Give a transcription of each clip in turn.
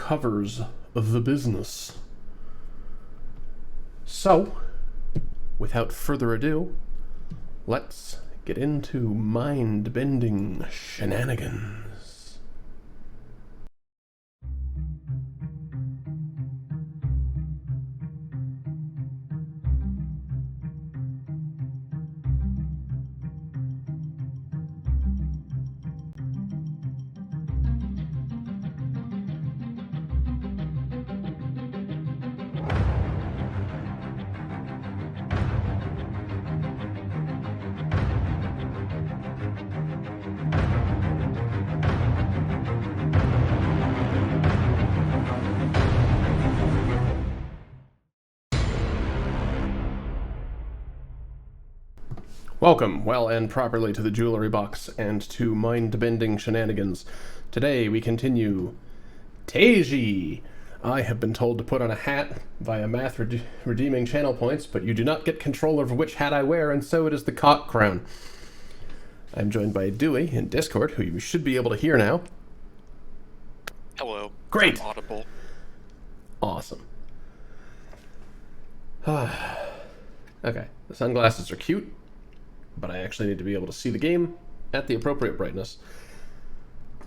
covers the business. So, without further ado, let's get into mind-bending shenanigans. Welcome, well and properly, to the Jewelry Box and to mind-bending shenanigans. Today we continue Taiji. I have been told to put on a hat via math redeeming channel points, but you do not get control over which hat I wear, and so it is the cock crown. I'm joined by Dewey in Discord, who you should be able to hear now. Hello. Great. I'm audible. Awesome. Okay, the sunglasses are cute, but I actually need to be able to see the game at the appropriate brightness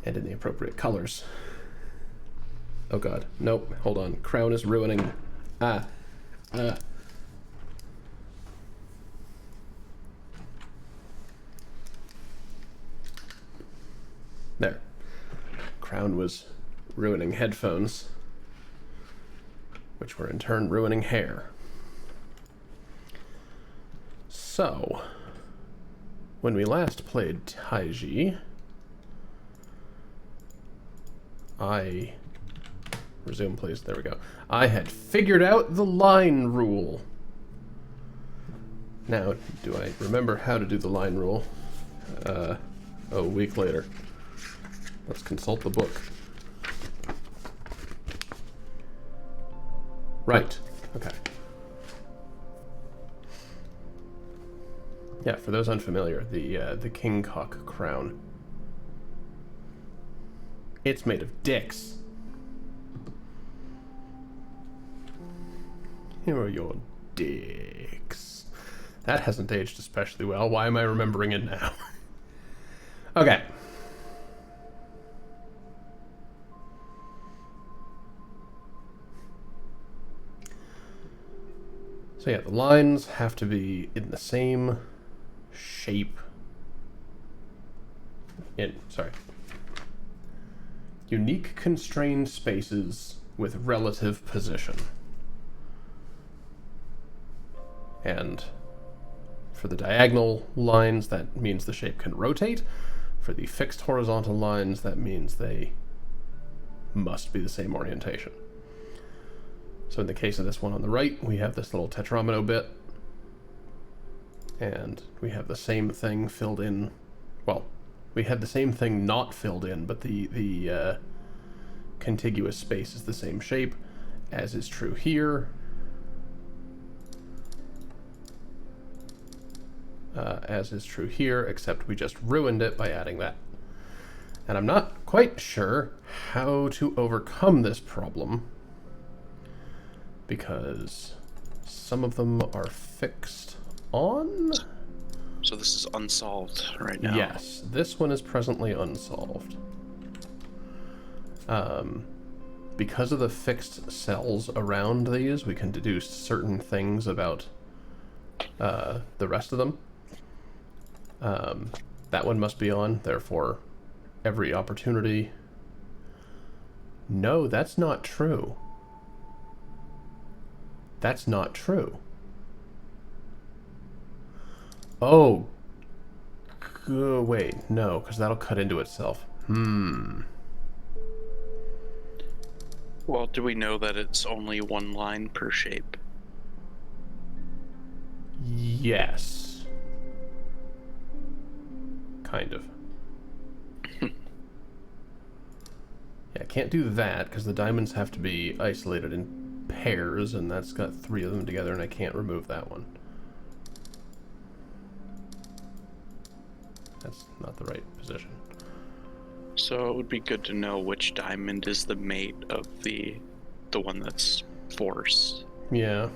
and in the appropriate colors. Oh god, nope, hold on. Crown is ruining. There. Crown was ruining headphones, which were in turn ruining hair. So, when we last played Taiji, resume please, there we go. I had figured out the line rule. Now, do I remember how to do the line rule? A week later. Let's consult the book. Right, okay. Yeah, for those unfamiliar, the king cock crown. It's made of dicks. Here are your dicks. That hasn't aged especially well. Why am I remembering it now? Okay. So yeah, the lines have to be in the same shape. Unique constrained spaces with relative position. And for the diagonal lines, that means the shape can rotate. For the fixed horizontal lines, that means they must be the same orientation. So in the case of this one on the right, we have this little tetromino bit, and we have the same thing filled in. Well, we had the same thing not filled in, but the contiguous space is the same shape, as is true here. As is true here, except we just ruined it by adding that. And I'm not quite sure how to overcome this problem, because some of them are fixed on. So this is unsolved right now. Yes, this one is presently unsolved. Because of the fixed cells around these, we can deduce certain things about the rest of them. That one must be on, therefore every opportunity. No, that's not true. That's not true. Oh. Wait, no, because that'll cut into itself. Well, do we know that it's only one line per shape? Yes. Kind of. Yeah, I can't do that because the diamonds have to be isolated in pairs, and that's got 3 of them together, and I can't remove that one. That's not the right position. So it would be good to know which diamond is the mate of the one that's force. Yeah.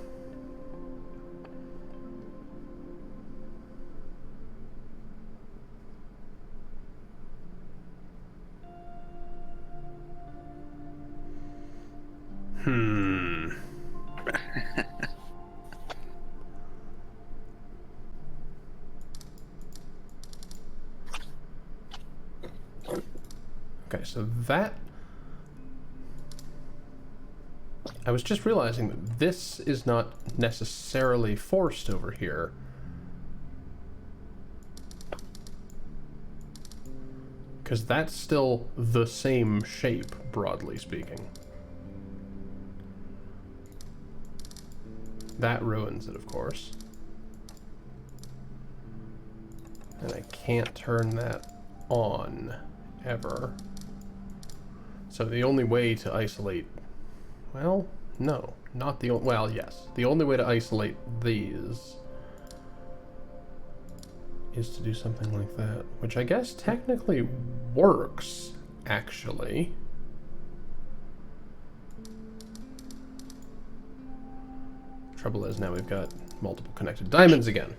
Hmm. Okay, so that... I was just realizing that this is not necessarily forced over here. Because that's still the same shape, broadly speaking. That ruins it, of course. And I can't turn that on, ever. So the only way to isolate... Well, no. Not the only... Well, yes. The only way to isolate these is to do something like that. Which I guess technically works, actually. Trouble is, now we've got multiple connected diamonds again.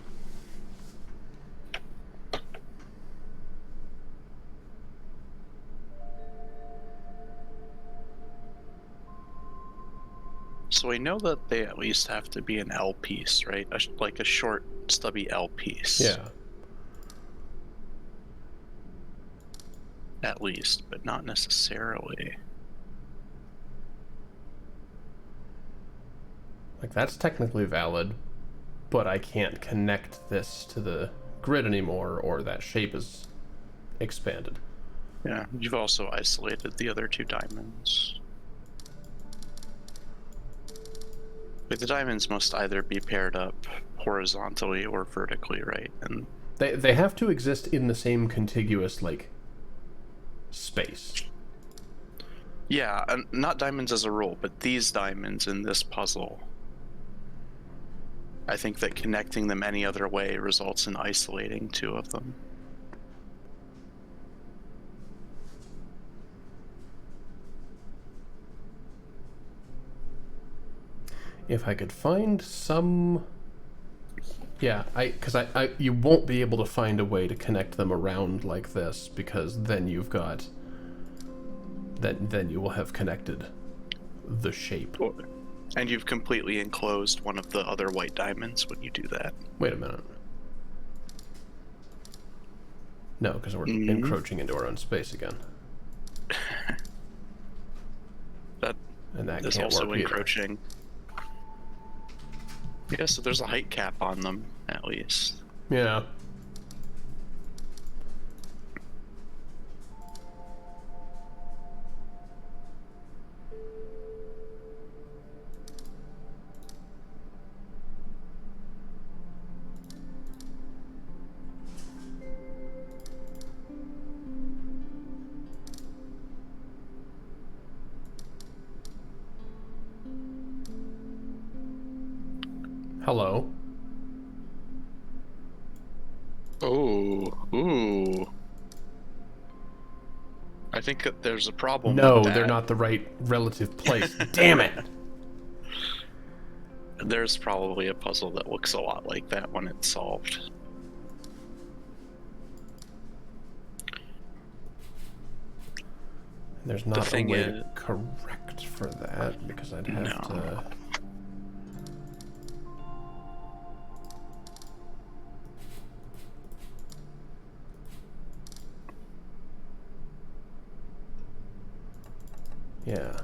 So we know that they at least have to be an L piece, right? Like a short, stubby L piece. Yeah. At least, but not necessarily. Like, that's technically valid, but I can't connect this to the grid anymore, or that shape is expanded. Yeah, you've also isolated the other two diamonds. But the diamonds must either be paired up horizontally or vertically, right? And They have to exist in the same contiguous, like, space. yeah, and not diamonds as a rule, but these diamonds in this puzzle. I think that connecting them any other way results in isolating two of them. If I could find some... Yeah, because you won't be able to find a way to connect them around like this, because then you've got... Then you will have connected the shape. And you've completely enclosed one of the other white diamonds when you do that. Wait a minute. No, because we're encroaching into our own space again. That And that is can't also work either. encroaching. Yeah, so there's a height cap on them, at least. Yeah. Hello. Oh, ooh. I think that there's a problem No, with that. they're not the right relative place. Damn it! There's probably a puzzle that looks a lot like that when it's solved. There's not a thing way is- to correct for that, because I'd have No. to... Yeah.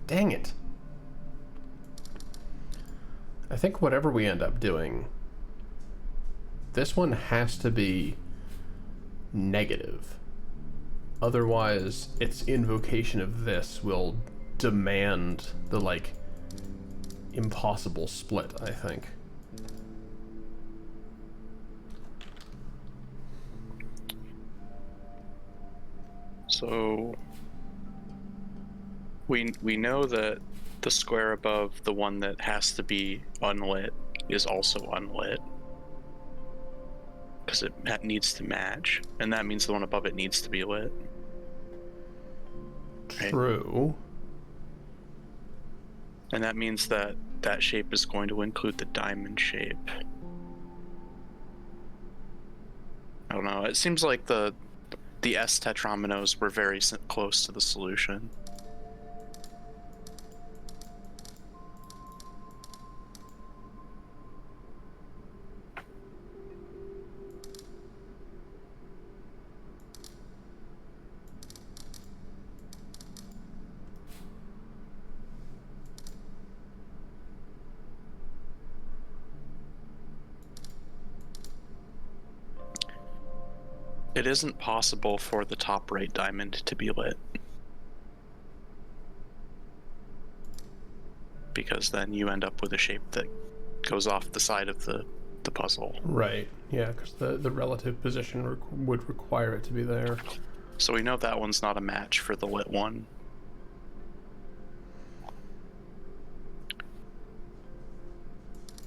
Dang it. I think whatever we end up doing, this one has to be negative. Otherwise, its invocation of this will demand the, like, impossible split, I think. So we know that the square above the one that has to be unlit is also unlit because it needs to match, and that means the one above it needs to be lit. Right? True. And that means that that shape is going to include the diamond shape. I don't know. It seems like the S tetrominoes were very close to the solution. It isn't possible for the top right diamond to be lit, because then you end up with a shape that goes off the side of the puzzle. Right. Yeah, because the relative position would require it to be there. So we know that one's not a match for the lit one.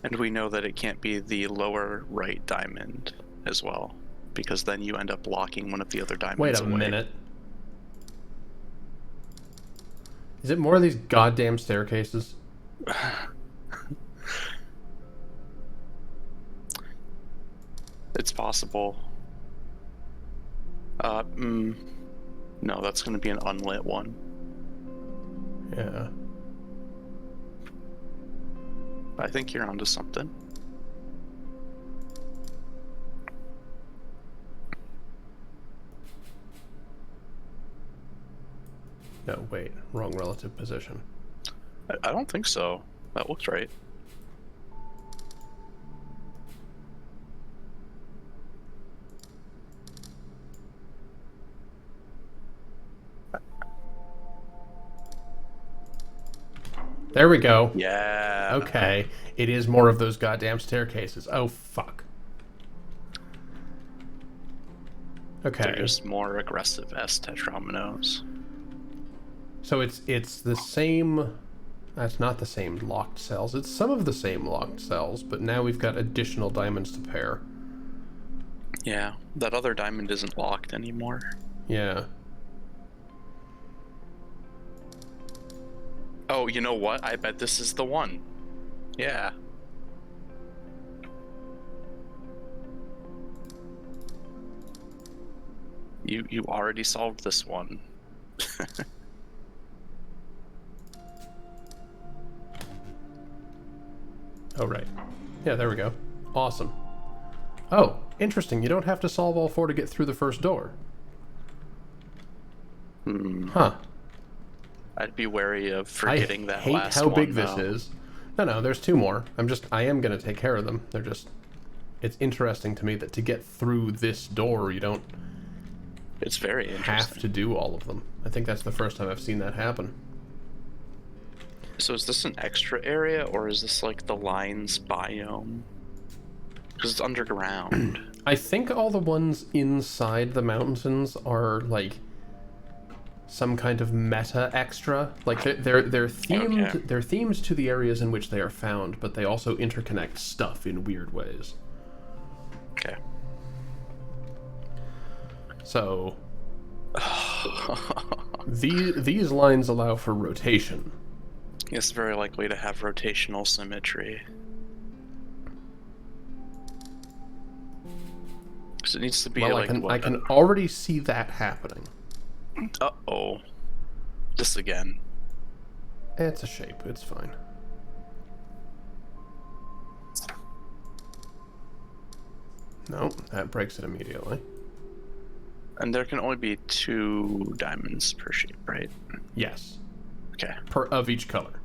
And we know that it can't be the lower right diamond as well, because then you end up blocking one of the other diamonds Wait a away. minute. Is it more of these goddamn staircases? It's possible. No, that's going to be an unlit one. Yeah. I think you're onto something. No, wait. Wrong relative position. I don't think so. That looks right. There we go. Yeah. Okay. It is more of those goddamn staircases. Oh, fuck. Okay. They're just more aggressive S tetrominoes. So it's the same... That's not the same locked cells. It's some of the same locked cells, but now we've got additional diamonds to pair. Yeah, that other diamond isn't locked anymore. Yeah. Oh, you know what? I bet this is the one. Yeah. You already solved this one. Oh, right. Yeah, there we go. Awesome. Oh, interesting. You don't have to solve all four to get through the first door. Huh. I'd be wary of forgetting that hate last how one. big this is. No, there's two more. I am going to take care of them. They're just... It's interesting to me that to get through this door, you don't It's very interesting. have to do all of them. I think that's the first time I've seen that happen. So is this an extra area, or is this like the lines biome? Because it's underground. I think all the ones inside the mountains are like some kind of meta extra. Like they're themed. Okay. They're themed to the areas in which they are found, but they also interconnect stuff in weird ways. Okay. So these lines allow for rotation. It's very likely to have rotational symmetry. Because it needs to be Well, like I can already see that happening. Uh-oh. This again. It's a shape. It's fine. No, that breaks it immediately. And there can only be 2 diamonds per shape, right? Yes. Okay. Of each color.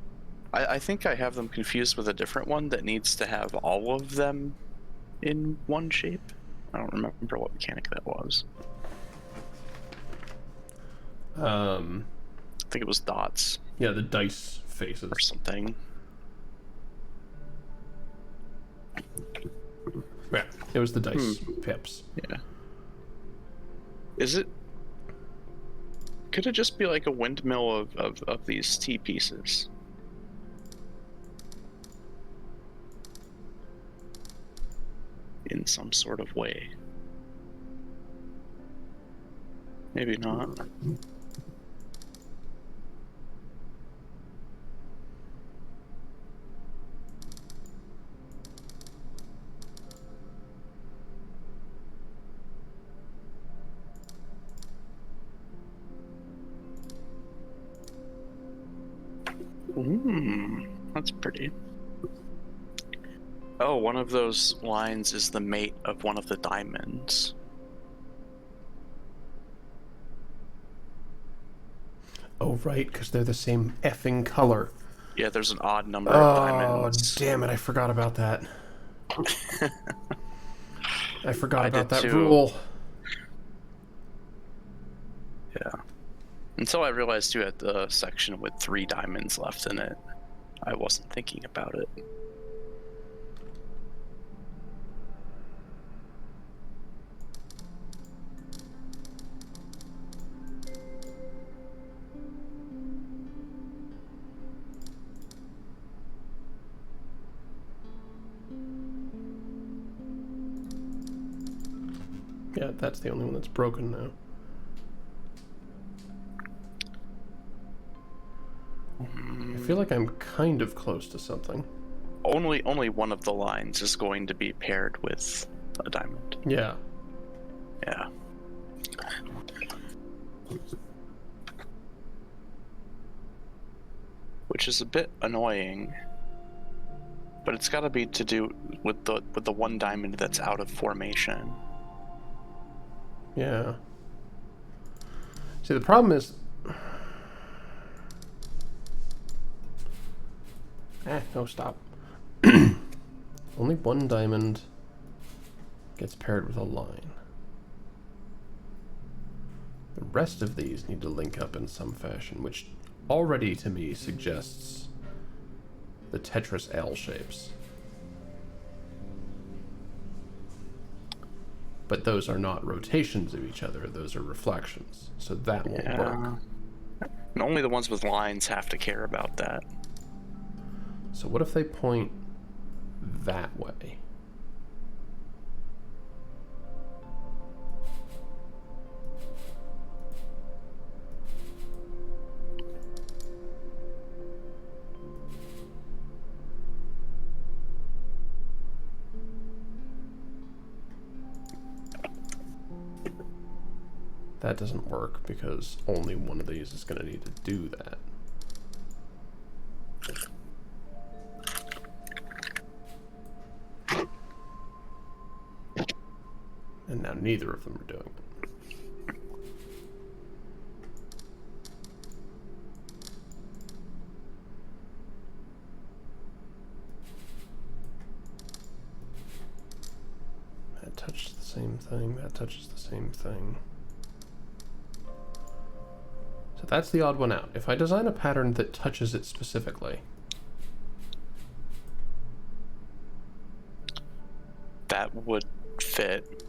I think I have them confused with a different one that needs to have all of them in one shape. I don't remember what mechanic that was. I think it was dots Yeah, the dice faces. or something. Yeah, it was the dice pips. Yeah. Is it... Could it just be like a windmill of these T pieces? In some sort of way. Maybe not. That's pretty. Oh, one of those lines is the mate of one of the diamonds. Oh, right, because they're the same effing color. Yeah, there's an odd number of diamonds. Damn it, I forgot about that. I forgot I about did that too. rule. Yeah. Until I realized you had the section with 3 diamonds left in it. I wasn't thinking about it. Yeah, that's the only one that's broken now. I feel like I'm kind of close to something. Only one of the lines is going to be paired with a diamond. Yeah. Yeah. Which is a bit annoying. But it's got to be to do with the one diamond that's out of formation. Yeah. See, the problem is... no, stop. Only one diamond gets paired with a line. The rest of these need to link up in some fashion, which already to me suggests the Tetris L shapes. But those are not rotations of each other, those are reflections. So that won't work. And only the ones with lines have to care about that. So what if they point that way? That doesn't work because only one of these is going to need to do that. And now neither of them are doing it. That touches the same thing, that touches the same thing. So that's the odd one out. If I design a pattern that touches it specifically, that would fit.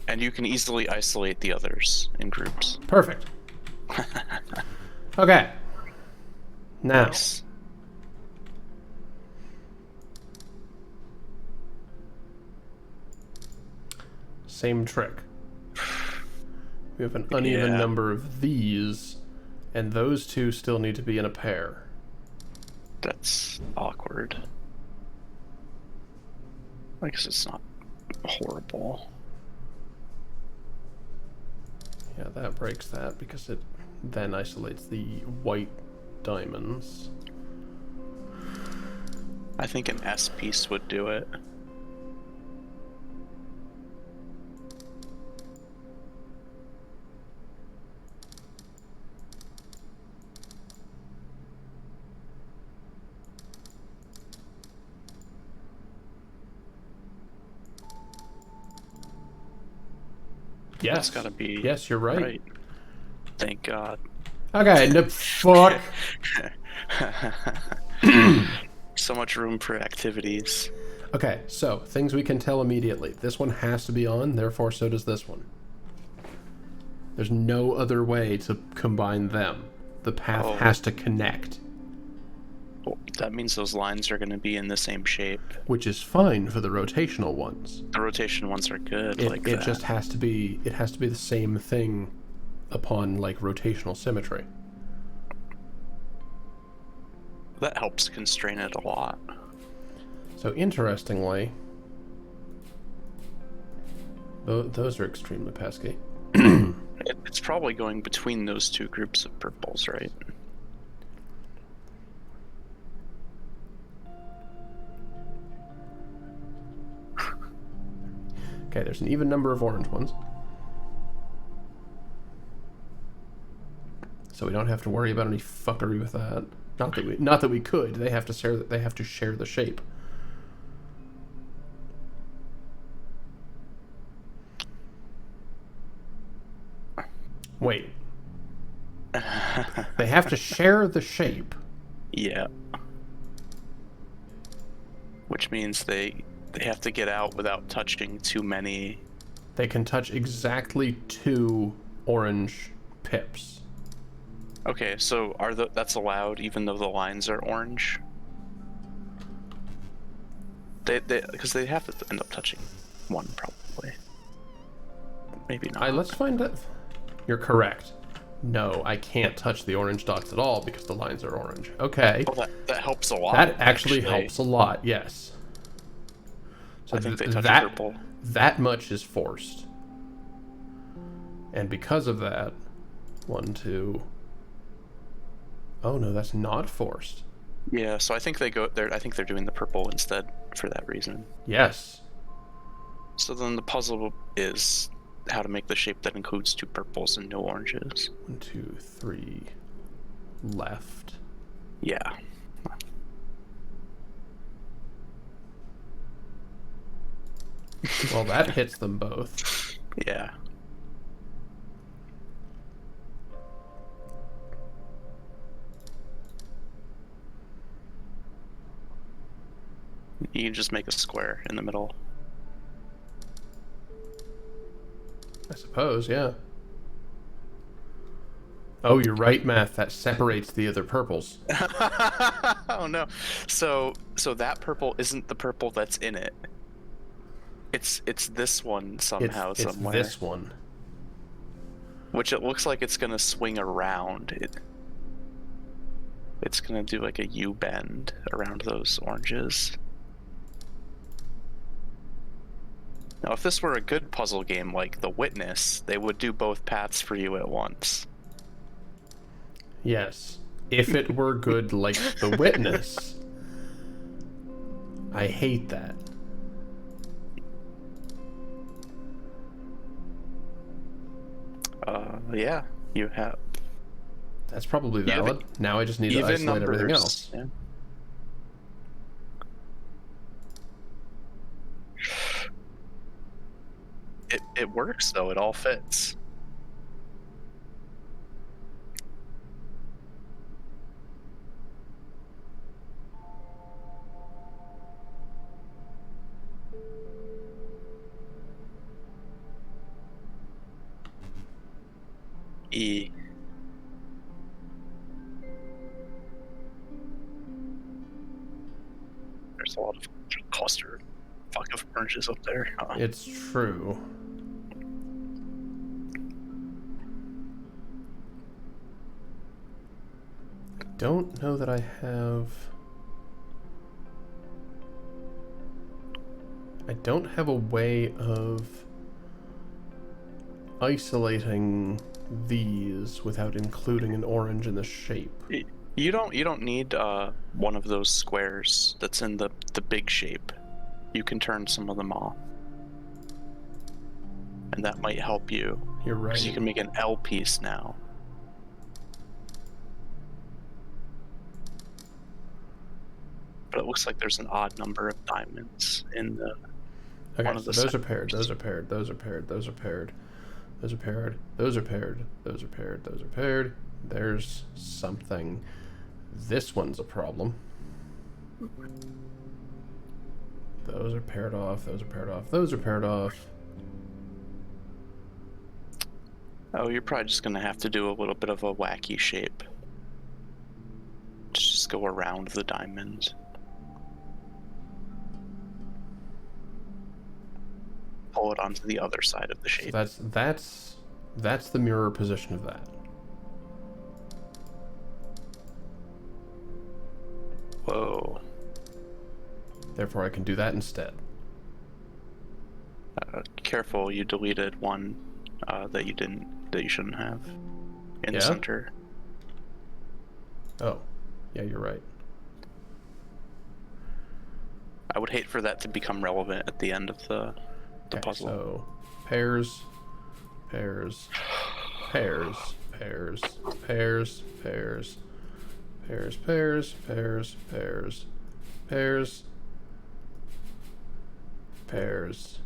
And you can easily isolate the others in groups. perfect. Okay. Now, Nice. same trick. We have an uneven number of these, and those two still need to be in a pair. That's awkward. I guess it's not horrible. Yeah, that breaks that because it then isolates the white diamonds. I think an S piece would do it. Yes. That's gotta be. Yes, you're right. Thank God. Okay, no fuck. So much room for activities. Okay, so things we can tell immediately. This one has to be on, therefore so does this one. There's no other way to combine them. The path has to connect. Well, that means those lines are going to be in the same shape. Which is fine for the rotational ones. The rotation ones are good. It just has to be. It has to be the same thing upon like rotational symmetry. That helps constrain it a lot. So interestingly, those are extremely pesky. It's probably going between those two groups of purples, right? Okay, there's an even number of orange ones. So we don't have to worry about any fuckery with that. Not that we could. They have to share the shape. Wait. They have to share the shape. Yeah. Which means they have to get out without touching too many. They can touch exactly 2 orange pips. Okay, so that's allowed even though the lines are orange? Because they have to end up touching 1 probably. Maybe not. Let's find it. You're correct. No, I can't touch the orange dots at all because the lines are orange. Okay. Well, that helps a lot. That actually helps a lot, yes. So I think they touch purple. That much is forced. And because of that, 1, 2. Oh no, that's not forced. Yeah, so I think I think they're doing the purple instead for that reason. Yes. So then the puzzle is how to make the shape that includes 2 purples and no oranges. 1, 2, 3. Left. Yeah. Well, that hits them both. Yeah. You can just make a square in the middle. I suppose, yeah. Oh, you're right, Math. That separates the other purples. Oh no. So that purple isn't the purple that's in it. It's this one somehow, somewhere. It's this one. Which it looks like it's gonna swing around. It's gonna do like a U-bend around those oranges. Now, if this were a good puzzle game like The Witness, they would do both paths for you at once. Yes. If it were good like The Witness. I hate that. Yeah, you have. That's probably valid. Now I just need to isolate everything else. Yeah. It works though, it all fits. E. There's a lot of cluster fuck of oranges up there. It's true. I don't know that I have... I don't have a way of isolating these without including an orange in the shape. You don't need one of those squares that's in the big shape. You can turn some of them off. And that might help you. You're right. Because you can make an L piece now. But it looks like there's an odd number of diamonds in the Okay, so those are paired, those are paired, those are paired, those are paired, those are paired, those are paired, those are paired, those are paired. There's something. This one's a problem. Those are paired off, those are paired off, those are paired off. Oh, you're probably just gonna have to do a little bit of a wacky shape. Just go around the diamond. Pull it onto the other side of the shape. So that's the mirror position of that. Whoa. Therefore, I can do that instead. Careful, you deleted one that you shouldn't have in the center. Oh, yeah, you're right. I would hate for that to become relevant at the end of the the puzzle. So pairs, pairs, pairs, pairs, pairs, pairs, pairs, pairs, pairs, pairs, pairs, pairs.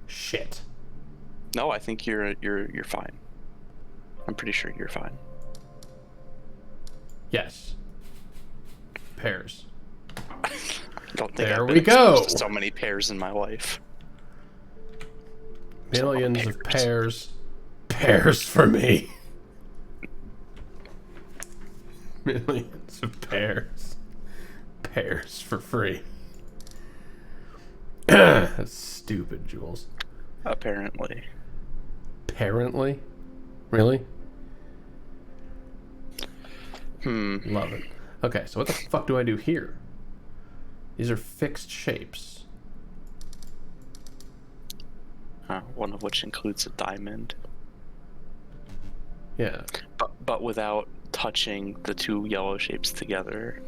Shit. No, I think you're fine. I'm pretty sure you're fine. Yes. Pairs. I don't think There I've been we go. exposed to so many pairs in my life. Millions of pairs. Pairs for me. Millions of pairs. Pairs for free. That's stupid, Jules. Apparently. Apparently? Really? Hmm. Love it. Okay, so what the fuck do I do here? These are fixed shapes. One of which includes a diamond. Yeah. But without touching the two yellow shapes together.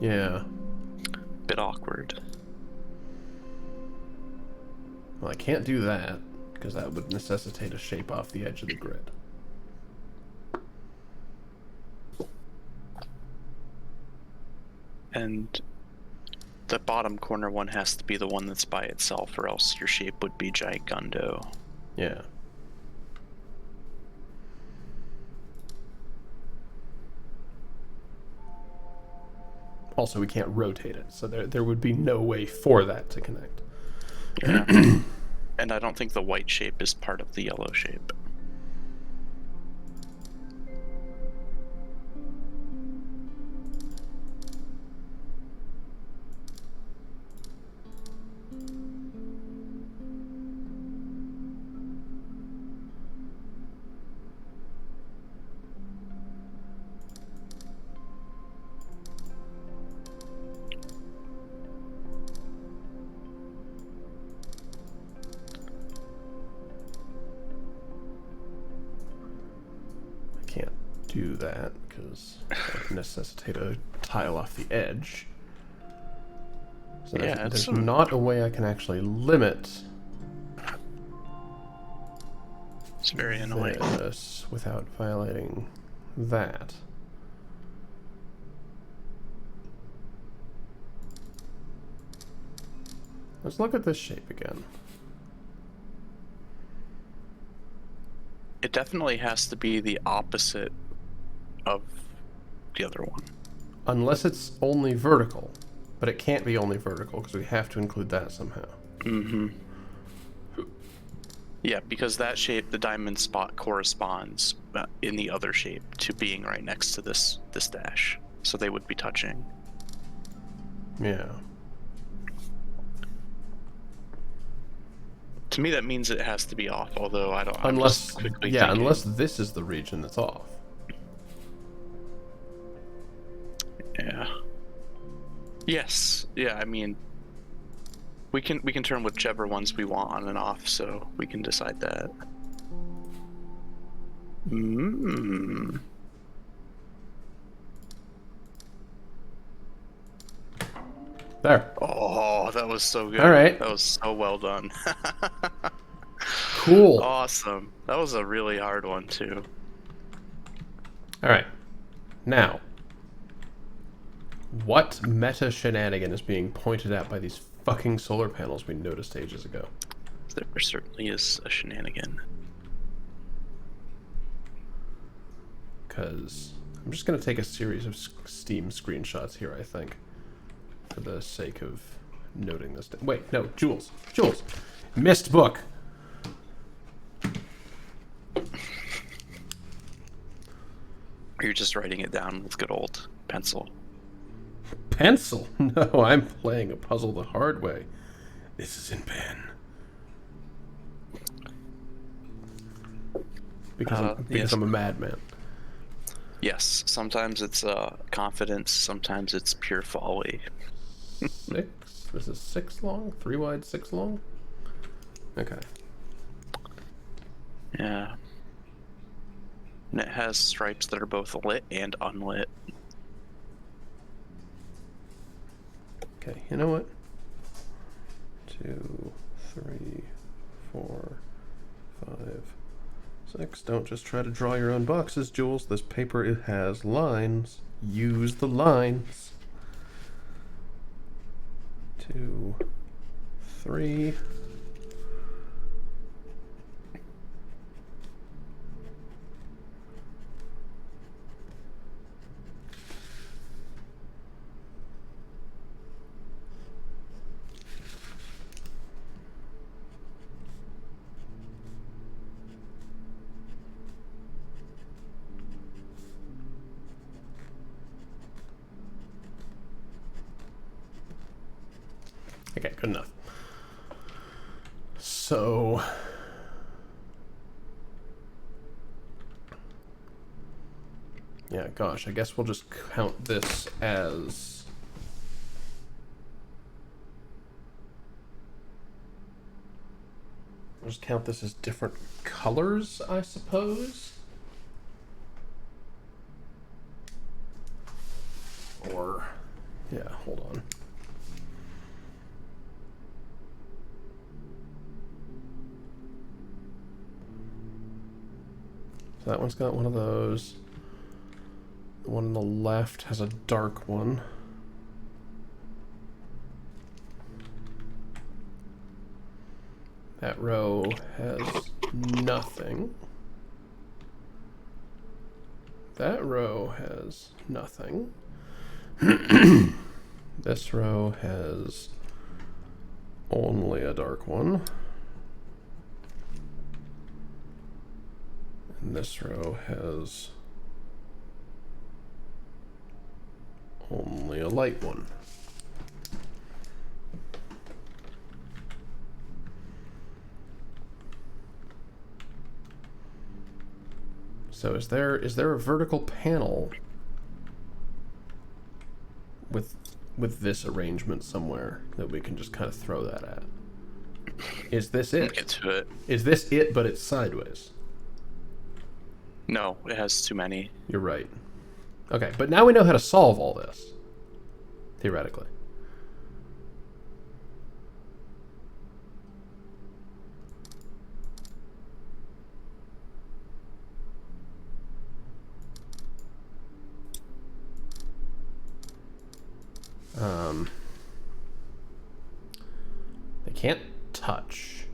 Yeah. Bit awkward. Well, I can't do that, because that would necessitate a shape off the edge of the grid. And the bottom corner one has to be the one that's by itself, or else your shape would be Gigundo. Yeah. Also, we can't rotate it, so there would be no way for that to connect. Yeah. And I don't think the white shape is part of the yellow shape. Can't do that because that would necessitate a tile off the edge. So Yeah, there's not a way I can actually limit It's very annoying. this without violating that. Let's look at this shape again. It definitely has to be the opposite of the other one. Unless it's only vertical. But it can't be only vertical because we have to include that somehow. Mm-hmm. Yeah, because that shape, the diamond spot, corresponds in the other shape to being right next to this dash. So they would be touching. Yeah. To me, that means it has to be off. Although I don't. Unless, I'm just quickly yeah, thinking. unless this is the region that's off. Yeah. Yes. Yeah. I mean, we can turn whichever ones we want on and off, so we can decide that. Hmm. There. Oh, that was so good. All right. That was so well done. Cool. Awesome. That was a really hard one too. All right. Now, what meta shenanigan is being pointed at by these fucking solar panels we noticed ages ago? There certainly is a shenanigan. Because I'm just going to take a series of Steam screenshots here, I think, for the sake of noting this. Wait, no, Jules. Jules. Missed book. You're just writing it down with good old pencil. Pencil? No, I'm playing a puzzle the hard way. This is in pen. Because yes. I'm a madman. Yes, sometimes it's confidence, sometimes it's pure folly. 6? This is 6 long? 3 wide, 6 long? Okay. Yeah. And it has stripes that are both lit and unlit. Okay, you know what? 2, 3, 4, 5, 6. Don't just try to draw your own boxes, Jules. This paper, it has lines. Use the lines. 2, 3. Okay, good enough. So yeah, gosh, I guess we'll just count this as different colors, I suppose. Or yeah, hold on. So that one's got one of those. The one on the left has a dark one. That row has nothing. That row has nothing. This row has only a dark one. And this row has only a light one. So is there a vertical panel with this arrangement somewhere that we can just kind of throw that at? Is this it? Get to it. Is this it, but it's sideways? No, it has too many. You're right. Okay, but now we know how to solve all this, theoretically. They can't touch.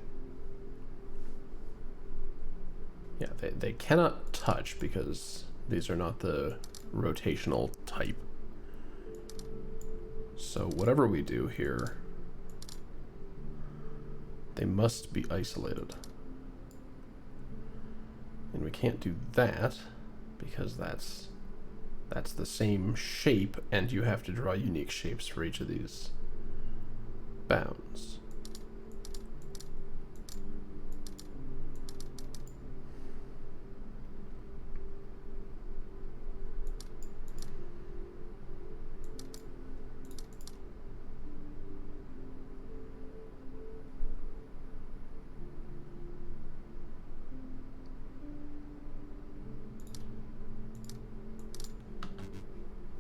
Yeah, they cannot touch because these are not the rotational type. So whatever we do here, they must be isolated. And we can't do that because that's the same shape, and you have to draw unique shapes for each of these bounds.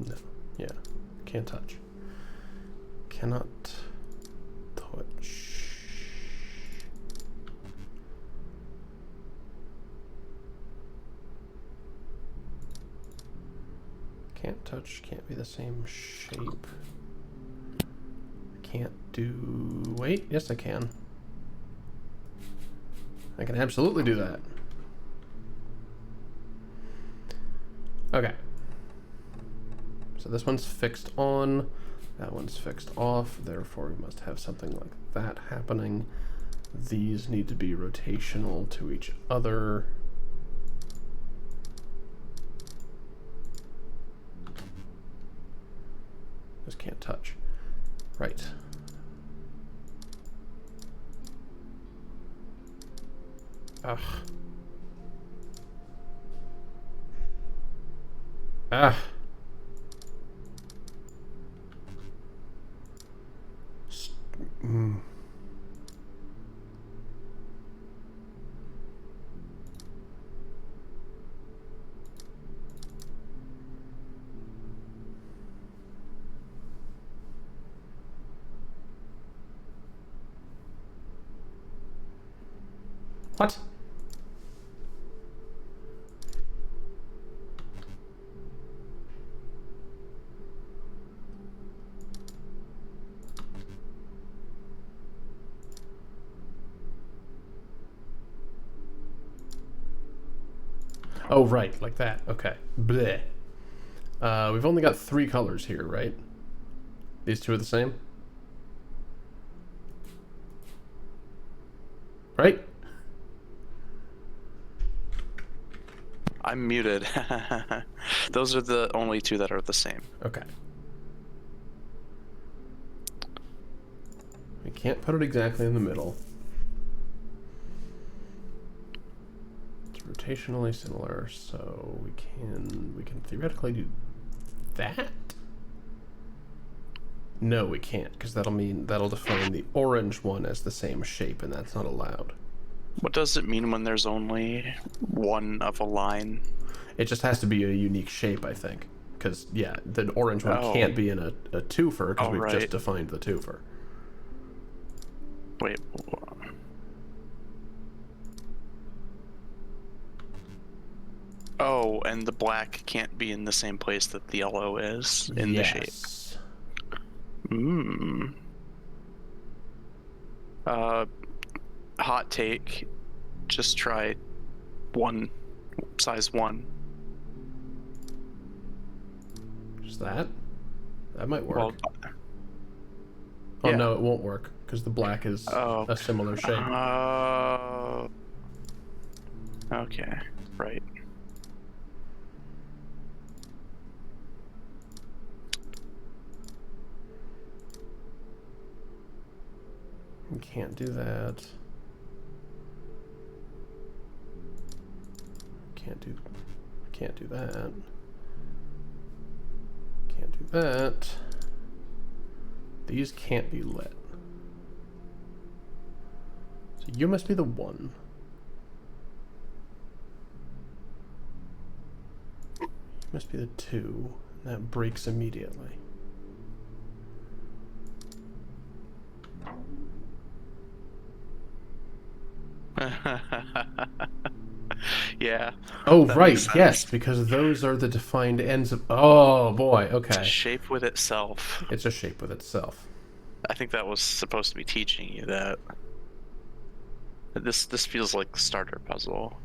No. Yeah. Can't touch. Cannot touch. Can't touch. Can't be the same shape. Can't do... Wait. Yes, I can. I can absolutely do that. Okay. So this one's fixed on, that one's fixed off, therefore we must have something like that happening. These need to be rotational to each other. Just can't touch. Right. Ugh. Ah. What? Oh, right, like that. Okay. Bleh. We've only got 3 colors here, right? These two are the same? Right? I'm muted. Those are the only 2 that are the same. Okay. We can't put it exactly in the middle. It's rotationally similar, so we can theoretically do that? No, we can't, because that'll define the orange one as the same shape, and that's not allowed. What does it mean when there's only one of a line? It just has to be a unique shape, I think. Because, yeah, the orange one can't be in a twofer, because we've just defined the twofer. Wait. Oh, and the black can't be in the same place that the yellow is in the shape. Hot take. Just try size 1. Just that? That might work. Well, oh, no, it won't work, because the black is a similar shape. Okay, right. We can't do that. Can't do that. Can't do that. These can't be lit. So you must be the 1. You must be the 2. And that breaks immediately. Yeah. Oh, right, yes, because those are the defined ends of... Oh, boy, okay. It's a shape with itself. It's a shape with itself. I think that was supposed to be teaching you that. This feels like the starter puzzle.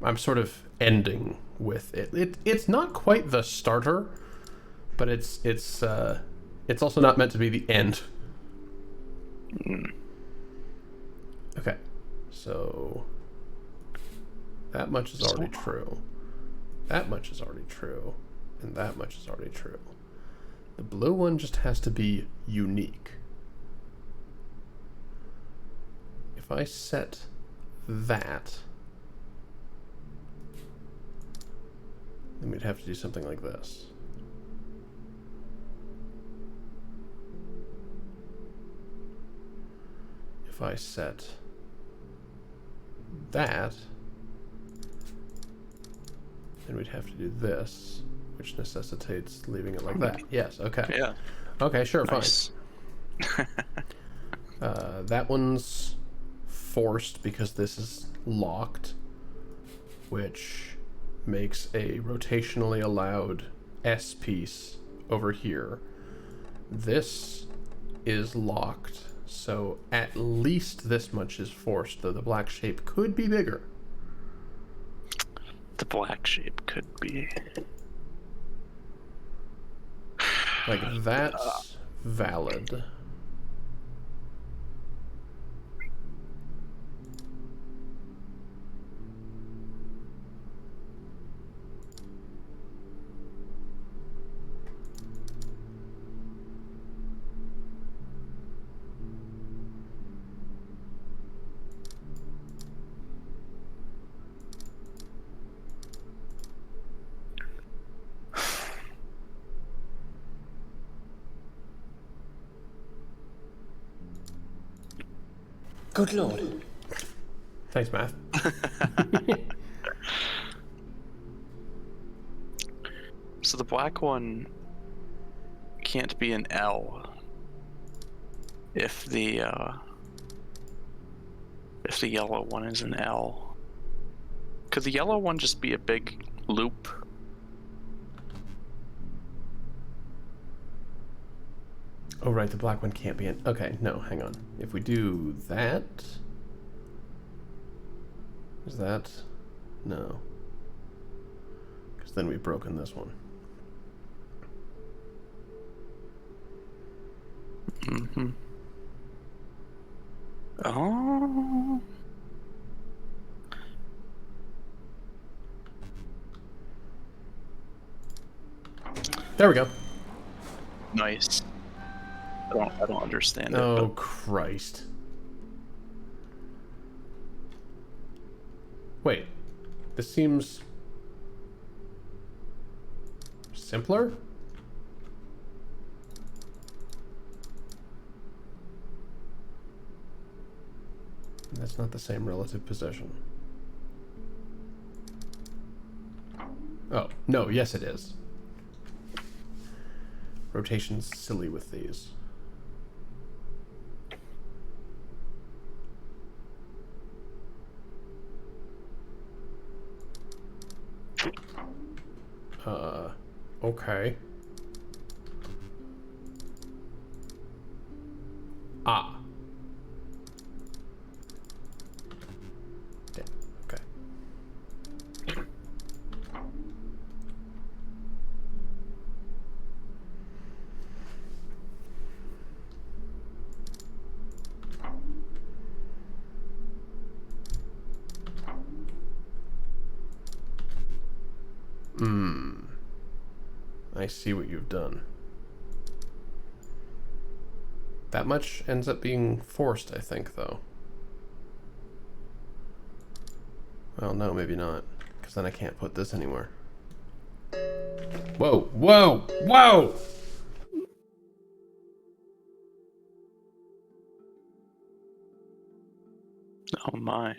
I'm sort of ending with it. It's not quite the starter, but it's also not meant to be the end. Okay, so that much is already true. That much is already true, and that much is already true. The blue one just has to be unique. If I set that, then we'd have to do something like this. If I set that, then we'd have to do this, which necessitates leaving it like that. Yes, okay. Yeah. Okay, sure, Nice. fine. That one's forced because this is locked, which makes a rotationally allowed S piece over here. This is locked, so at least this much is forced, though the black shape could be bigger. The black shape could be. Like, that's valid. Good lord. Thanks, math. So the black one can't be an L if the if the yellow one is an L. Could the yellow one just be a big loop? Oh, right, the black one can't be in. Okay, no, hang on. If we do that. Is that. No. Because then we've broken this one. Mm-hmm. Oh. There we go. Nice. I don't understand Oh, it, Christ. Wait. This seems. Simpler? That's not the same relative position. Oh, no, yes it is. Rotation's silly with these. Okay. Ah. Damn, okay. I see what you've done. That much ends up being forced, I think, though. Well, no, maybe not. Because then I can't put this anywhere. Whoa, whoa, whoa! Oh my.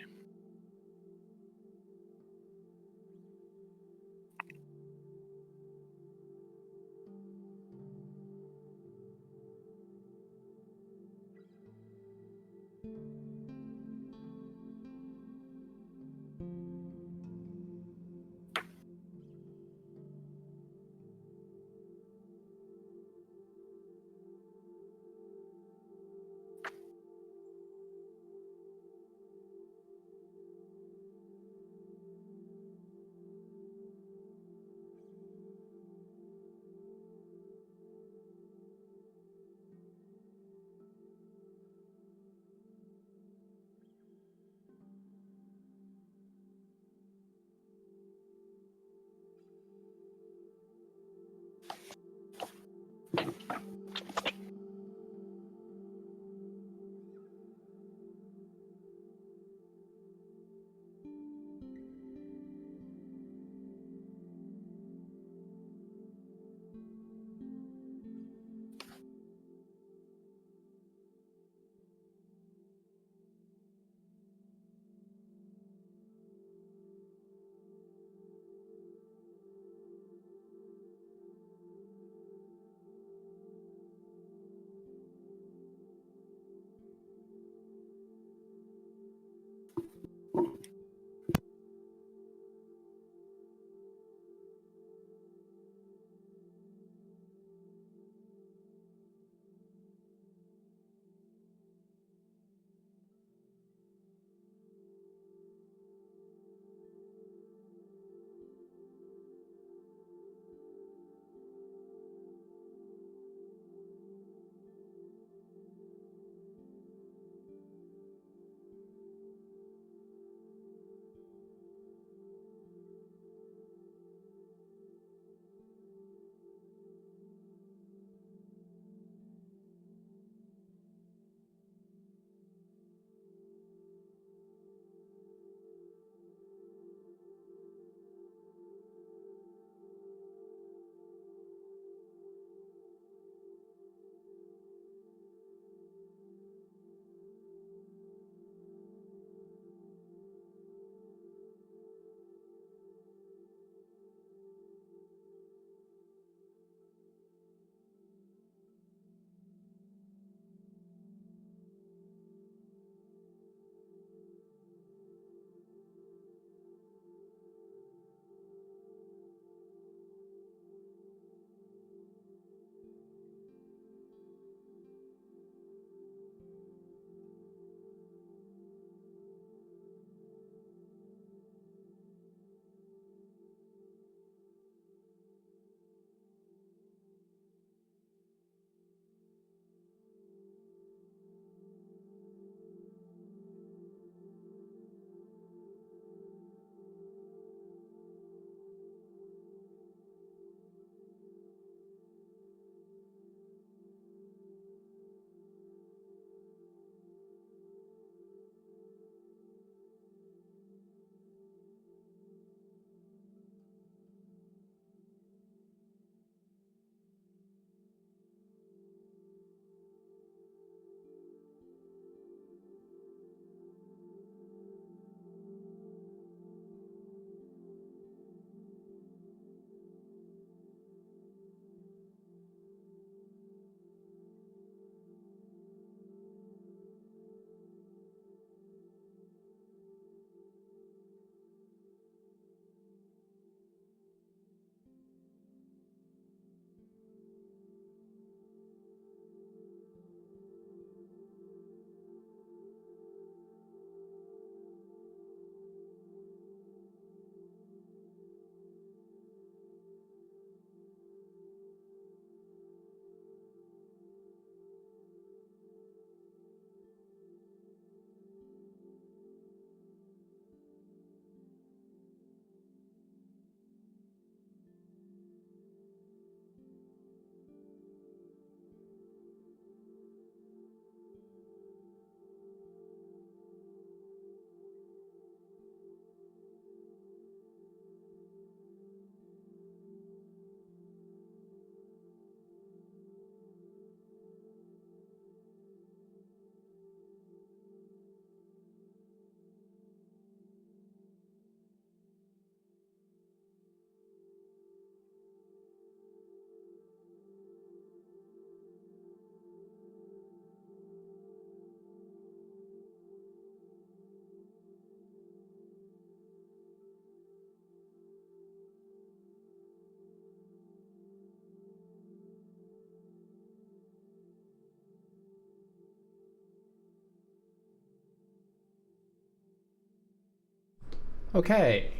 Okay.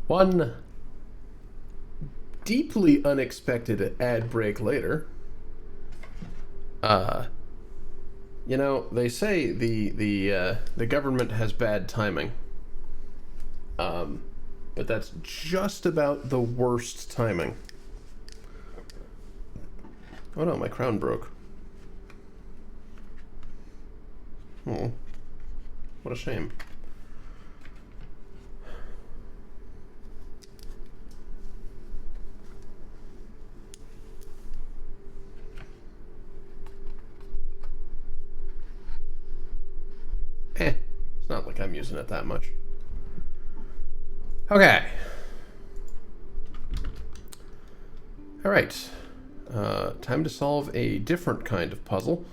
One deeply unexpected ad break later. You know, they say the government has bad timing. But that's just about the worst timing. Oh no, my crown broke. Oh, what a shame. It's not like I'm using it that much. Okay. Alright. Time to solve a different kind of puzzle.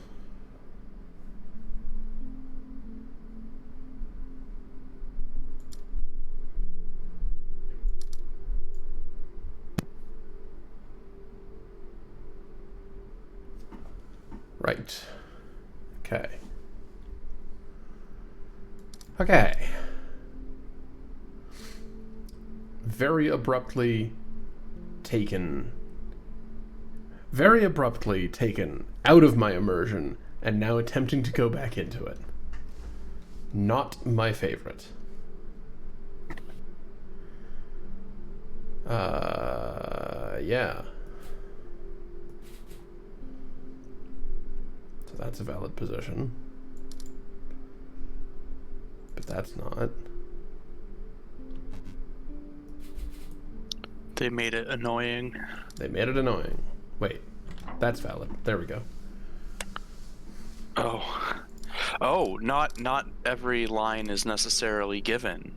Right. Okay. Okay. Very abruptly taken out of my immersion and now attempting to go back into it. Not my favorite. Yeah. So that's a valid position. But that's not. They made it annoying. They made it annoying. Wait, that's valid. There we go. Oh, not every line is necessarily given.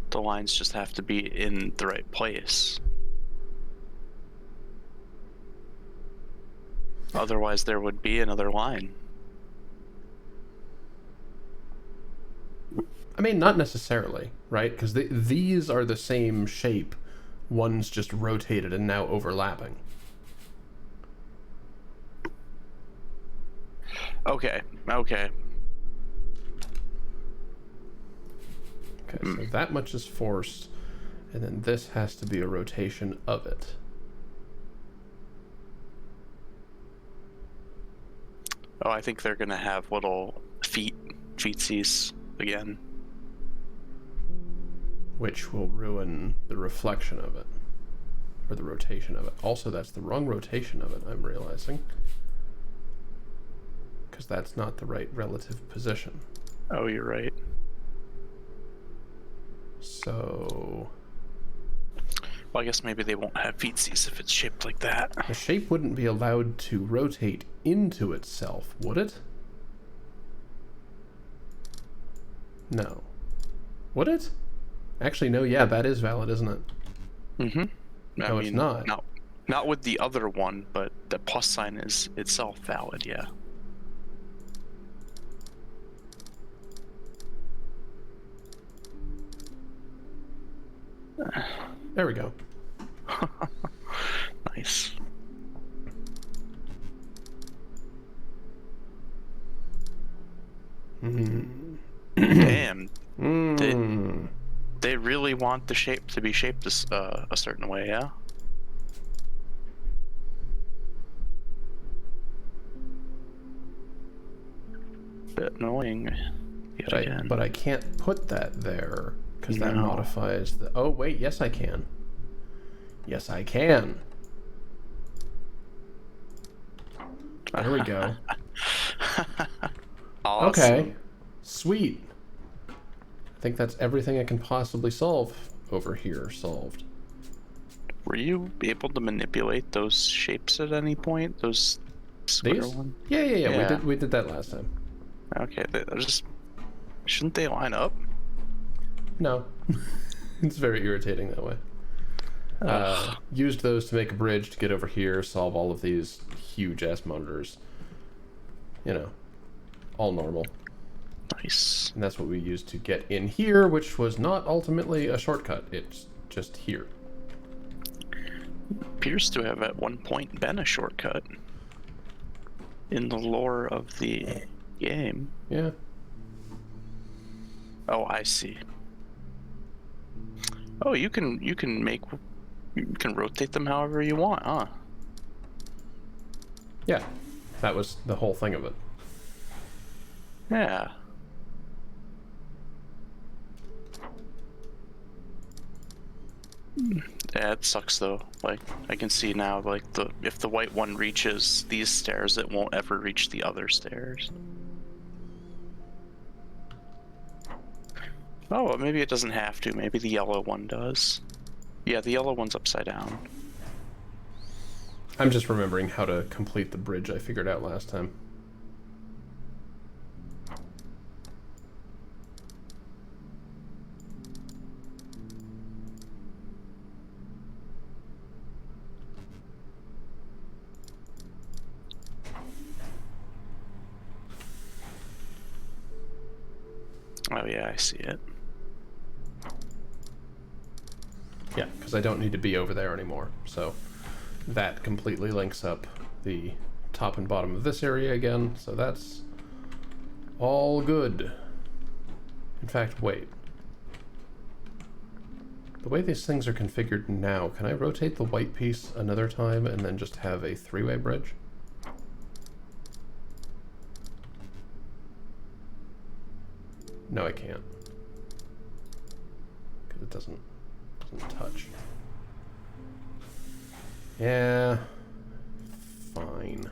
The lines just have to be in the right place. Otherwise, there would be another line. I mean, not necessarily, right? Because these are the same shape. One's just rotated and now overlapping. Okay. Okay, so that much is forced, and then this has to be a rotation of it. Oh, I think they're gonna have little feetsies again. Which will ruin the reflection of it. Or the rotation of it. Also, that's the wrong rotation of it, I'm realizing. Because that's not the right relative position. Oh, you're right. So... Well, I guess maybe they won't have feetsies if it's shaped like that. the shape wouldn't be allowed to rotate into itself, would it? No. Would it? Actually, no, yeah, that is valid, isn't it? Mm-hmm. No, it's not. Not with the other one, but the plus sign is itself valid, yeah. There we go. Nice. Damn. They really want the shape to be shaped a certain way, yeah? Bit annoying. Yet again. But I can't put that there, because that No. modifies the... Oh, wait, yes I can. Yes, I can. There we go. Awesome. Okay. Sweet. I think that's everything I can possibly solve over here solved. Were you able to manipulate those shapes at any point? Those square These? ones? Yeah. Yeah. We did that last time. Okay, they're just... Shouldn't they line up? No. It's very irritating that way. Used those to make a bridge to get over here, solve all of these huge ass monitors. You know, all normal. Nice. And that's what we used to get in here, which was not ultimately a shortcut. It's just here. Appears to have at one point been a shortcut in the lore of the game. Yeah. Oh, I see. Oh, you can rotate them however you want, huh? Yeah, that was the whole thing of it. Yeah. Yeah, it sucks though. Like, I can see now, like, if the white one reaches these stairs, it won't ever reach the other stairs. Oh, well, maybe it doesn't have to. Maybe the yellow one does. Yeah, the yellow one's upside down. I'm just remembering how to complete the bridge I figured out last time. Oh yeah, I see it. Yeah, because I don't need to be over there anymore. So that completely links up the top and bottom of this area again. So that's all good. In fact, wait. The way these things are configured now, can I rotate the white piece another time and then just have a three-way bridge? No, I can't. Because it doesn't touch. Yeah. Fine.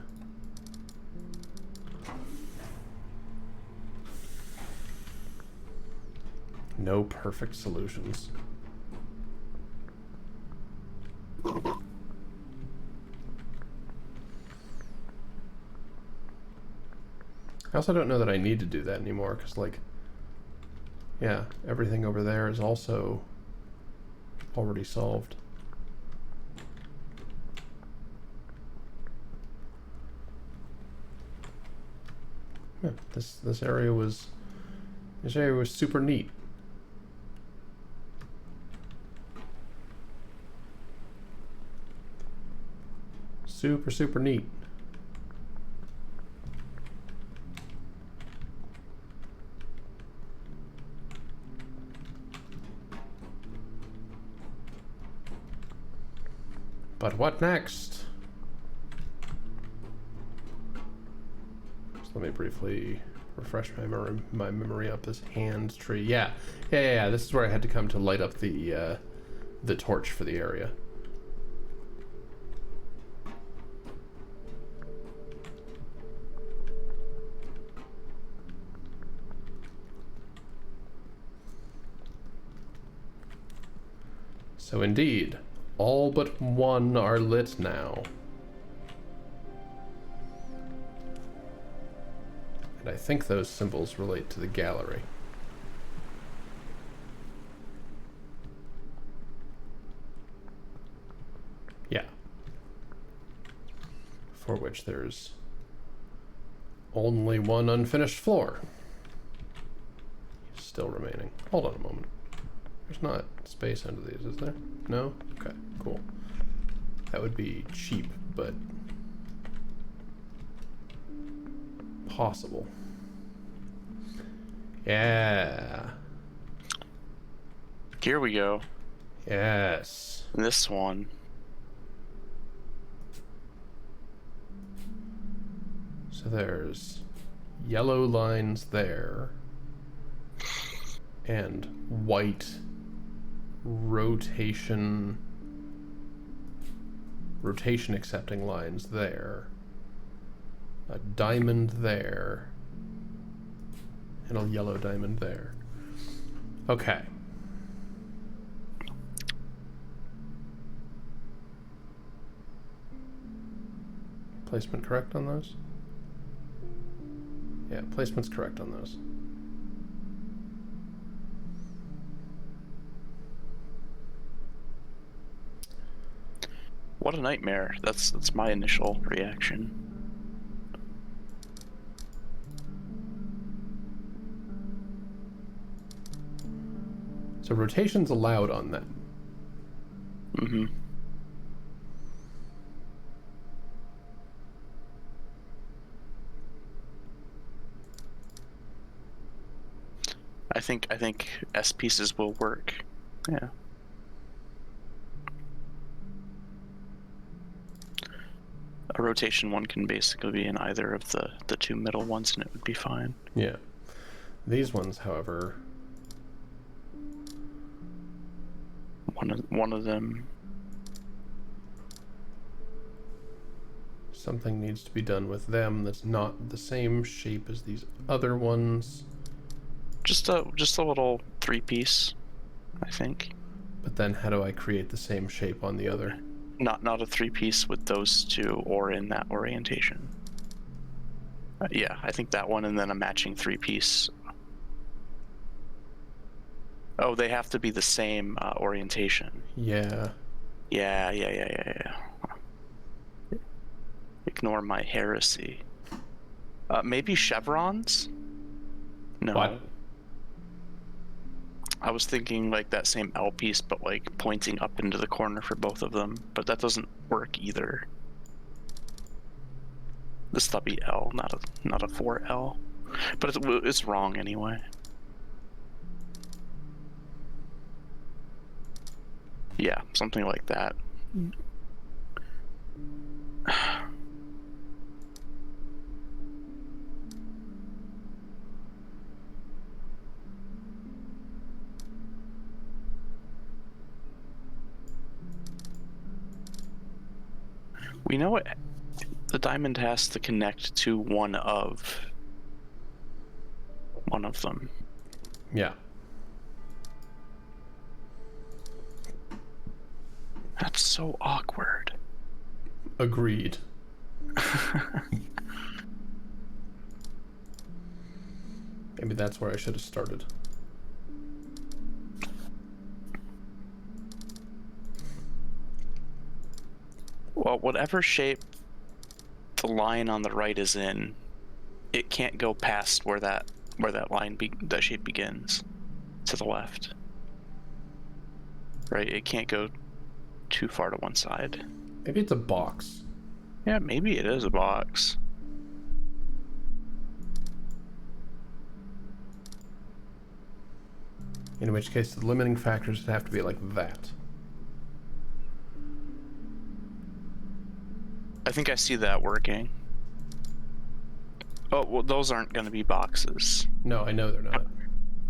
No perfect solutions. I also don't know that I need to do that anymore, because, like, yeah, everything over there is also already solved. Yeah, this area was super neat. Super neat. But what next? Just let me briefly refresh my memory up. This hand tree. Yeah. This is where I had to come to light up the torch for the area. So indeed, all but one are lit now. And I think those symbols relate to the gallery. Yeah. For which there's only one unfinished floor still remaining. Hold on a moment. There's not space under these, is there? No? Okay, cool. That would be cheap, but possible. Yeah. Here we go. Yes. This one. So there's yellow lines there and white rotation accepting lines there, a diamond there, and a yellow diamond there. Okay. Placement correct on those? Yeah, placement's correct on those. What a nightmare. That's my initial reaction. So rotation's allowed on that. Mm-hmm. I think S pieces will work. Yeah. A rotation one can basically be in either of the two middle ones, and it would be fine. Yeah. These ones, however... One of them... Something needs to be done with them that's not the same shape as these other ones. Just a little 3-piece, I think. But then how do I create the same shape on the other? Not a 3-piece with those two or in that orientation. Yeah, I think that one and then a matching 3-piece. Oh, they have to be the same orientation. Yeah. Yeah. Ignore my heresy. Maybe chevrons? No. What? I was thinking like that same L piece, but like pointing up into the corner for both of them, but that doesn't work either. The stubby L, not a 4L, but it's wrong anyway. Yeah, something like that. We know it. The diamond has to connect to one of them. Yeah. That's so awkward. Agreed. Maybe that's where I should have started. Well, whatever shape the line on the right is in, it can't go past where that that shape begins, to the left. Right? It can't go too far to one side. Maybe it's a box. Yeah, maybe it is a box. In which case, the limiting factors would have to be like that. I think I see that working. Oh, well, those aren't going to be boxes. No, I know they're not.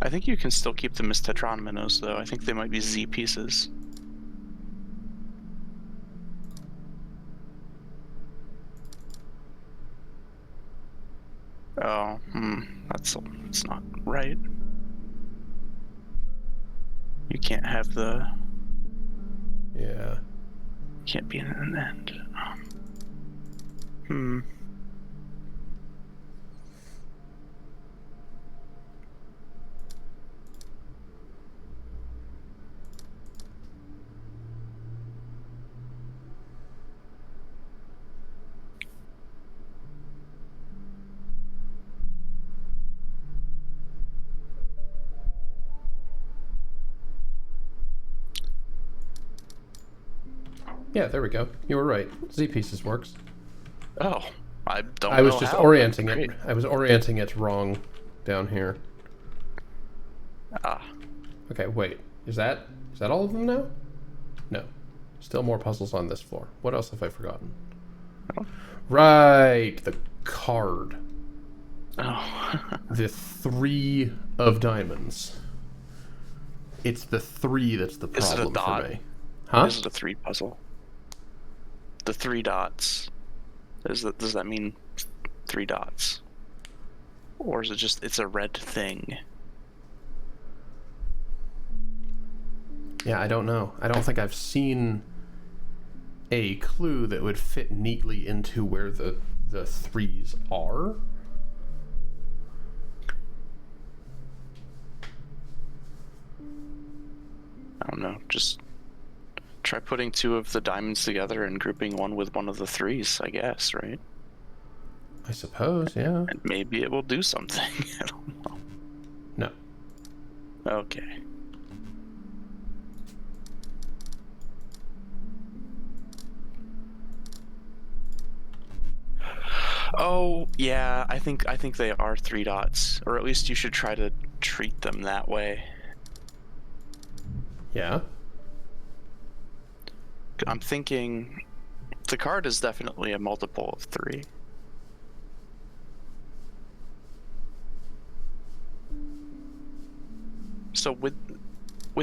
I think you can still keep them as tetrominoes, though. I think they might be Z pieces. Oh, that's not right. You can't have the... Yeah. Can't be an end. Yeah, there we go. You were right. Z pieces works. Oh, I don't know. I was just how. orienting Great. it. I was orienting it wrong down here. Ah. Okay, wait. Is that all of them now? No. Still more puzzles on this floor. What else have I forgotten? Oh. Right, the card. Oh. The 3 of diamonds. It's the 3 that's the Is it a problem dot? for me. Huh? Is it a 3 puzzle? The 3 dots. Does that mean 3 dots? Or is it just, it's a red thing? Yeah, I don't know. I don't think I've seen a clue that would fit neatly into where the 3s are. I don't know, just try putting 2 of the diamonds together and grouping one with one of the 3s, I guess, right? I suppose, yeah. And maybe it will do something. I don't know. No. Okay. Oh, yeah, I think they are 3 dots, or at least you should try to treat them that way. Yeah? I'm thinking The card is definitely a multiple of 3. So with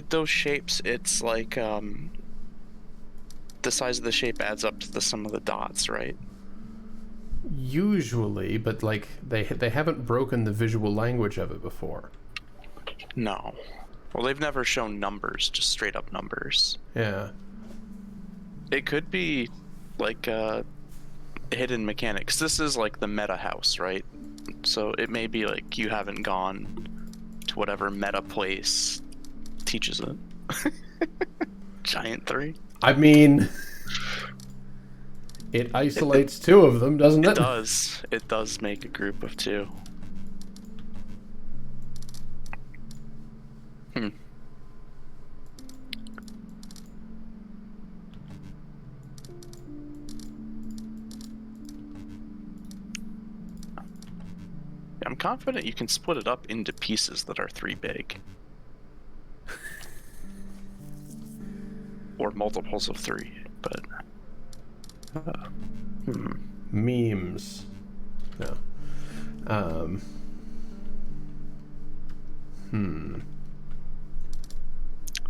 those shapes, it's like the size of the shape adds up to the sum of the dots, right? Usually, but like they haven't broken the visual language of it before. No. Well, they've never shown numbers, just straight up numbers. Yeah. It could be like hidden mechanics. This is like the meta house, right? So it may be like you haven't gone to whatever meta place teaches it. Giant 3. I mean, it isolates 2 of them, doesn't it? It does. It does make a group of 2. I'm confident you can split it up into pieces that are 3 big. Or multiples of 3, but... Memes. No.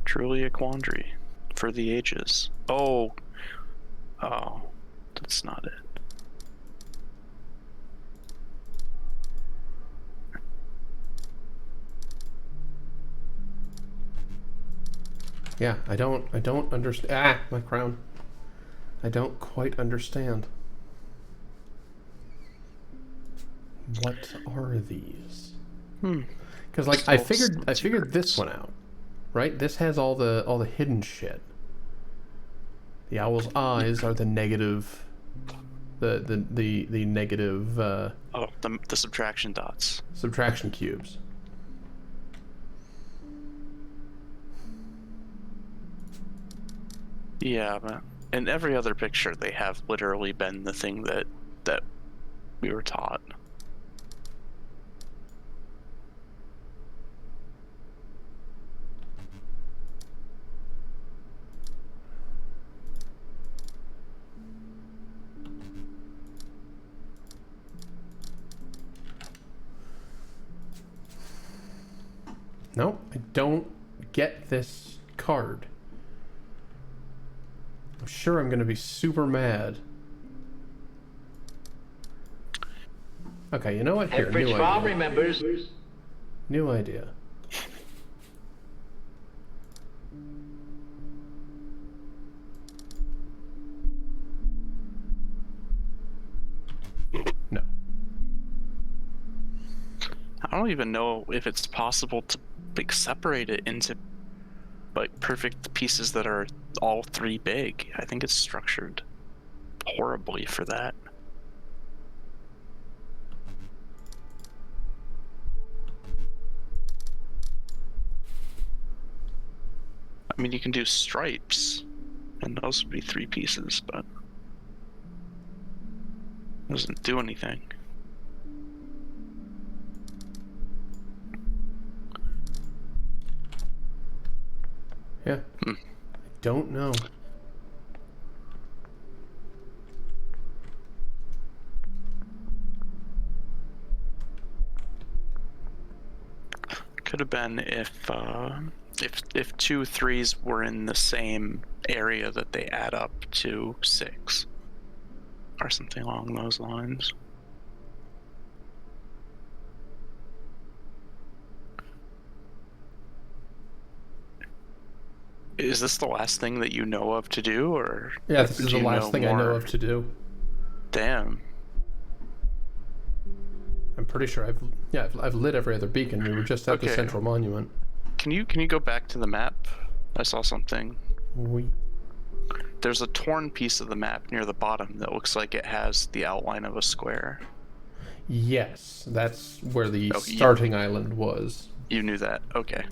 Truly a quandary for the ages. Oh, that's not it. Yeah, I don't understand. Ah, my crown. I don't quite understand. What are these? Because like I figured this one out, right? This has all the hidden shit. The owl's eyes are the negative, the negative The subtraction dots. subtraction cubes. Yeah, but in every other picture, they have literally been the thing that we were taught. No, I don't get this card. I'm sure I'm going to be super mad. Okay, you know what? Here, Every new trial idea. remembers. New idea. No. I don't even know if it's possible to like separate it into like perfect pieces that are all 3 big. I think it's structured horribly for that. I mean, you can do stripes, and those would be 3 pieces, but it doesn't do anything. Yeah. I don't know. Could have been if 2 3s were in the same area that they add up to 6, or something along those lines. Is this the last thing that you know of to do, or Yeah, this is do the you last thing I know more? of to do. Damn. I'm pretty sure I've lit every other beacon. We were just at the Okay. central monument. Can you go back to the map? I saw something. We. There's a torn piece of the map near the bottom that looks like it has the outline of a square. Yes, that's where the Oh, starting island was. You knew that. Okay.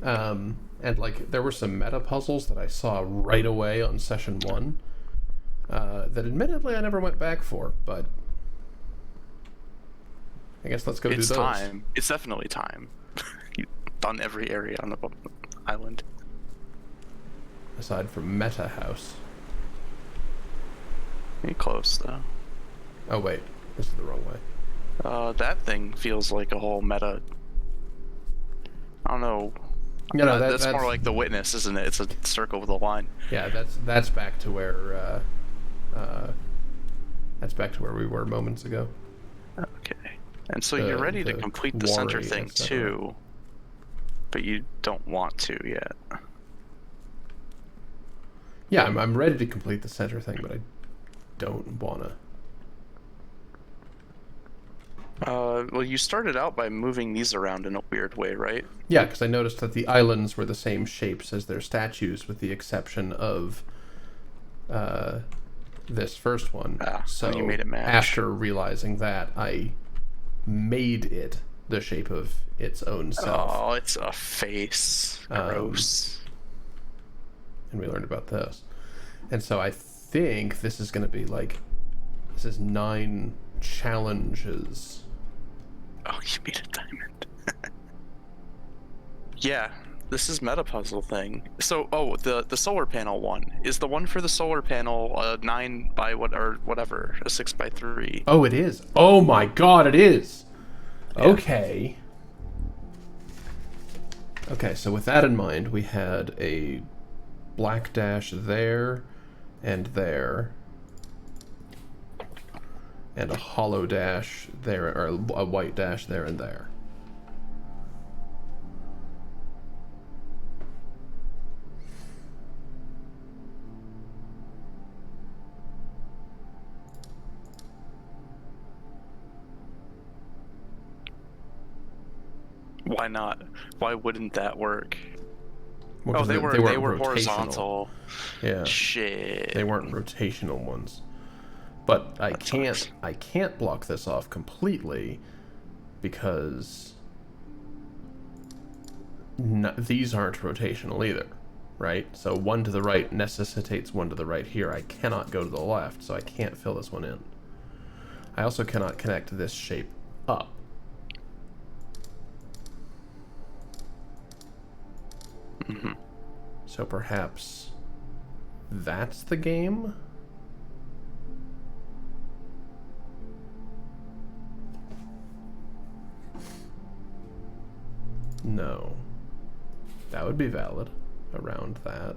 And like there were some meta puzzles that I saw right away on session 1 that admittedly I never went back for, but I guess let's go do It's those. time. It's definitely time. You've done every area on the island. Aside from Meta House. You're close though. Oh wait, this is the wrong way. That thing feels like a whole meta. I don't know. You know That's that's more like The Witness, isn't it? It's a circle with a line. yeah, that's back to where that's back to where we were moments ago. Okay. And so you're ready to complete the center quarry, thing etc. too, but you don't want to yet. Yeah, I'm ready to complete the center thing, but I don't wanna. Well, you started out by moving these around in a weird way, right? Yeah, because I noticed that the islands were the same shapes as their statues, with the exception of this first one. So and you made it match. after realizing that, I made it the shape of its own self. Oh, it's a face. Gross. And we learned about this. And so I think this is going to be like, this is 9 challenges. Oh, you made a diamond. Yeah, this is meta puzzle thing. So, the solar panel one is the one for the solar panel. 9 by whatever, a 6 by 3. Oh, it is. Oh my God, it is. Yeah. Okay. Okay, so with that in mind, we had a black dash there and there, and a hollow dash there, or a white dash there and there. Why not? Why wouldn't that work? Well, Oh, 'cause they were rotational. horizontal. Yeah. Shit. They weren't rotational ones. But I That can't sucks. I can't block this off completely because these aren't rotational either, right? So one to the right necessitates one to the right here. I cannot go to the left, so I can't fill this one in. I also cannot connect this shape up. Mm-hmm. So perhaps that's the game? No. That would be valid around that.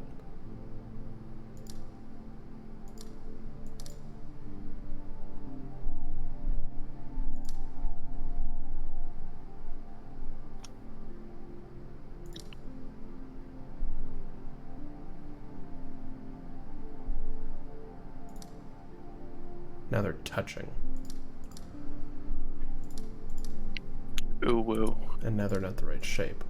Now they're touching. Ooh woo. And now they're not the right shape.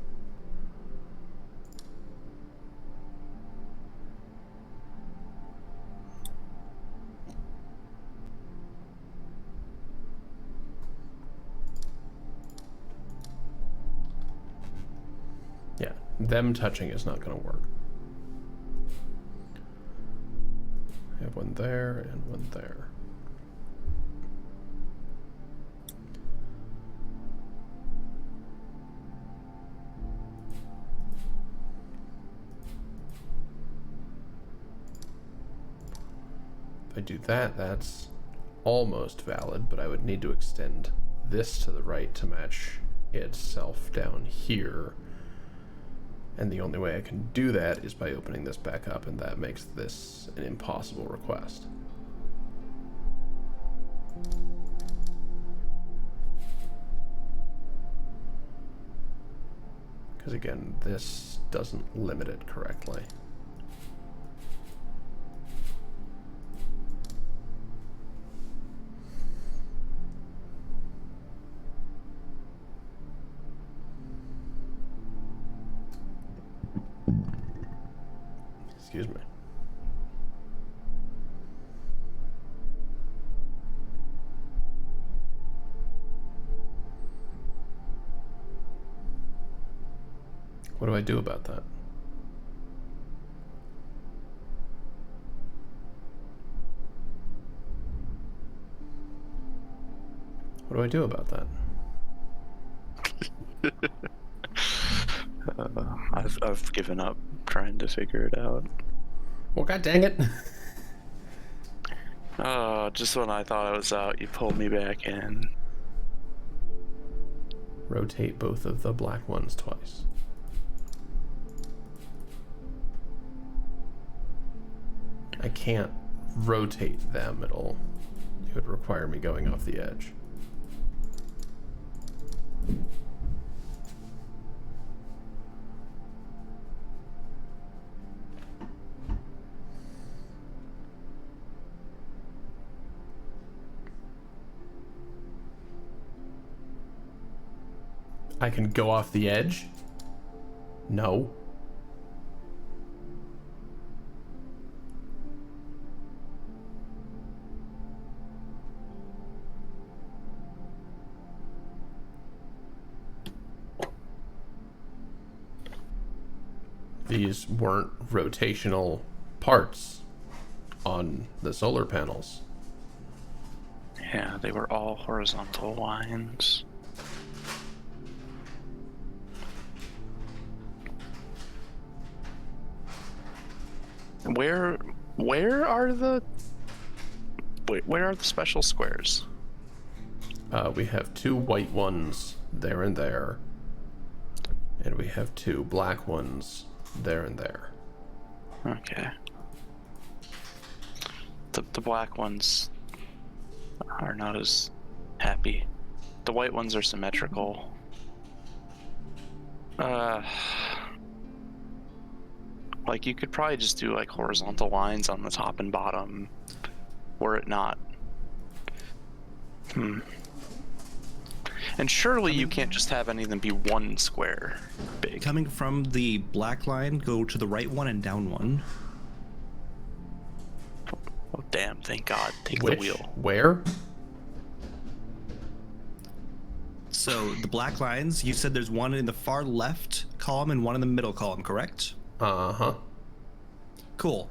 Yeah, them touching is not going to work. I have one there and one there. If I do that, that's almost valid, but I would need to extend this to the right to match itself down here. And the only way I can do that is by opening this back up, and that makes this an impossible request. Because again, this doesn't limit it correctly. Excuse me. What do I do about that? What do I do about that? I've given up trying to figure it out. Well, god dang it. Oh, just when I thought I was out, you pulled me back in. Rotate both of the black ones twice. I can't rotate them at all. It would require me going off the edge. I can go off the edge? No. These weren't rotational parts on the solar panels. Yeah, they were all horizontal lines. Where are the where are the special squares? We have 2 white ones there and there. And we have 2 black ones there and there. Okay. The black ones are not as happy. The white ones are symmetrical. Like you could probably just do like horizontal lines on the top and bottom, were it not. And surely you can't just have any of them be 1 square big. Coming from the black line, go to the right one and down 1. Oh damn! Thank God. Take Which? the wheel. Where? So the black lines, you said there's one in the far left column and one in the middle column, correct? Uh-huh. Cool.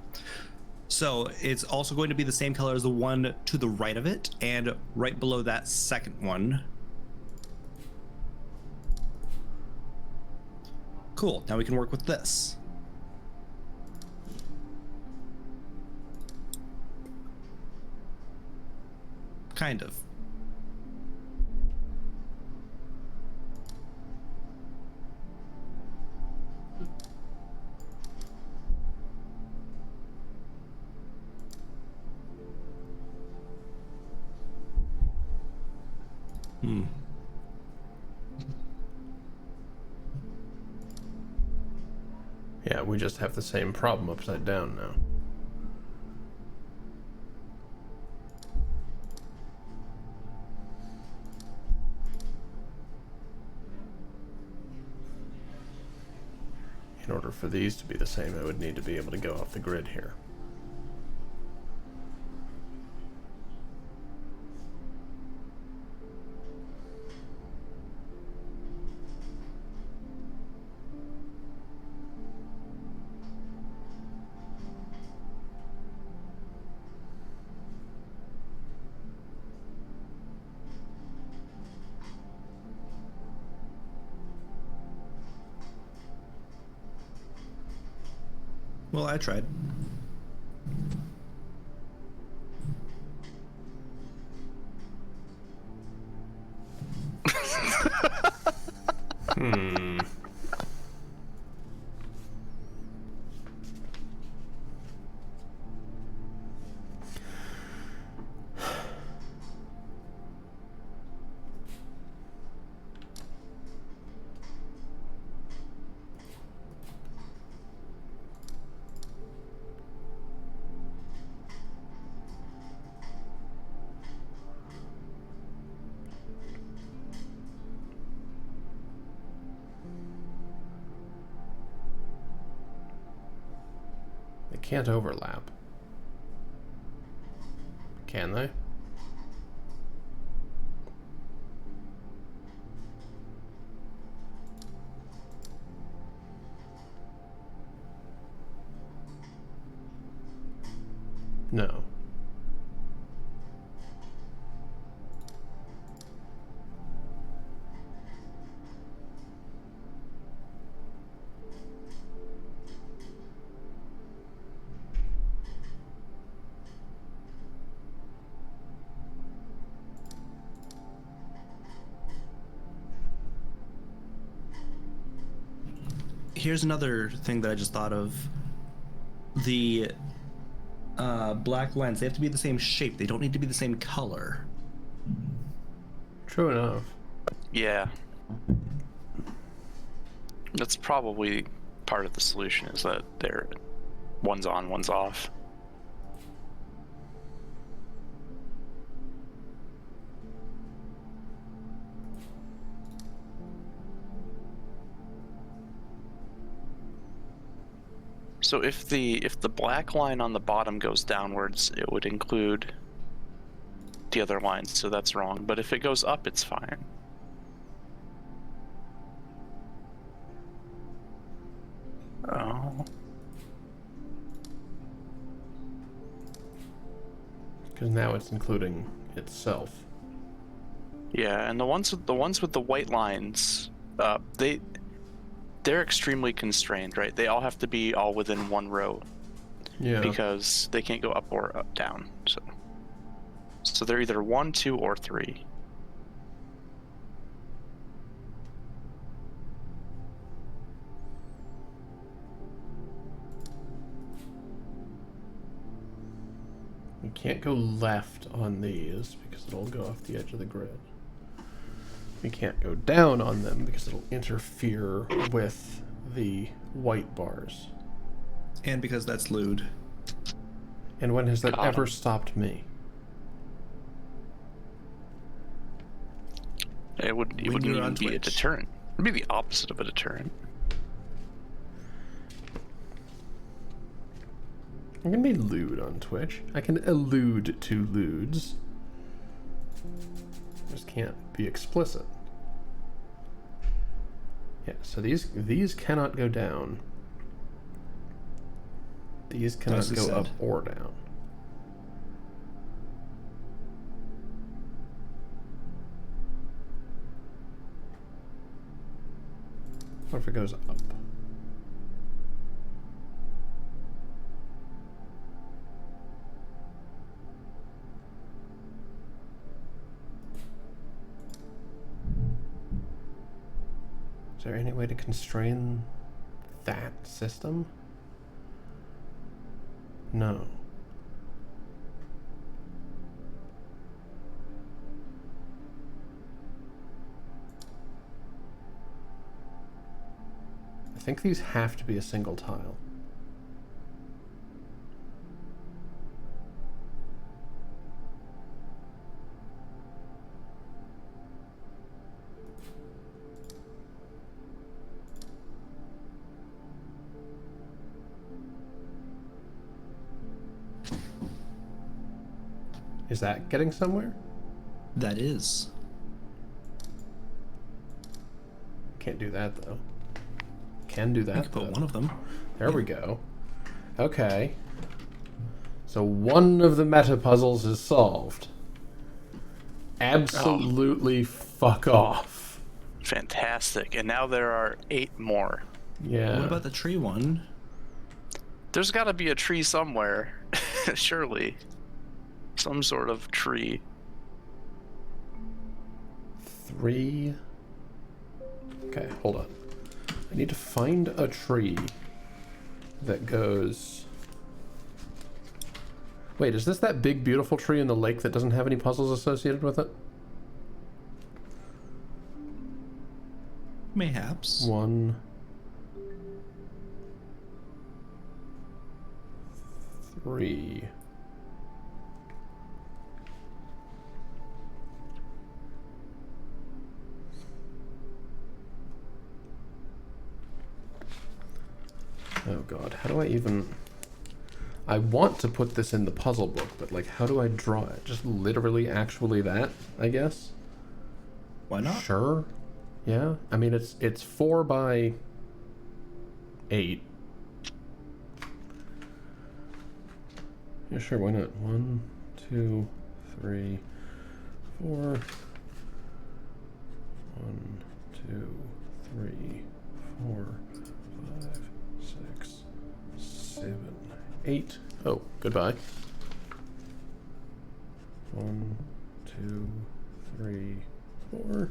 So it's also going to be the same color as the one to the right of it, and right below that second one. Cool. Now we can work with this. Kind of. Yeah, we just have the same problem upside down now. In order for these to be the same, I would need to be able to go off the grid here. Well, I tried. They can't overlap. Can they? No. here's another thing that I just thought of. The black lines, they have to be the same shape. They don't need to be the same color. True enough. Yeah. That's probably part of the solution, is that they're one's on, one's off. So if the black line on the bottom goes downwards, it would include the other lines, so that's wrong. But if it goes up, it's fine. Oh. Because now it's including itself. Yeah, and the ones with the white lines, they're extremely constrained, right? They all have to be all within one row. Yeah. Because they can't go up or up down. So they're either 1, 2, or 3. We can't go left on these because it'll go off the edge of the grid. We can't go down on them because it'll interfere with the white bars. And because that's lewd. And when has that Got ever 'em. stopped me? It wouldn't When you're even on be a Twitch. deterrent. It'd be the opposite of a deterrent. I can be lewd on Twitch. I can allude to lewds. Just can't be explicit. Yeah, so these cannot go down. These cannot Nicely go said. up or down. What if it goes up? Is there any way to constrain that system? No. I think these have to be a single tile. Is that getting somewhere? That is. Can't do that though. Can do I that could put though. one of them. There we go. Okay. So one of the meta puzzles is solved. Absolutely fuck off. Fantastic. And now there are 8 more. Yeah. What about the tree one? There's got to be a tree somewhere. Surely. Some sort of tree. 3. Okay, hold on. I need to find a tree that goes... Wait, is this that big beautiful tree in the lake that doesn't have any puzzles associated with it? Mayhaps. 1, 3. Oh god, how do I even... I want to put this in the puzzle book, but like, how do I draw it? Just literally actually that, I guess? Why not? Sure. Yeah. I mean, it's 4 by 8. Yeah, sure, why not? 1, 2, 3, 4. 1, 2, 3, 4, 5, 6, 7, 8. Oh, goodbye. 1, 2, 3, 4.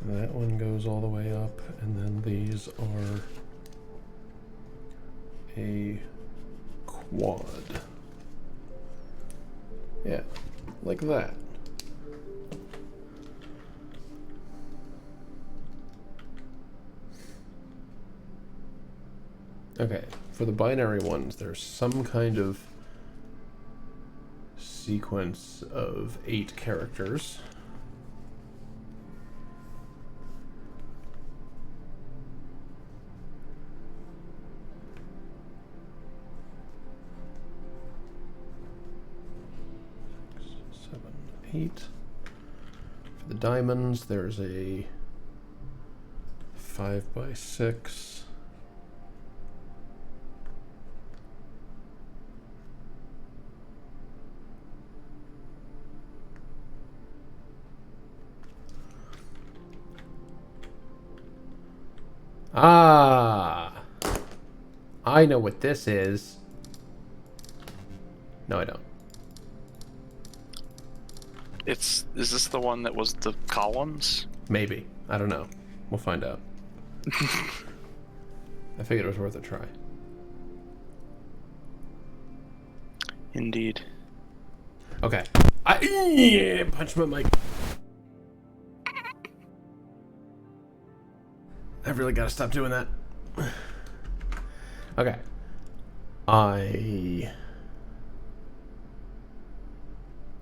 That one goes all the way up, and then these are a quad. Yeah, like that. Okay, for the binary ones, there's some kind of sequence of 8 characters. Seven, 8. For the diamonds, there's a 5x6. Ah, I know what this is. No, I don't. Is this the one that was the columns? Maybe. I don't know. We'll find out. I figured it was worth a try. Indeed. Okay. Yeah, punch my mic. I've really got to stop doing that. Okay.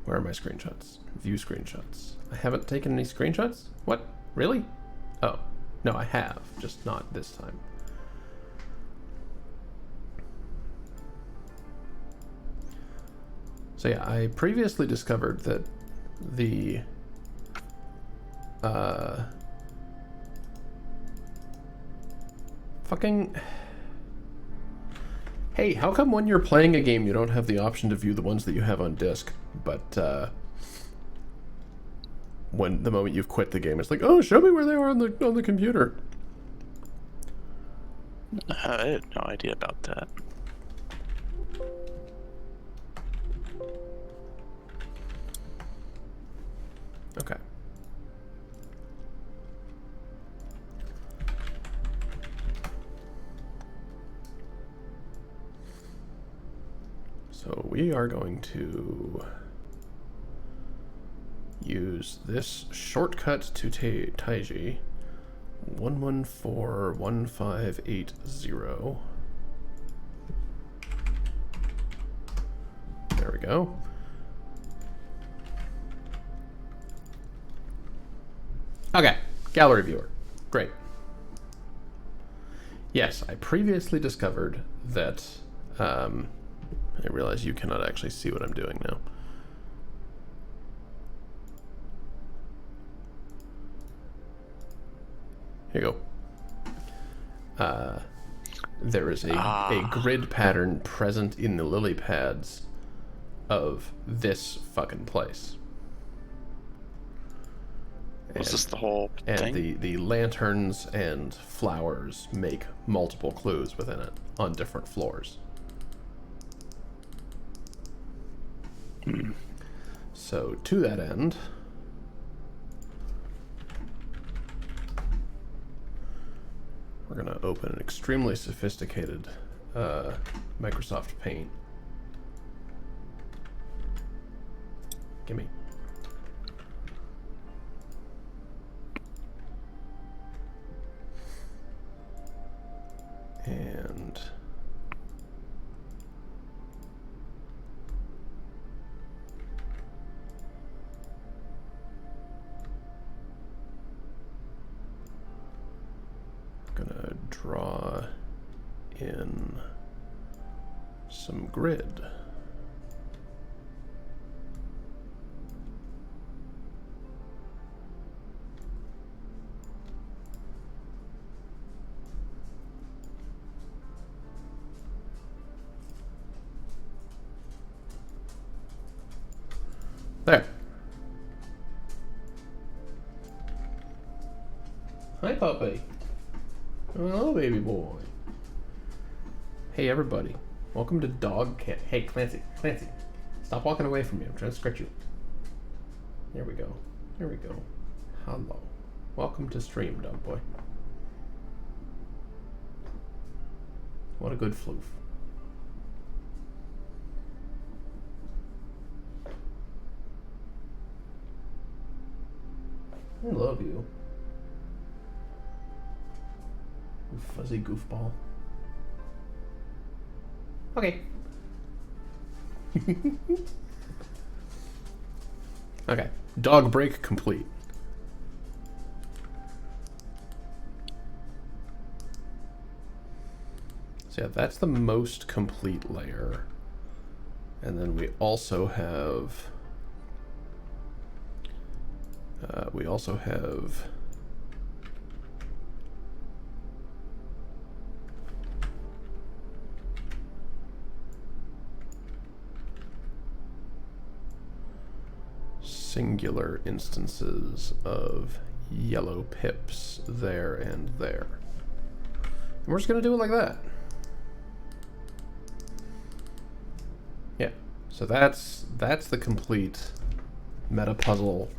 Where are my screenshots? View screenshots. I haven't taken any screenshots? What? Really? Oh. No, I have. Just not this time. So yeah, I previously discovered that the fucking... Hey, how come when you're playing a game you don't have the option to view the ones that you have on disc, but when the moment you've quit the game, it's like, oh, show me where they are on the computer. I had no idea about that. Okay. So we are going to use this shortcut to Taiji, 1141580. There we go. Okay, gallery viewer. Great. Yes, I previously discovered that, I realize you cannot actually see what I'm doing now. Here you go. There is a grid pattern present in the lily pads of this fucking place. Was this the whole thing? And the lanterns and flowers make multiple clues within it on different floors. So to that end, we're going to open an extremely sophisticated Microsoft Paint. Gimme. And gonna draw in some grid. There. Hi, puppy. Hello, baby boy. Hey, everybody. Welcome to Dog Camp. Hey, Clancy. Clancy. Stop walking away from me. I'm trying to scratch you. There we go. There we go. Hello. Welcome to stream, dumb boy. What a good floof. I love you. You fuzzy goofball. Okay. Okay. Dog break complete. So yeah, that's the most complete layer. And then we also have singular instances of yellow pips there and there. And we're just gonna do it like that. Yeah, so that's the complete meta puzzle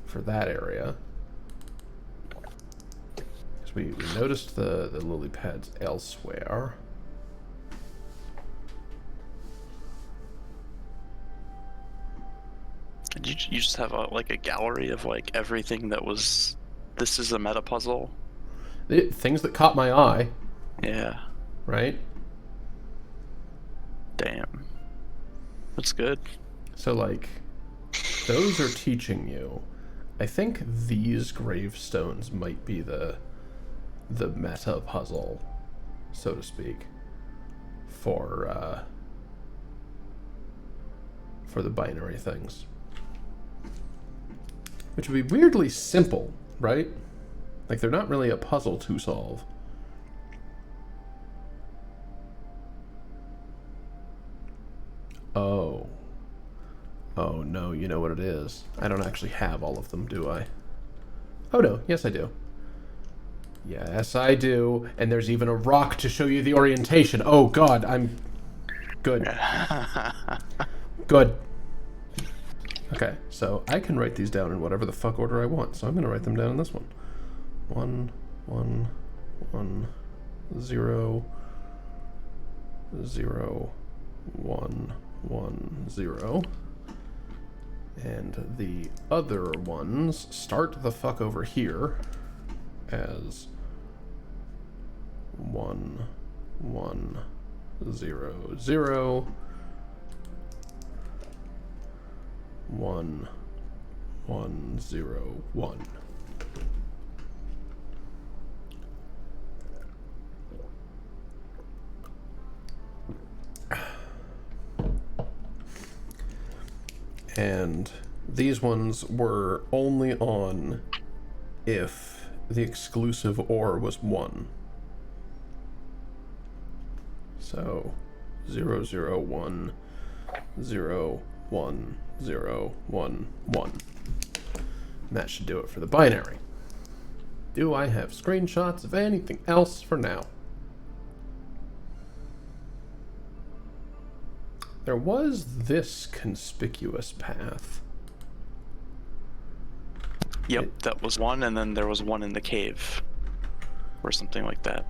for that area. Because we noticed the lily pads elsewhere. And you just have like a gallery of like everything that was. This is a meta puzzle. Things that caught my eye, Yeah. right? Damn. That's good. So like, those are teaching you. I think these gravestones might be the meta puzzle, so to speak, for the binary things. Which would be weirdly simple, right? Like, they're not really a puzzle to solve. Oh. Oh, no, you know what it is. I don't actually have all of them, do I? Oh, no. Yes, I do. Yes, I do. And there's even a rock to show you the orientation. Oh, God, I'm... Good. Good. Okay, so I can write these down in whatever the fuck order I want. So I'm going to write them down in this one. 1, 1, 1, 0, 0, 1, 1, 0. And the other ones start the fuck over here as 1, 1, 0, 0, 1, 1, 0, 1. And these ones were only on if the exclusive OR was 1. So 0, 0, 1, 0, 1, 0, 1, 1. And that should do it for the binary. Do I have screenshots of anything else for now? There was this conspicuous path. Yep, that was one, and then there was one in the cave. Or something like that.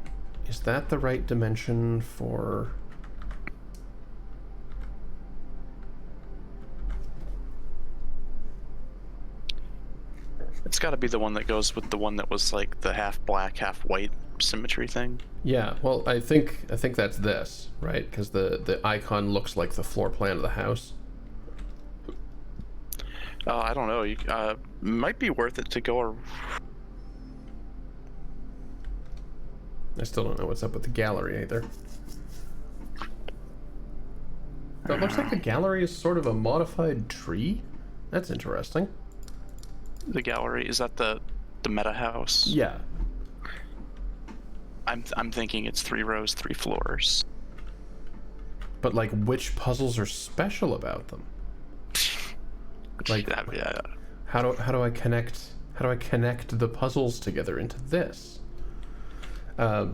Is that the right dimension for... It's gotta be the one that goes with the one that was like the half black, half white symmetry thing. Yeah, well, I think that's this, right? Because the icon looks like the floor plan of the house. I don't know. You might be worth it to go. I still don't know what's up with the gallery either. But it looks like the gallery is sort of a modified tree. That's interesting. The gallery, is that the meta house? Yeah. I'm thinking it's 3 rows, 3 floors. But like, which puzzles are special about them? Like, yeah. how do I connect the puzzles together into this? But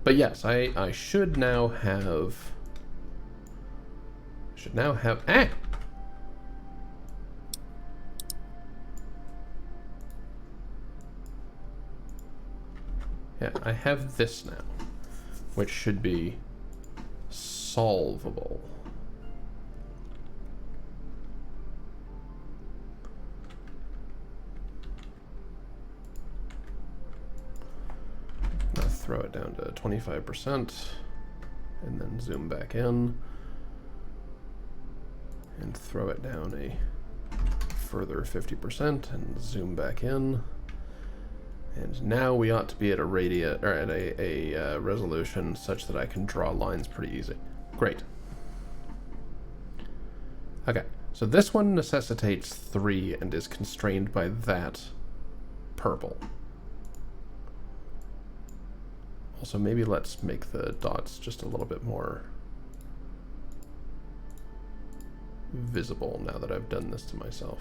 yes, I should now have Yeah, I have this now, which should be solvable. I'll throw it down to 25% and then zoom back in and throw it down a further 50% and zoom back in. And now we ought to be at a radius, or at a resolution such that I can draw lines pretty easy. Great. Okay, so this one necessitates 3 and is constrained by that purple. Also, maybe let's make the dots just a little bit more visible now that I've done this to myself.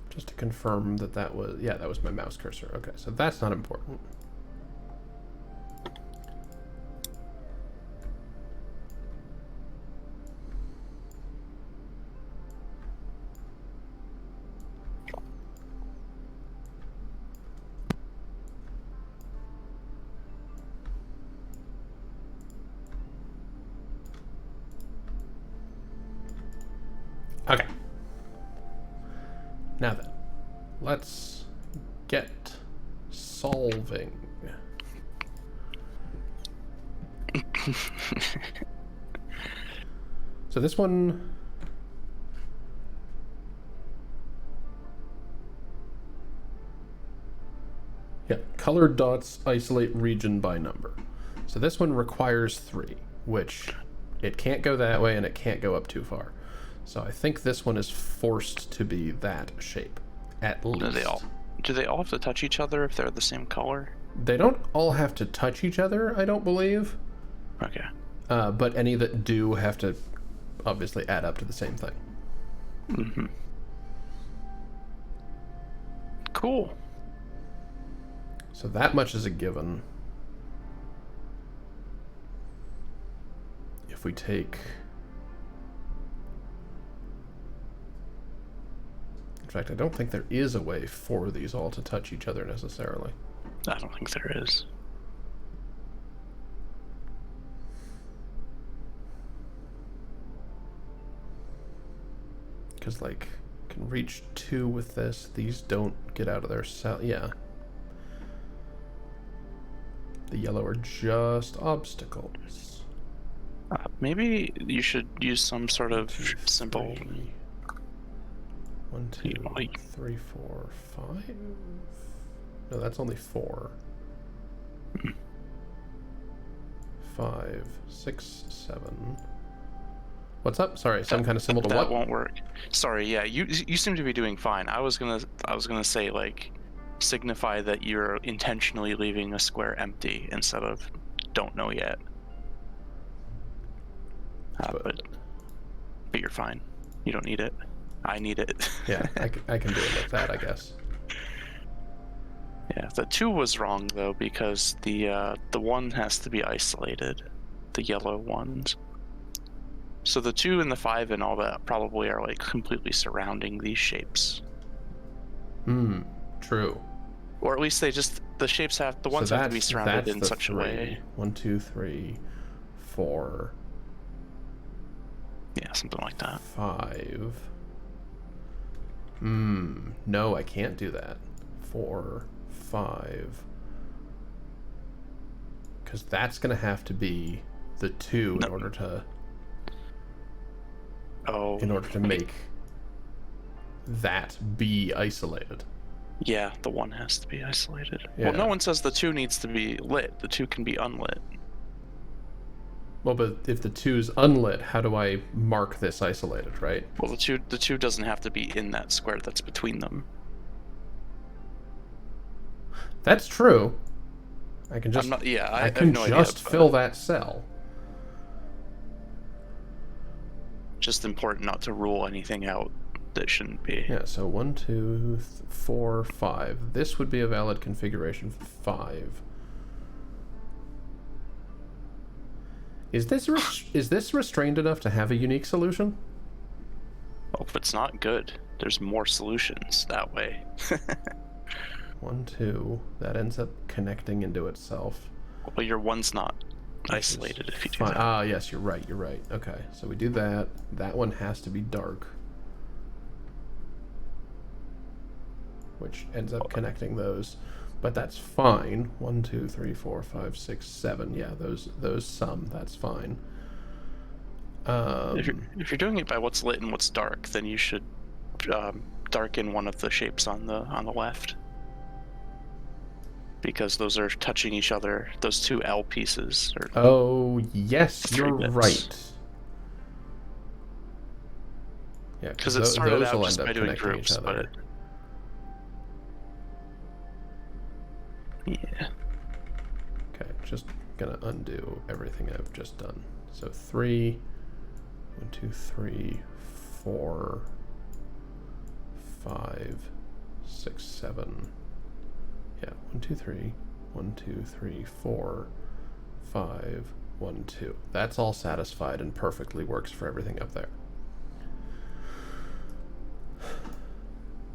Just to confirm that that was, yeah, that was my mouse cursor. Okay, so that's not important. Okay. Now then, let's get solving. So this one, yeah, colored dots isolate region by number. So this one requires 3, which it can't go that way and it can't go up too far. So I think this one is forced to be that shape, at least. Do they all have to touch each other if they're the same color? They don't all have to touch each other, I don't believe. Okay. But any that do have to obviously add up to the same thing. Mm-hmm. Cool. So that much is a given. If we take... In fact, I don't think there is a way for these all to touch each other necessarily. I don't think there is. Because, like, can reach 2 with this. These don't get out of their cell. Yeah. The yellow are just obstacles. Maybe you should use some sort of 2, symbol. 3. 1, 2, 3, 4, 5. No, that's only 4. 5, 6, 7. What's up? Sorry, some kind of symbol to that what? won't work. Sorry, yeah, you seem to be doing fine. I was gonna say, like, signify that you're intentionally leaving a square empty instead of don't know yet. But you're fine. You don't need it. I need it. Yeah, I can do it like that, I guess. Yeah, the 2 was wrong though, because the 1 has to be isolated, the yellow ones. So the 2 and the 5 and all that probably are like completely surrounding these shapes. True. Or at least the shapes have, the ones have to be surrounded in such a way. 1, 2, 3, 4. Yeah, something like that. 5. No, I can't do that. 4, 5. Because that's going to have to be the 2 in order to... Oh. In order to make that be isolated. Yeah, the 1 has to be isolated. Yeah. Well, no one says the 2 needs to be lit. The 2 can be unlit. Well, but if the 2's unlit, how do I mark this isolated, right? Well, the 2 doesn't have to be in that square that's between them. That's true. I can just I can have no just idea, fill that cell. Just important not to rule anything out that shouldn't be. Yeah, so 1, 2, 4, 5. This would be a valid configuration for 5. Is this restrained enough to have a unique solution? Oh, if it's not good, there's more solutions that way. 1, 2. That ends up connecting into itself. Well, your one's not isolated if you do Fine. that. Ah, yes, you're right. You're right. Okay, so we do that. That one has to be dark, which ends up connecting those. But that's fine. 1, 2, 3, 4, 5, 6, 7. Yeah, those sum. That's fine. If you're doing it by what's lit and what's dark, then you should darken one of the shapes on the left, because those are touching each other. Those two L pieces. Oh yes, 3 you're bits. right. Yeah, Because it started those out will just end by up doing connecting groups, each but other. yeah. Okay, just gonna undo everything I've just done. So 3, 1, 2, 3, 4, 5, 6, 7. Yeah, 1, 2, 3, 1, 2, 3, 4, 5, 1, 2. That's all satisfied and perfectly works for everything up there.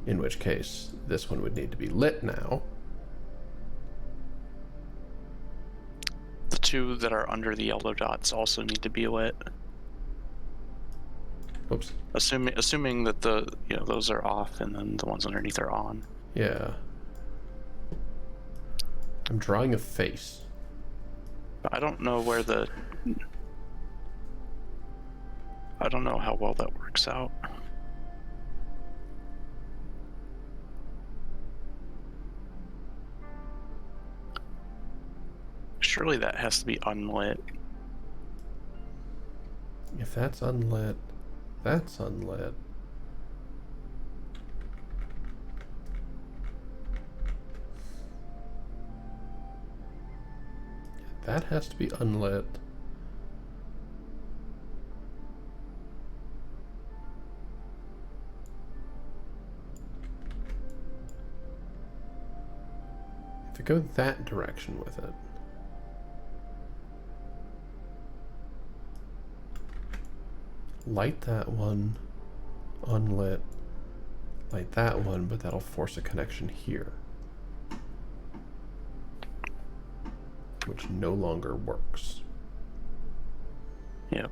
In which case, this one would need to be lit now. The two that are under the yellow dots also need to be lit. Oops. Assuming that those are off and then the ones underneath are on. Yeah. I'm drawing a face. I don't know I don't know how well that works out. Surely that has to be unlit. If that's unlit, that's unlit. That has to be unlit. If I go that direction with it, light that one, unlit, light that one, but that'll force a connection here, which no longer works. Yep.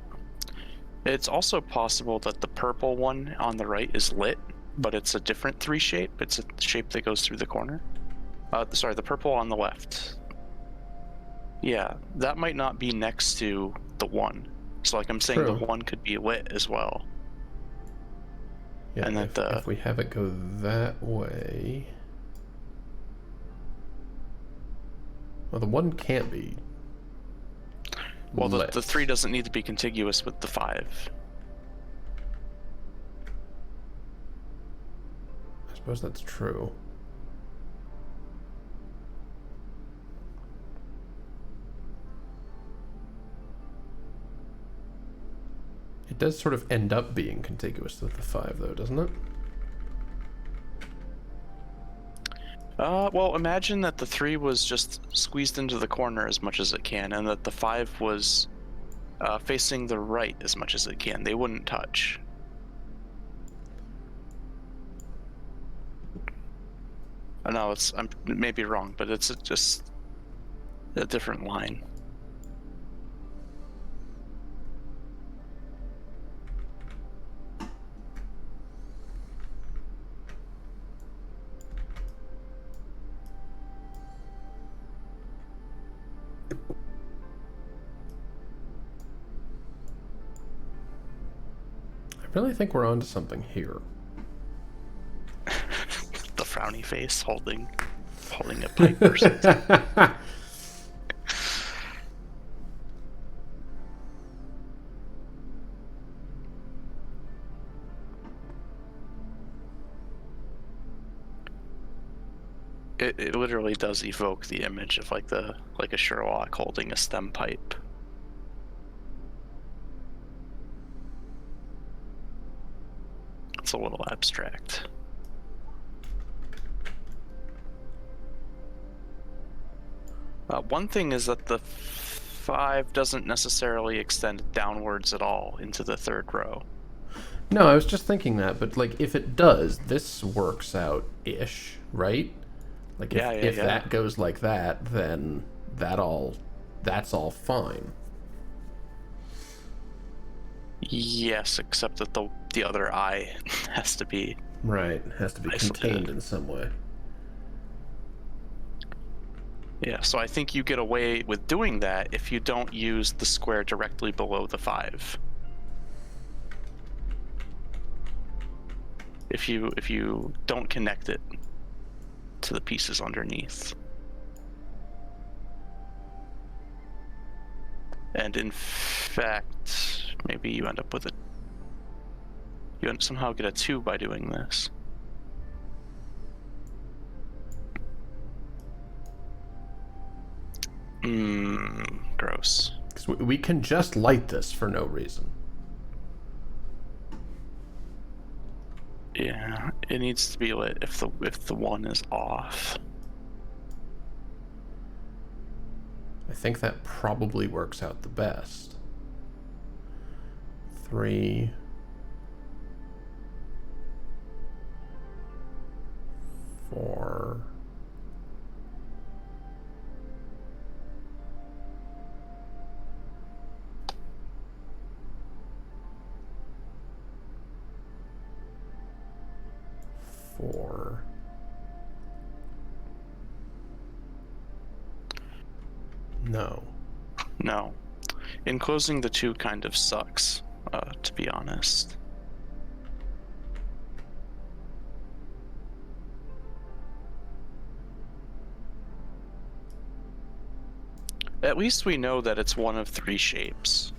It's also possible that the purple one on the right is lit, but it's a different 3 shape. It's a shape that goes through the corner. Sorry, the purple on the left. Yeah, that might not be next to the 1. So like I'm saying, True. the 1 could be lit as well. Yeah, And that if we have it go that way... Well, the 1 can't be Well, lit. the 3 doesn't need to be contiguous with the 5. I suppose that's true. It does sort of end up being contiguous with the 5, though, doesn't it? Well, imagine that the 3 was just squeezed into the corner as much as it can, and that the 5 was facing the right as much as it can. They wouldn't touch. I know I'm maybe wrong, but it's just a different line. I really think we're onto something here. The frowny face holding a pipe or something. It literally does evoke the image of like a Sherlock holding a stem pipe. a little abstract. One thing is that the 5 doesn't necessarily extend downwards at all into the third row. No, I was just thinking that, but like if it does, this works out ish, right? Like if that goes like that, then that's all fine. Yes, except that the other eye has to be right. Has to be contained in some way. Yeah, so I think you get away with doing that if you don't use the square directly below the 5. If you don't connect it to the pieces underneath. And in fact, maybe you end up with you somehow get a 2 by doing this. Gross. 'Cause we can just light this for no reason. Yeah, it needs to be lit if the 1 is off. I think that probably works out the best. 3, 4. No. No. Enclosing the 2 kind of sucks, to be honest. At least we know that it's one of 3 shapes.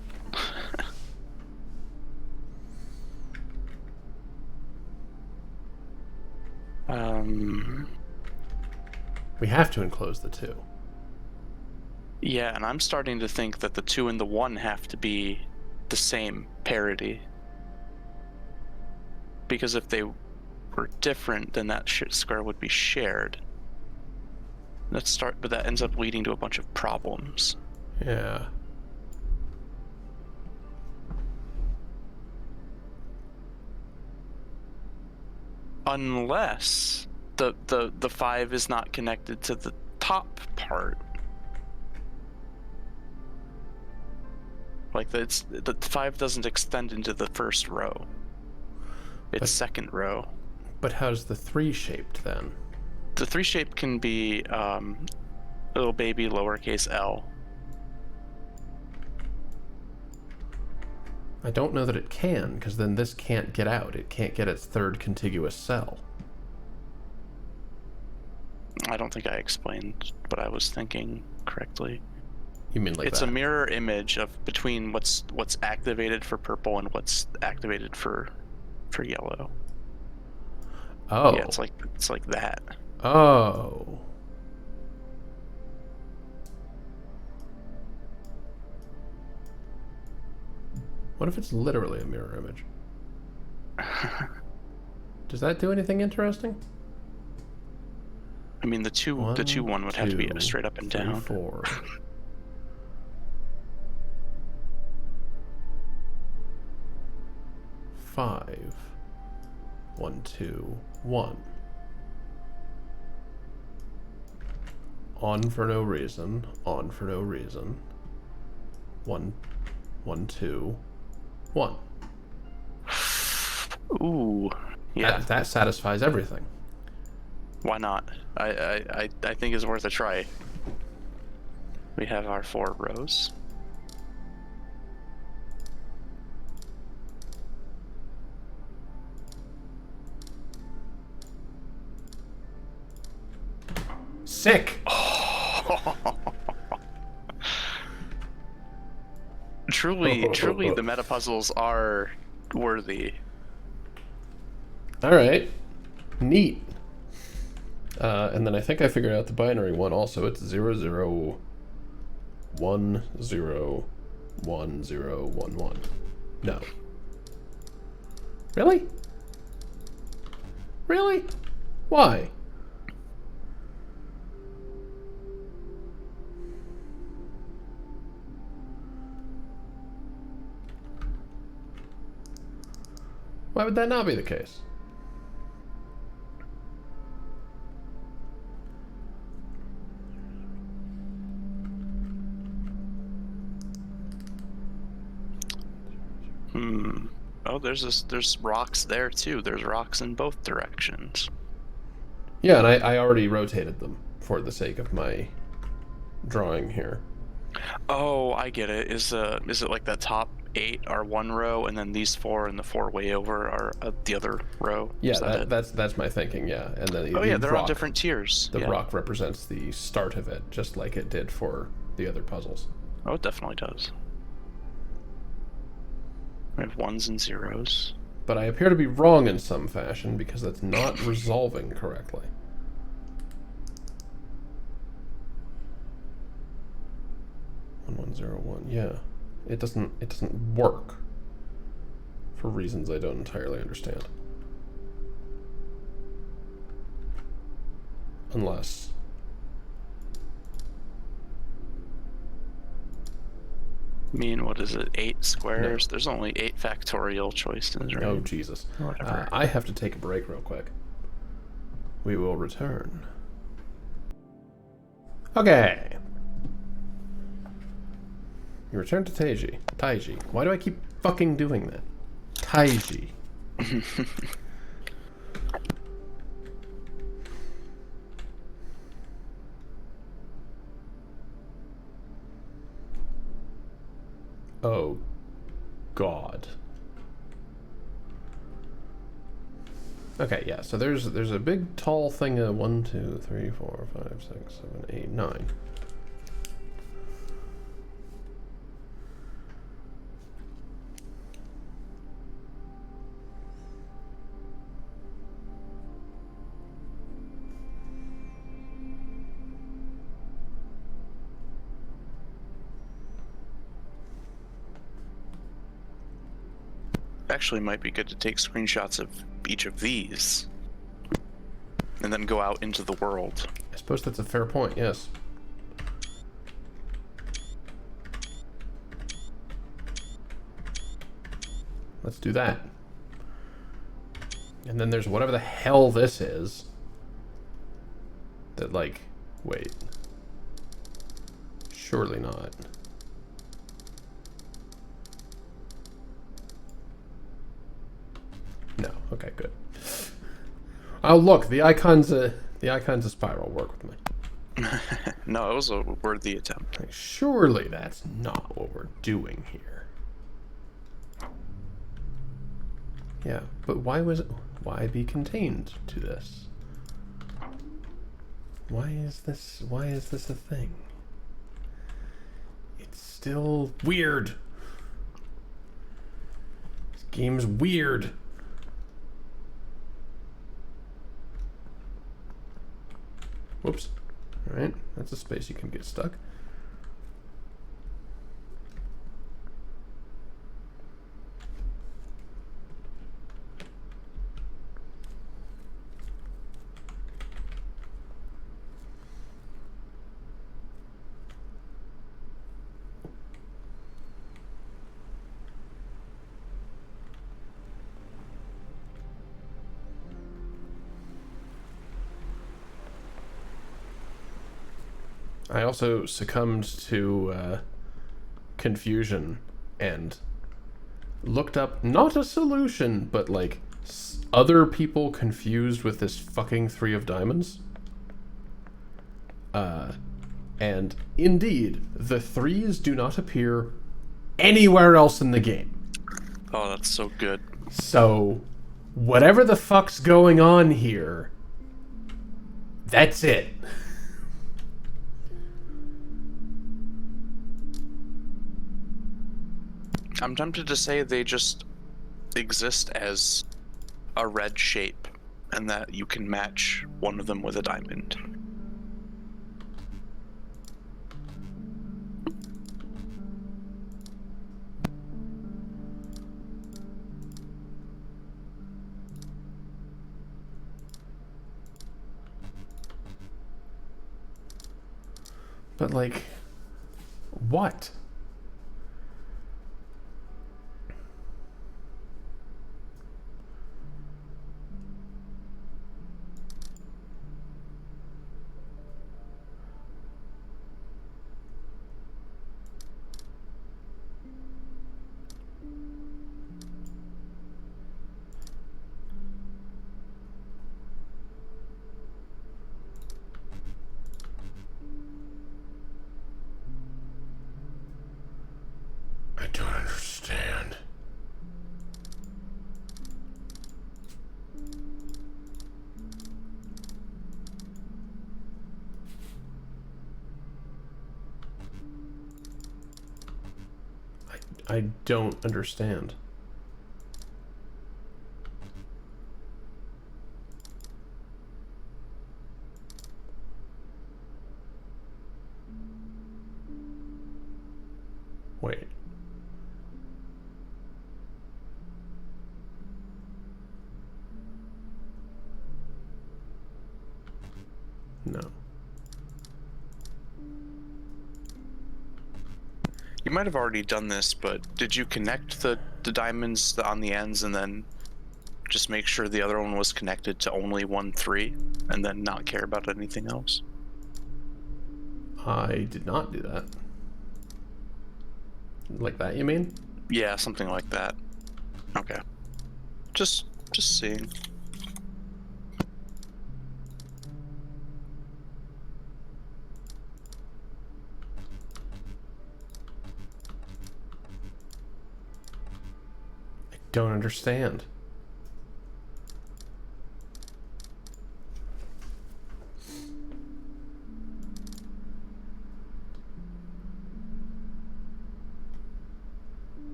We have to enclose the 2. Yeah, and I'm starting to think that the 2 and the 1 have to be the same parity. Because if they were different, then that square would be shared. But that ends up leading to a bunch of problems. Yeah. Unless the 5 is not connected to the top part. Like the 5 doesn't extend into the first row. It's second row. But how's the 3 shaped then? The 3 shape can be little baby lowercase l. I don't know that it can, because then this can't get out. It can't get its third contiguous cell. I don't think I explained what I was thinking correctly. You mean like it's that? a mirror image of between what's activated for purple and what's activated for yellow. Oh. Yeah, it's like that. Oh. What if it's literally a mirror image? Does that do anything interesting? I mean, the two one would have to be straight up and 3, down. 4. 5. 1, 2, 1. On for no reason. On for no reason. 1, 1, 2, 1. Ooh, yeah. That satisfies everything. Why not? I think it's worth a try. We have our 4 rows. Sick. Truly, the meta puzzles are worthy. All right. Neat. And then I think I figured out the binary one also. It's 0, 0, 1, 0, 1, 0, 1, 1. No. Really? Really? Why? Why would that not be the case? Oh, there's rocks there too. There's rocks in both directions. Yeah, and I already rotated them for the sake of my drawing here. Oh, I get it. Is it like the top 8 are one row, and then these 4 and the 4 way over are the other row? Yeah, Is that it? that's my thinking. Yeah, and then Oh the yeah, they're on rock, different tiers. the Yeah. rock represents the start of it, just like it did for the other puzzles. Oh, it definitely does. We have 1s and 0s. But I appear to be wrong in some fashion because that's not resolving correctly. One 0 1. Yeah, it doesn't work for reasons I don't entirely understand. Unless What is it? 8 squares? No. There's only 8 factorial choices, right? Oh Jesus! Whatever. I have to take a break real quick. We will return. Okay. You return to Taiji. Taiji. Why do I keep fucking doing that? Taiji. Oh, God. Okay, yeah. So there's a big tall thing. 1, 2, 3, 4, 5, 6, 7, 8, 9. Actually, might be good to take screenshots of each of these and then go out into the world. I suppose that's a fair point, yes. Let's do that. And then there's whatever the hell this is. That, like, wait. Surely not. No. Okay, good. Oh, look, the icons of spiral work with me. No, it was a worthy attempt. Like, surely that's not what we're doing here. Yeah, but why be contained to this? Why is this a thing? It's still weird. This game's weird. Whoops. Alright, that's a space you can get stuck. I also succumbed to confusion and looked up not a solution, but like other people confused with this fucking 3 of diamonds. And indeed, the 3s do not appear anywhere else in the game. Oh, that's so good. So, whatever the fuck's going on here, that's it. I'm tempted to say they just exist as a red shape, and that you can match one of them with a diamond. But, like, what? I don't understand. I don't understand. Wait. No. You might have already done this, but did you connect the diamonds on the ends and then just make sure the other one was connected to only 1-3 and then not care about anything else? I did not do that. Like that, you mean? Yeah, something like that. Okay. Just seeing. I don't understand.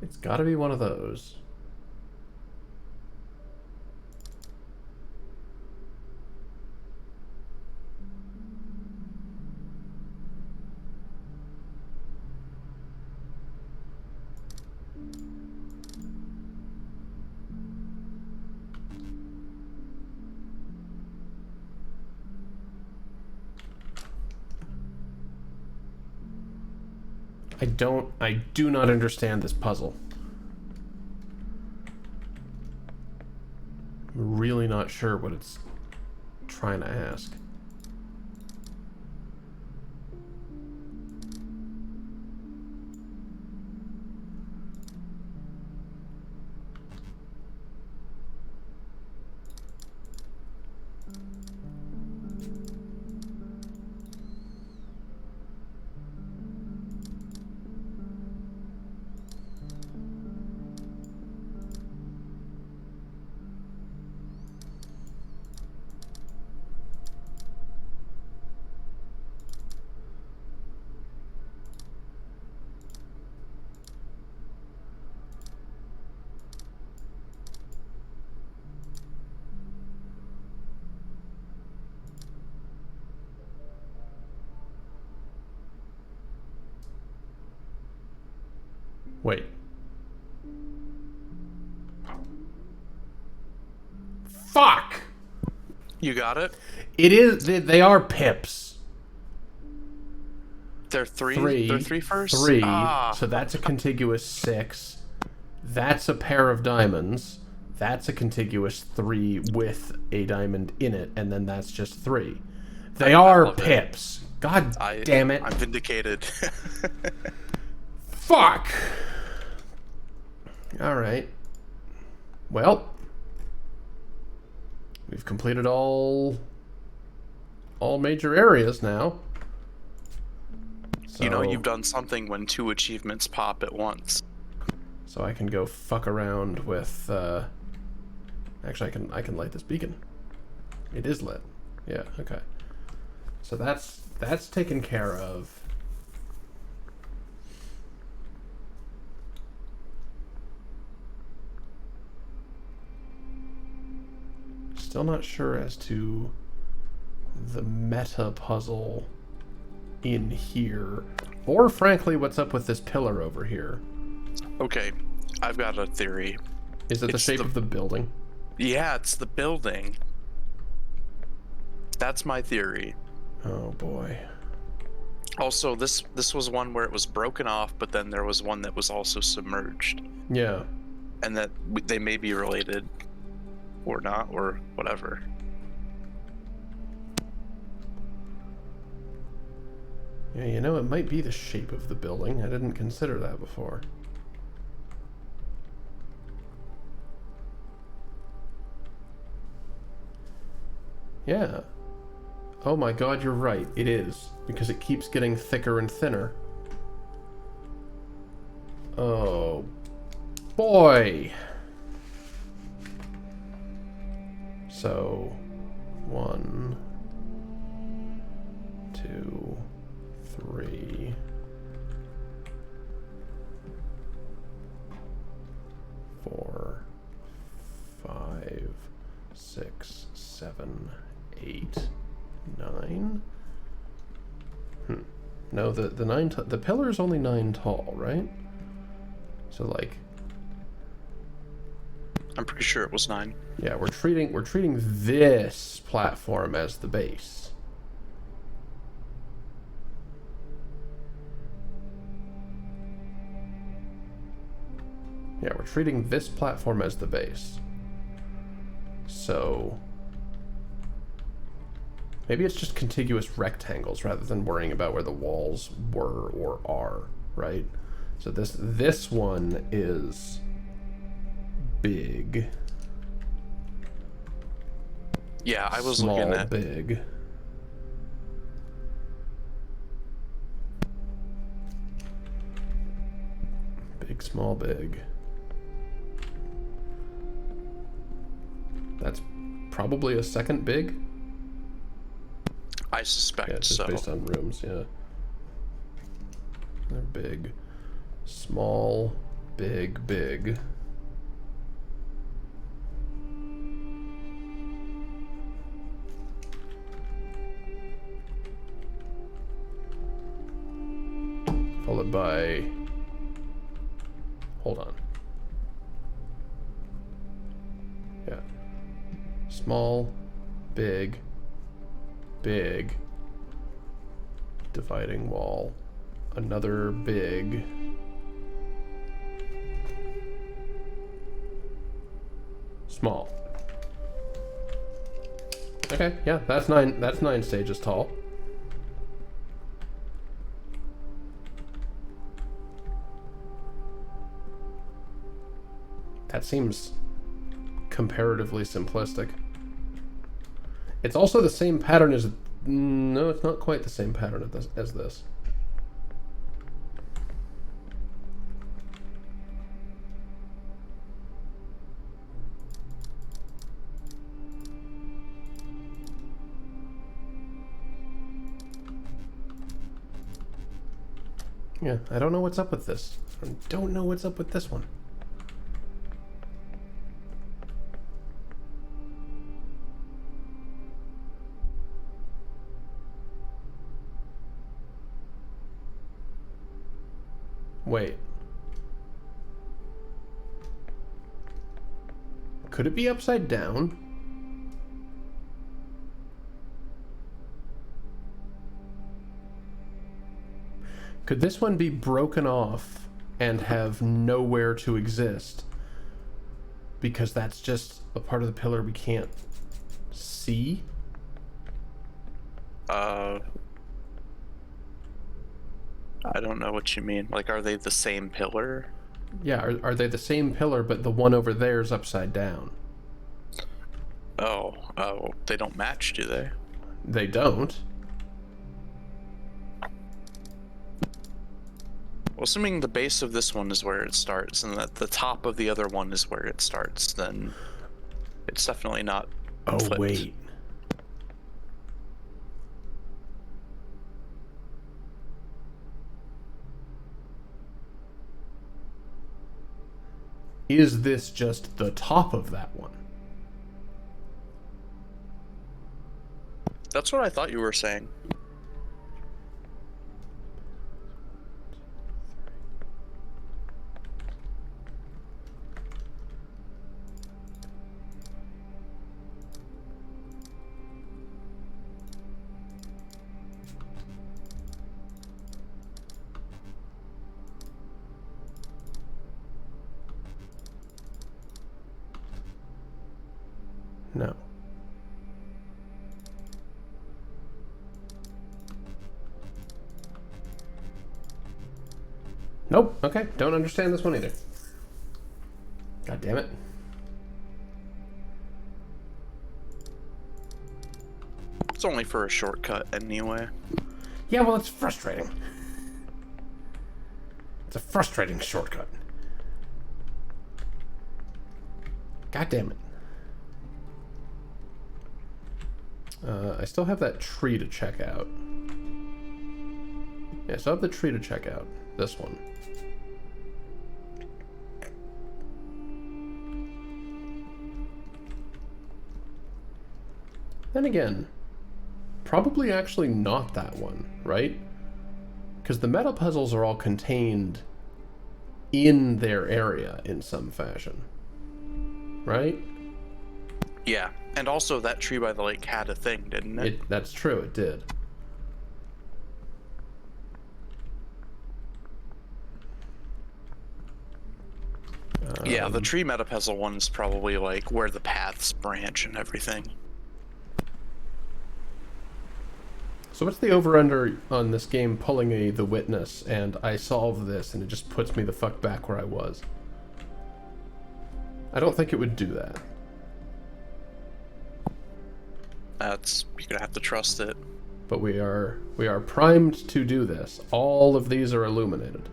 It's got to be one of those. I do not understand this puzzle. I'm really not sure what it's trying to ask. Wait. Fuck! You got it? It is. They are pips. They're three? Three. They're three first? Three. Ah. So that's a contiguous 6. That's a pair of diamonds. That's a contiguous 3 with a diamond in it. And then that's just 3. They are love it. pips. God damn it. I'm vindicated. Fuck! Alright. Well. We've completed all major areas now. So, You know you've done something when 2 achievements pop at once. So I can go fuck around with, actually I can light this beacon. It is lit. Yeah, okay. So that's taken care of. Still not sure as to the meta puzzle in here, or frankly what's up with this pillar over here. Okay, I've got a theory. Is it the It's shape of the building? Yeah, it's the building. That's my theory. Oh boy. Also, this was one where it was broken off, but then there was one that was also submerged, Yeah. and that they may be related, or not, or whatever. Yeah, you know, it might be the shape of the building. I didn't consider that before. Yeah. Oh my god, you're right. It is. Because it keeps getting thicker and thinner. Oh. Boy! So... 1... 2... 3... 4... 5... 6... 7... 8... 9? No, the pillar is only 9 tall, right? So like, I'm pretty sure it was 9. yeah, we're treating this platform as the base. Yeah, we're treating this platform as the base. So maybe it's just contiguous rectangles rather than worrying about where the walls were or are, right? So this one is big. Yeah, I was Small, looking at. big. Big, small, big. That's probably a second big. I suspect Yeah, just so. based on rooms, yeah. They're big. Small, big, big. Followed by... Hold on. Yeah. Small, big, big. Dividing wall. Another big. Small. Okay, yeah, that's 9 stages tall. That seems comparatively simplistic. It's also the same pattern as... No, it's not quite the same pattern as this. Yeah, I don't know what's up with this. I don't know what's up with this one. Wait. Could it be upside down? Could this one be broken off and have nowhere to exist? Because that's just a part of the pillar we can't see? I don't know what you mean. Like, are they the same pillar? Yeah, are they the same pillar, but the one over there is upside down? Oh, they don't match, do they? They don't. Well, assuming the base of this one is where it starts, and that the top of the other one is where it starts, then it's definitely not flipped. Wait. Is this just the top of that one? That's what I thought you were saying. No. Nope. Okay. Don't understand this one either. God damn it. It's only for a shortcut anyway. Yeah, well, it's frustrating. It's a frustrating shortcut. God damn it. I still have that tree to check out. Yeah, I still have the tree to check out. This one. Then again, probably actually not that one, right? Because the meta puzzles are all contained in their area in some fashion. Right? Yeah, and also that tree by the lake had a thing, didn't it? That's true, it did. Yeah, the tree meta puzzle one is probably like where the paths branch and everything. So what's the over-under on this game pulling the witness and I solve this and it just puts me the fuck back where I was? I don't think it would do that. You're gonna have to trust it. But we are primed to do this. All of these are illuminated.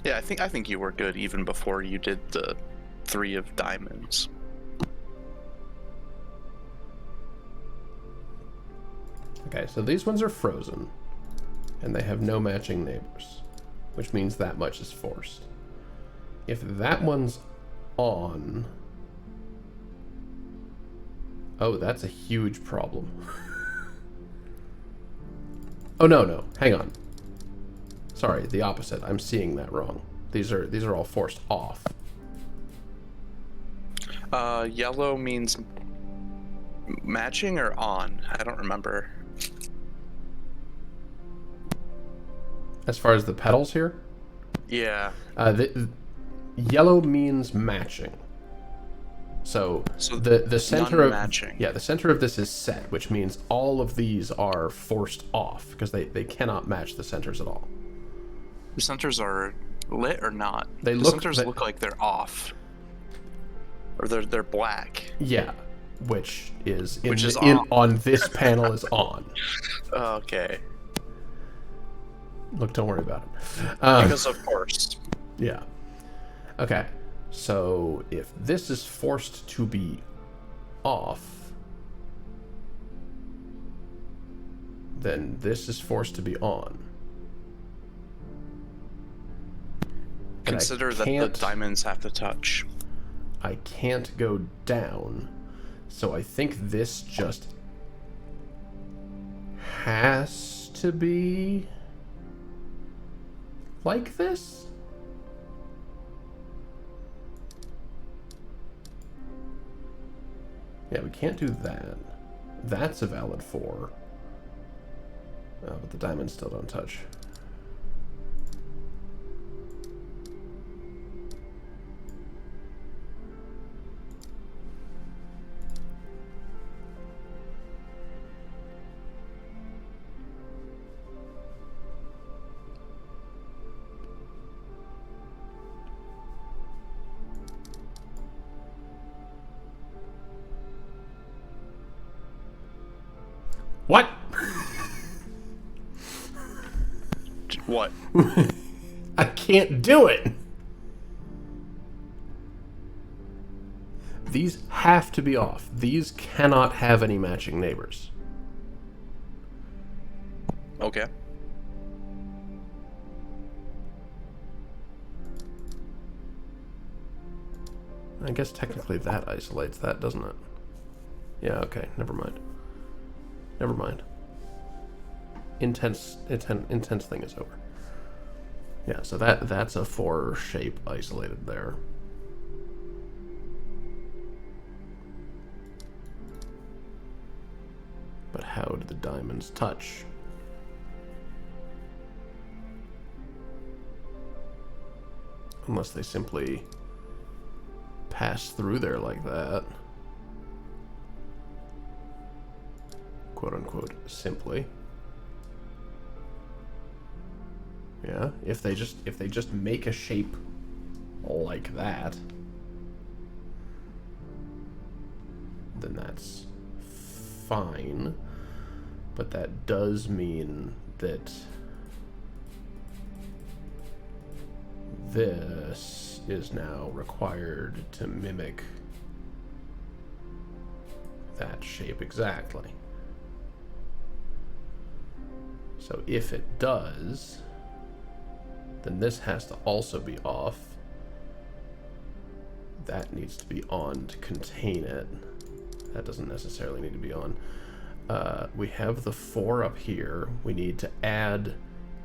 Yeah, I think you were good even before you did the 3 of diamonds. Okay, so these ones are frozen, and they have no matching neighbors, which means that much is forced. If that one's on... Oh, that's a huge problem. Oh, no, hang on. Sorry, the opposite. I'm seeing that wrong. These are all forced off. Yellow means matching or on? I don't remember. As far as the petals here? Yeah. Yellow means matching. So the center of matching. Yeah, the center of this is set, which means all of these are forced off because they cannot match the centers at all. The centers are lit or not? The centers look like they're off. Or they're black. Yeah, which is on this panel is on. Okay. Look, don't worry about it. Because of course. Yeah. Okay. So if this is forced to be off, then this is forced to be on. Consider that the diamonds have to touch. I can't go down, so I think this just has to be like this? Yeah, we can't do that. That's a valid 4. But the diamonds still don't touch. What? What? I can't do it. These have to be off. These cannot have any matching neighbors. Okay. I guess technically that isolates that, doesn't it? Yeah, okay, never mind. Never mind. Intense thing is over. Yeah, so that's a 4 shape isolated there. But how do the diamonds touch? Unless they simply pass through there like that. Quote unquote, simply. Yeah, if they just make a shape like that, then that's fine. But that does mean that this is now required to mimic that shape exactly. So if it does, then this has to also be off. That needs to be on to contain it. That doesn't necessarily need to be on. We have the 4 up here. We need to add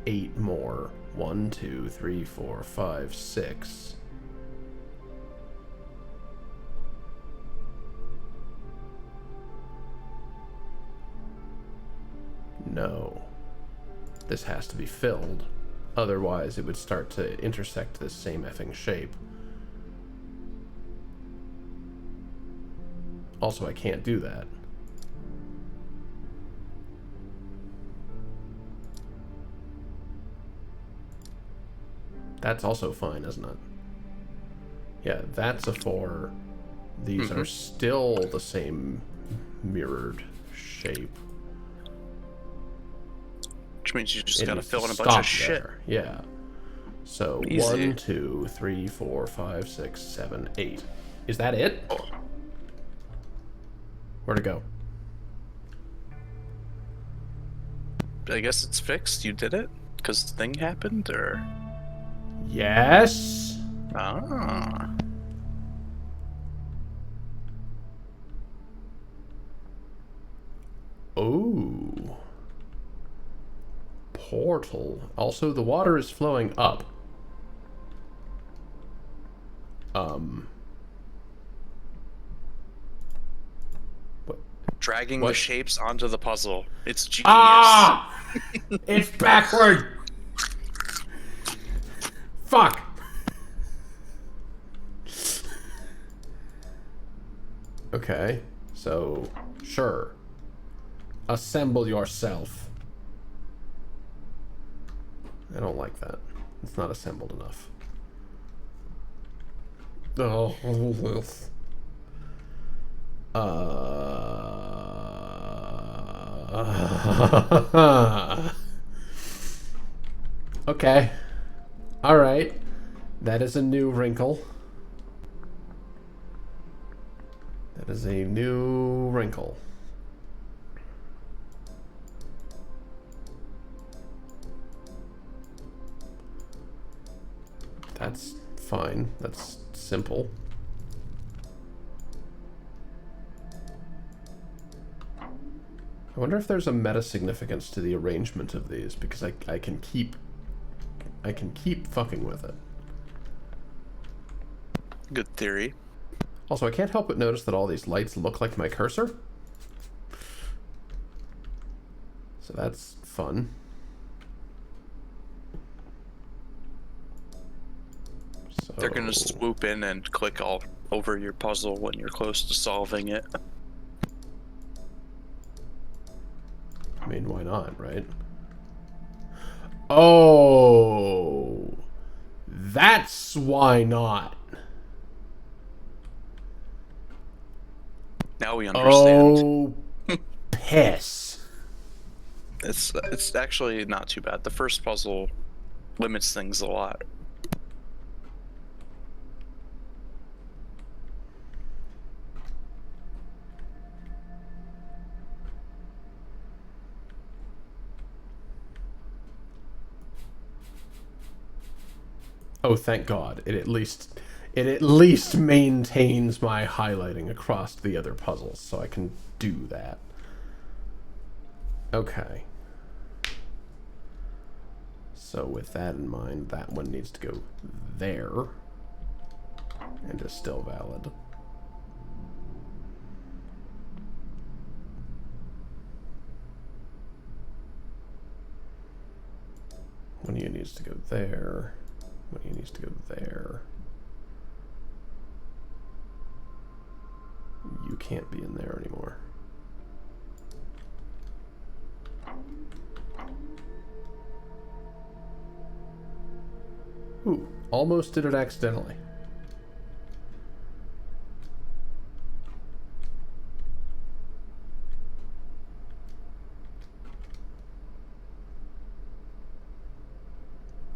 8 more. 1, 2, 3, 4, 5, 6. No. This has to be filled. Otherwise, it would start to intersect this same effing shape. Also, I can't do that. That's also fine, isn't it? Yeah, that's a 4. These are still the same mirrored shape. Which means you just It gotta needs fill to in a bunch of stop shit. there. Yeah. So Easy. 1, 2, 3, 4, 5, 6, 7, 8. Is that it? Oh. Where'd it go? I guess it's fixed. You did it? Because the thing happened, or? Yes. Ah. Oh. Portal. Also, the water is flowing up. What? Dragging What? the shapes onto the puzzle. It's genius. Ah! It's backward! Fuck! Okay, so, sure. Assemble yourself. I don't like that. It's not assembled enough. Oh, this. Okay. Alright. That is a new wrinkle. That is a new wrinkle. That's fine. That's simple. I wonder if there's a meta significance to the arrangement of these, because I can keep fucking with it. Good theory. Also, I can't help but notice that all these lights look like my cursor. So that's fun. So... They're gonna swoop in and click all over your puzzle when you're close to solving it. I mean, why not, right? Oh, that's why not. Now we understand. Oh, piss. It's actually not too bad. The first puzzle limits things a lot. Oh, thank God. It at least maintains my highlighting across the other puzzles, so I can do that. Okay. So with that in mind, that one needs to go there. And is still valid. One of you needs to go there. One of you needs to go there. can't be in there anymore. Ooh, almost did it accidentally.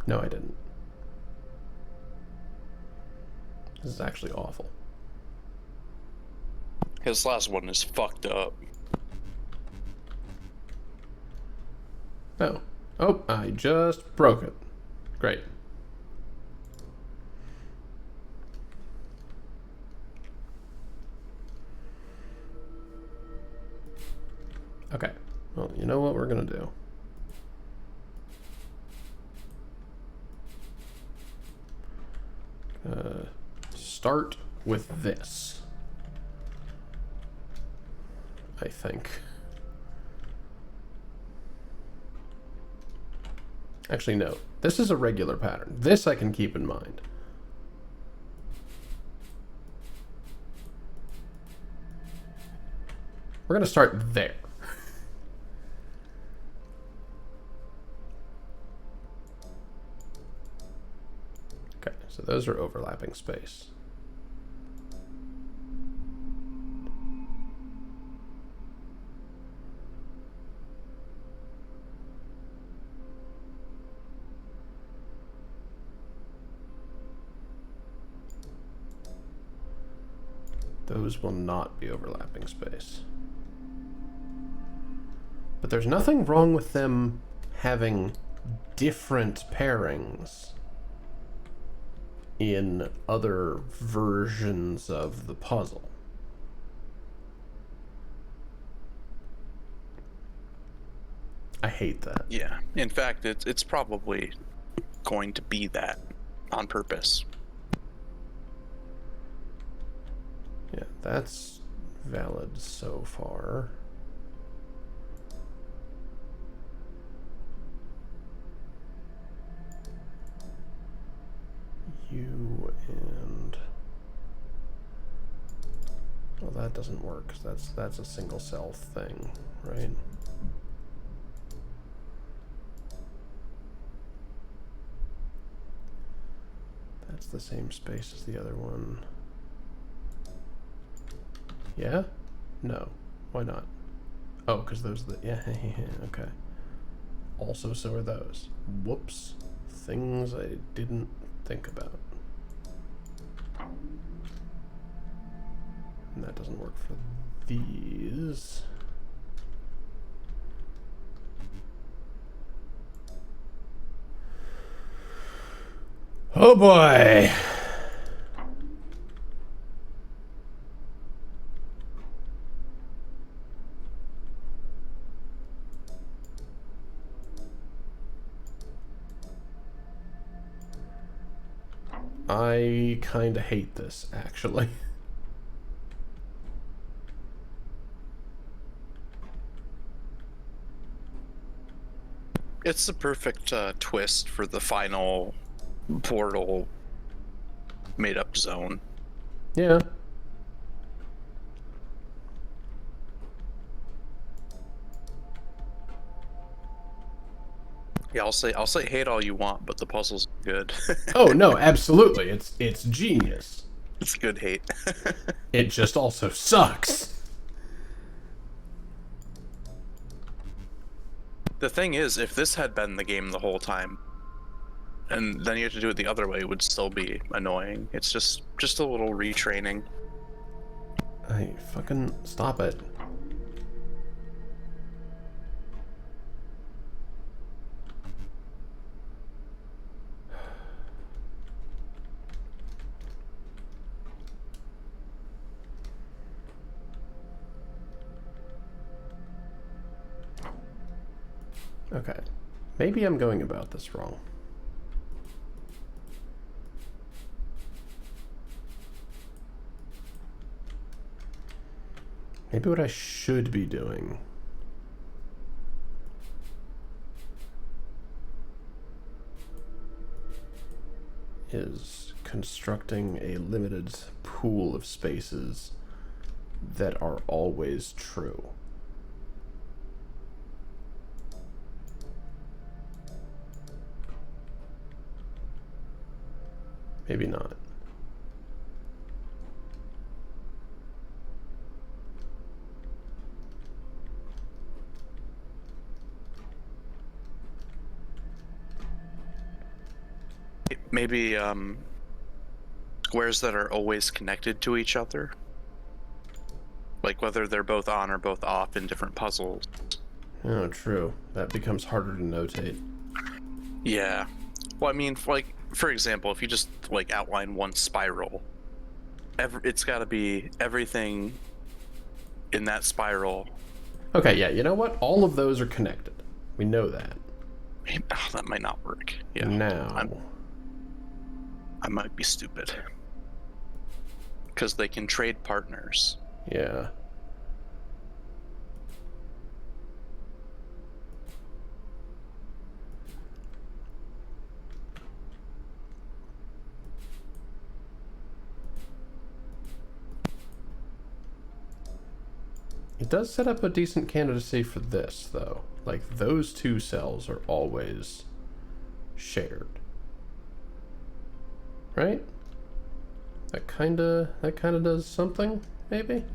No, I didn't. This is actually awful. His last one is fucked up. Oh. Oh, I just broke it. Great. Okay. Well, you know what we're gonna do? Start with this. I think. Actually, no. This is a regular pattern. This I can keep in mind. We're gonna start there. Okay, so those are overlapping space. Those will not be overlapping space. But there's nothing wrong with them having different pairings in other versions of the puzzle. I hate that. Yeah. In fact, it's probably going to be that on purpose. Yeah, that's valid so far. You and... Well, that doesn't work, 'cause that's a single cell thing, right? That's the same space as the other one. Yeah? No. Why not? Oh, because those are the... Yeah, okay. Also, so are those. Whoops. Things I didn't think about. And that doesn't work for these. Oh boy! I kinda hate this, actually. It's the perfect twist for the final portal made-up zone. Yeah. Yeah, I'll say hate all you want, but the puzzle's good. Oh no, absolutely. It's genius. It's good hate. It just also sucks. The thing is, if this had been the game the whole time, and then you have to do it the other way, it would still be annoying. It's just a little retraining. I fucking stop it. Okay. Maybe I'm going about this wrong. Maybe what I should be doing is constructing a limited pool of spaces that are always true. Maybe not. Maybe squares that are always connected to each other, like whether they're both on or both off in different puzzles. Oh, true. That becomes harder to notate. Yeah. Well, I mean, like for example, if you just like outline one spiral, it's got to be everything in that spiral. Okay, yeah, you know what? All of those are connected. We know that. Oh, that might not work. Yeah. Now. I might be stupid. Because they can trade partners. Yeah. It does set up a decent candidacy for this, though. Like, those two cells are always shared. Right? That kinda does something, maybe?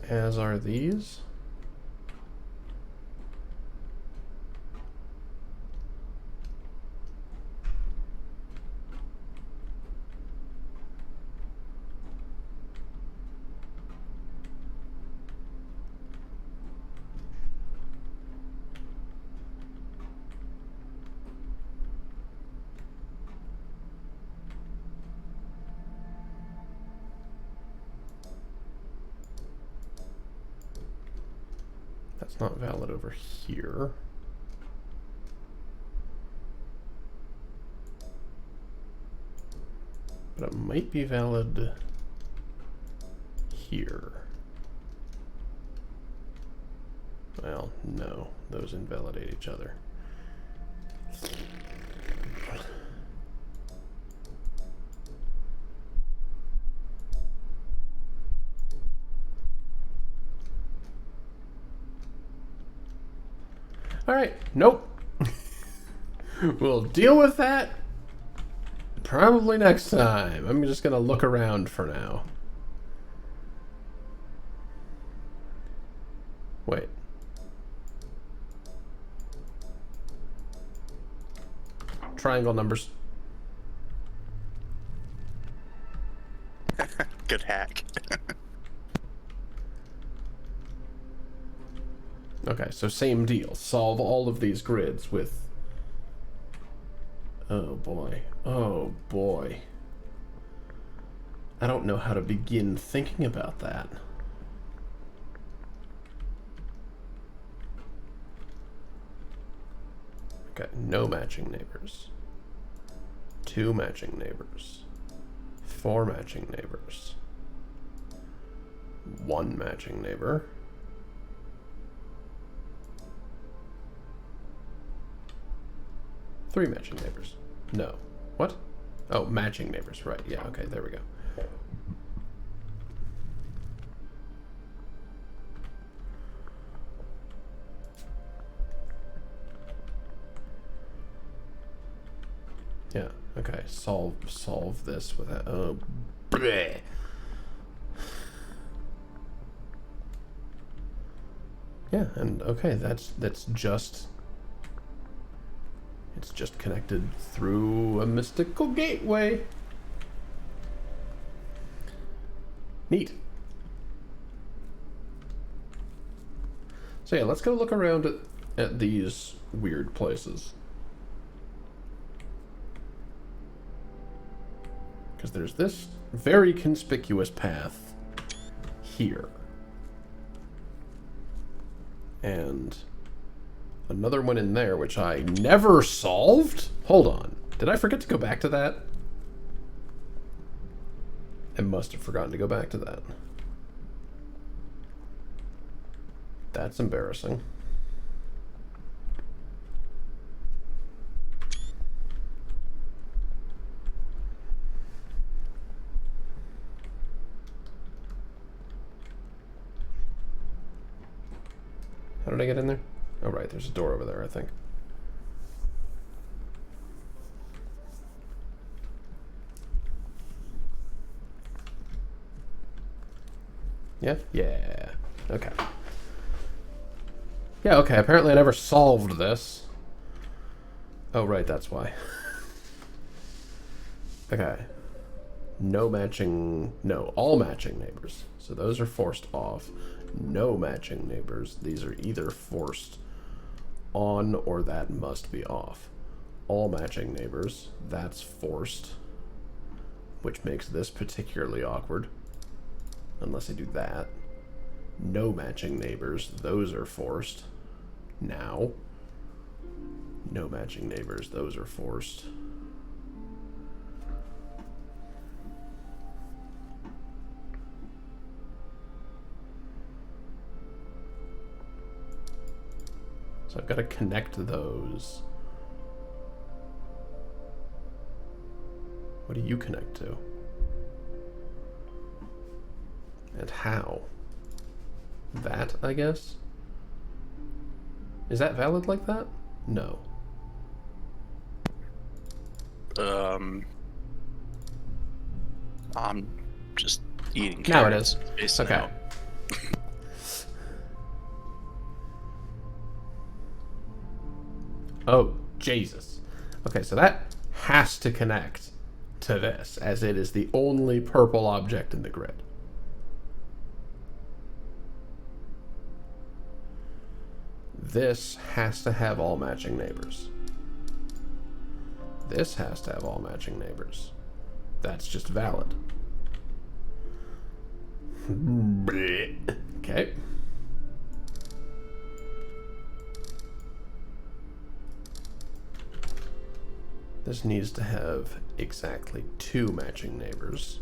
As are these. That's not valid over here. But it might be valid here. Well, no. Those invalidate each other. Alright, nope. We'll deal with that probably next time. I'm just gonna look around for now. Wait. Triangle numbers. Good hack. Okay, so same deal. Solve all of these grids with... Oh boy. Oh boy. I don't know how to begin thinking about that. Okay, no matching neighbors. 2 matching neighbors. 4 matching neighbors. 1 matching neighbor. 3 matching neighbors. No. What? Oh, matching neighbors. Right. Yeah, okay, there we go. Yeah, okay. Solve this without... Oh, bleh. Yeah, and okay, that's just... It's just connected through a mystical gateway. Neat. So yeah, let's go look around at these weird places. Because there's this very conspicuous path here. And another one in there, which I never solved? Hold on. Did I forget to go back to that? I must have forgotten to go back to that. That's embarrassing. How did I get in there? Oh, right, there's a door over there, I think. Yeah? Yeah. Okay. Yeah, okay, apparently I never solved this. Oh, right, that's why. Okay. No matching... No, all matching neighbors. So those are forced off. No matching neighbors. These are either forced on or that must be off. All matching neighbors. That's forced. Which makes this particularly awkward. Unless I do that. No matching neighbors. Those are forced. Now. No matching neighbors. Those are forced. So I've got to connect those. What do you connect to? And how? That, I guess? Is that valid like that? No. I'm just eating Now it carrots. is. Spacing Okay. out. Oh, Jesus. Okay, so that has to connect to this, as it is the only purple object in the grid. This has to have all matching neighbors. This has to have all matching neighbors. That's just valid. Okay. This needs to have exactly 2 matching neighbors.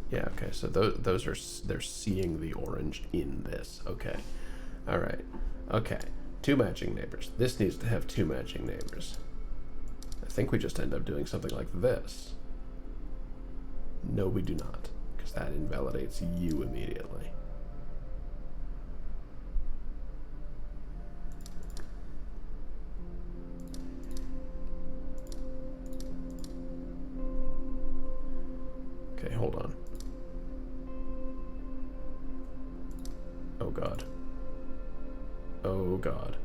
Yeah, okay, so those are, they're seeing the orange in this. Okay. All right. Okay. 2 matching neighbors. This needs to have 2 matching neighbors. I think we just end up doing something like this. No, we do not, because that invalidates you immediately. Okay, hold on. Oh god. Oh god.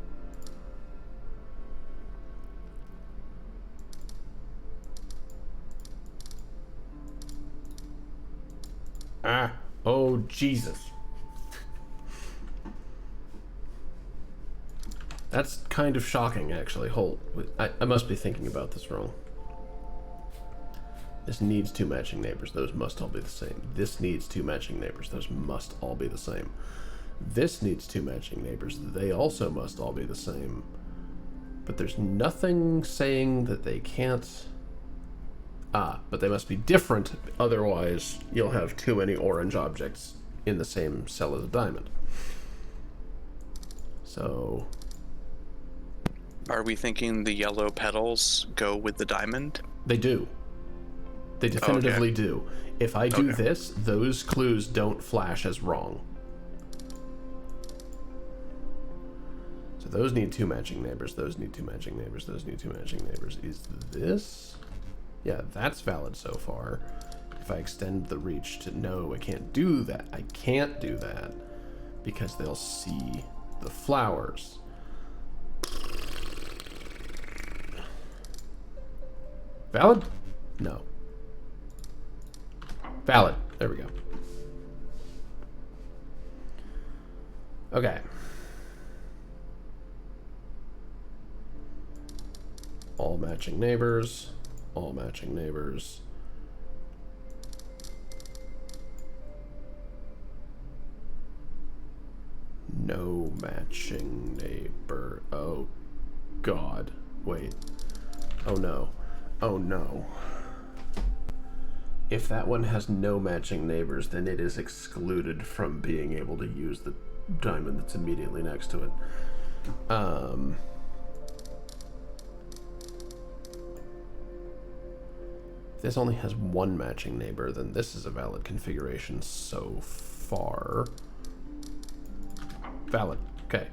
Ah! Oh Jesus. That's kind of shocking, actually. Hold. I must be thinking about this wrong. This needs 2 matching neighbors. Those must all be the same. This needs 2 matching neighbors. Those must all be the same. This needs 2 matching neighbors. They also must all be the same. But there's nothing saying that they can't... Ah, but they must be different. Otherwise, you'll have too many orange objects in the same cell as a diamond. So... Are we thinking the yellow petals go with the diamond? They do. They definitively do. If I do Okay. this, those clues don't flash as wrong. So those need 2 matching neighbors, those need 2 matching neighbors, those need 2 matching neighbors. Is this? Yeah, that's valid so far. If I extend the reach to no, I can't do that. I can't do that because they'll see the flowers. Valid? No. Valid. There we go. Okay. All matching neighbors. All matching neighbors. No matching neighbor. Oh, God. Wait. Oh, no. Oh, no. If that one has no matching neighbors, then it is excluded from being able to use the diamond that's immediately next to it. this only has one matching neighbor, then this is a valid configuration so far. Valid. Okay.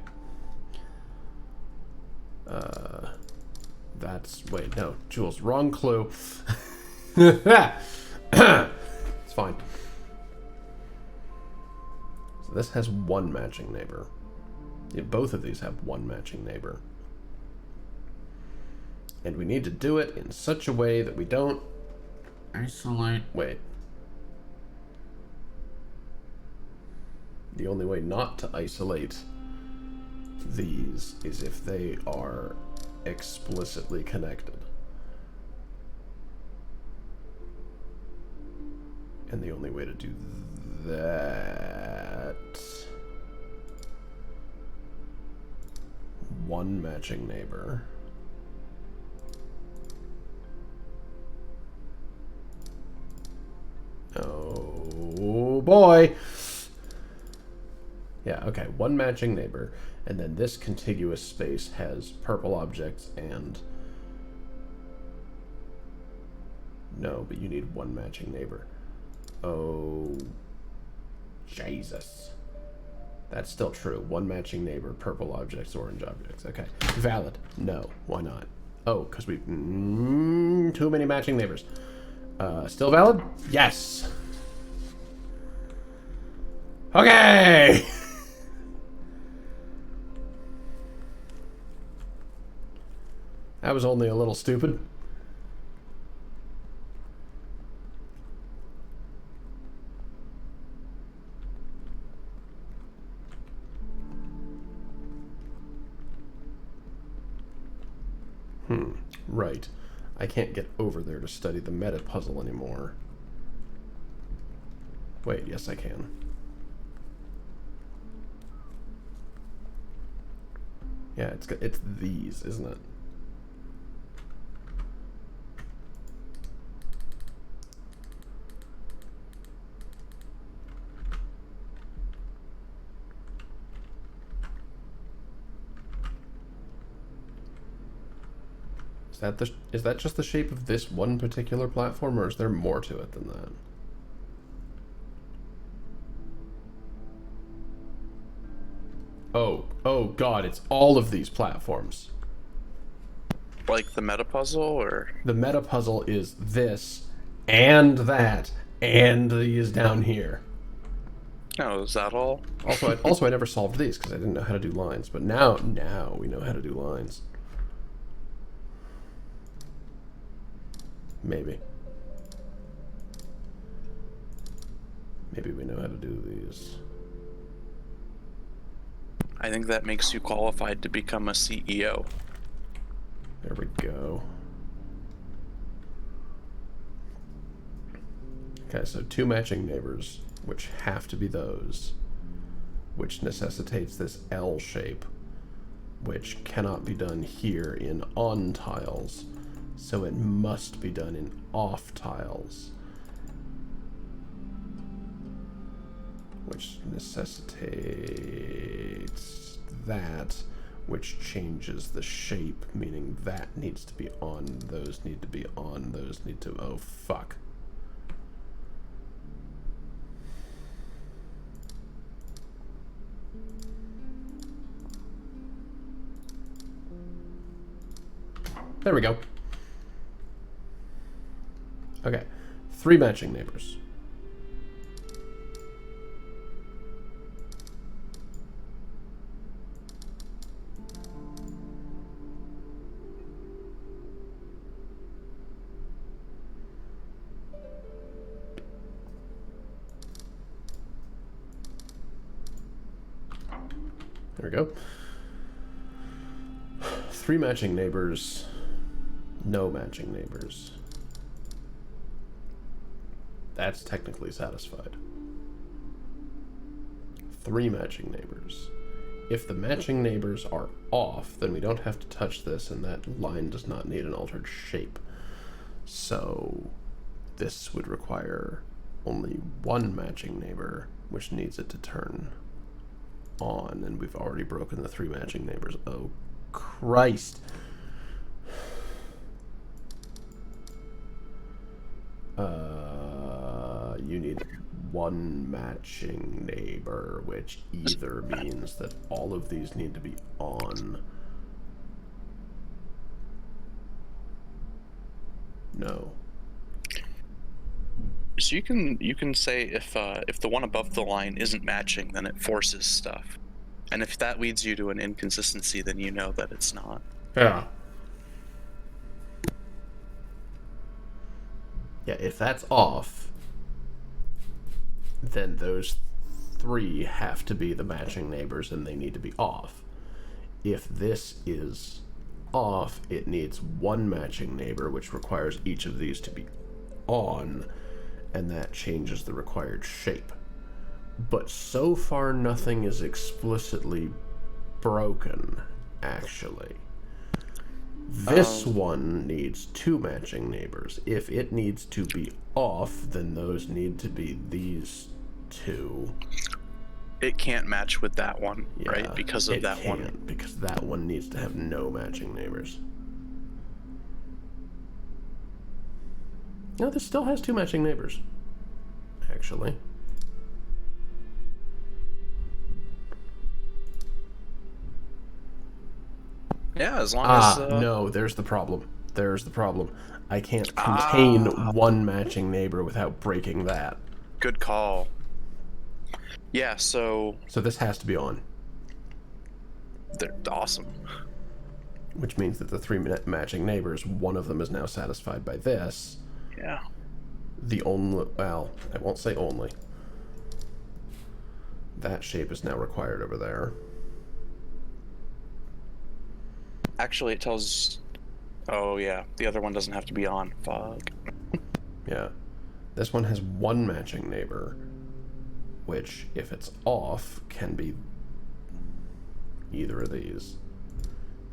That's... Wait, no. Jules, wrong clue. It's fine. So this has one matching neighbor. Yeah, both of these have one matching neighbor. And we need to do it in such a way that we don't... Isolate. Wait. The only way not to isolate these is if they are explicitly connected. And the only way to do that... One matching neighbor. Oh boy! Yeah, okay, one matching neighbor, and then this contiguous space has purple objects and... No, but you need one matching neighbor. Oh... Jesus. That's still true. One matching neighbor, purple objects, orange objects. Okay. Valid. No. Why not? Oh, because we... too many matching neighbors. Still valid? Yes! Okay! That was only a little stupid. Right. I can't get over there to study the meta puzzle anymore. Wait, yes I can. Yeah, it's these, isn't it? Is that just the shape of this one particular platform, or is there more to it than that? Oh god, it's all of these platforms. Like the meta puzzle, or? The meta puzzle is this, and that, and these down here. Oh, is that all? Also, I never solved these because I didn't know how to do lines, but now we know how to do lines. Maybe. Maybe we know how to do these. I think that makes you qualified to become a CEO. There we go. Okay, so two matching neighbors, which have to be those, which necessitates this L shape, which cannot be done here in on tiles. So it must be done in off tiles, which necessitates that, which changes the shape, meaning that needs to be on, those need to be on, those need to... Oh, fuck. There we go. Okay, three matching neighbors. There we go. Three matching neighbors, no matching neighbors. That's technically satisfied. Three matching neighbors. If the matching neighbors are off, then we don't have to touch this, and that line does not need an altered shape. So this would require only one matching neighbor, which needs it to turn on, and we've already broken the three matching neighbors. Oh, Christ. you need one matching neighbor, which either means that all of these need to be on. No. So you can say if the one above the line isn't matching, then it forces stuff, and if that leads you to an inconsistency, then you know that it's not. Yeah. Yeah, if that's off, then those three have to be the matching neighbors and they need to be off. If this is off, it needs one matching neighbor, which requires each of these to be on, and that changes the required shape. But so far, nothing is explicitly broken, actually. This one needs two matching neighbors. If it needs to be off, then those need to be these two. It can't match with that one, Yeah, right? Because of that one. Because that one needs to have no matching neighbors. No, this still has two matching neighbors, actually. Yeah, as long as No, there's the problem. There's the problem. I can't contain one matching neighbor without breaking that. Good call. Yeah, so So this has to be on. they're awesome. Which means that the three matching neighbors, one of them is now satisfied by this. Yeah. The only, well, I won't say only. That shape is now required over there. Actually, it tells. Oh yeah, the other one doesn't have to be on. Fuck. Yeah. This one has one matching neighbor, which, if it's off, can be either of these.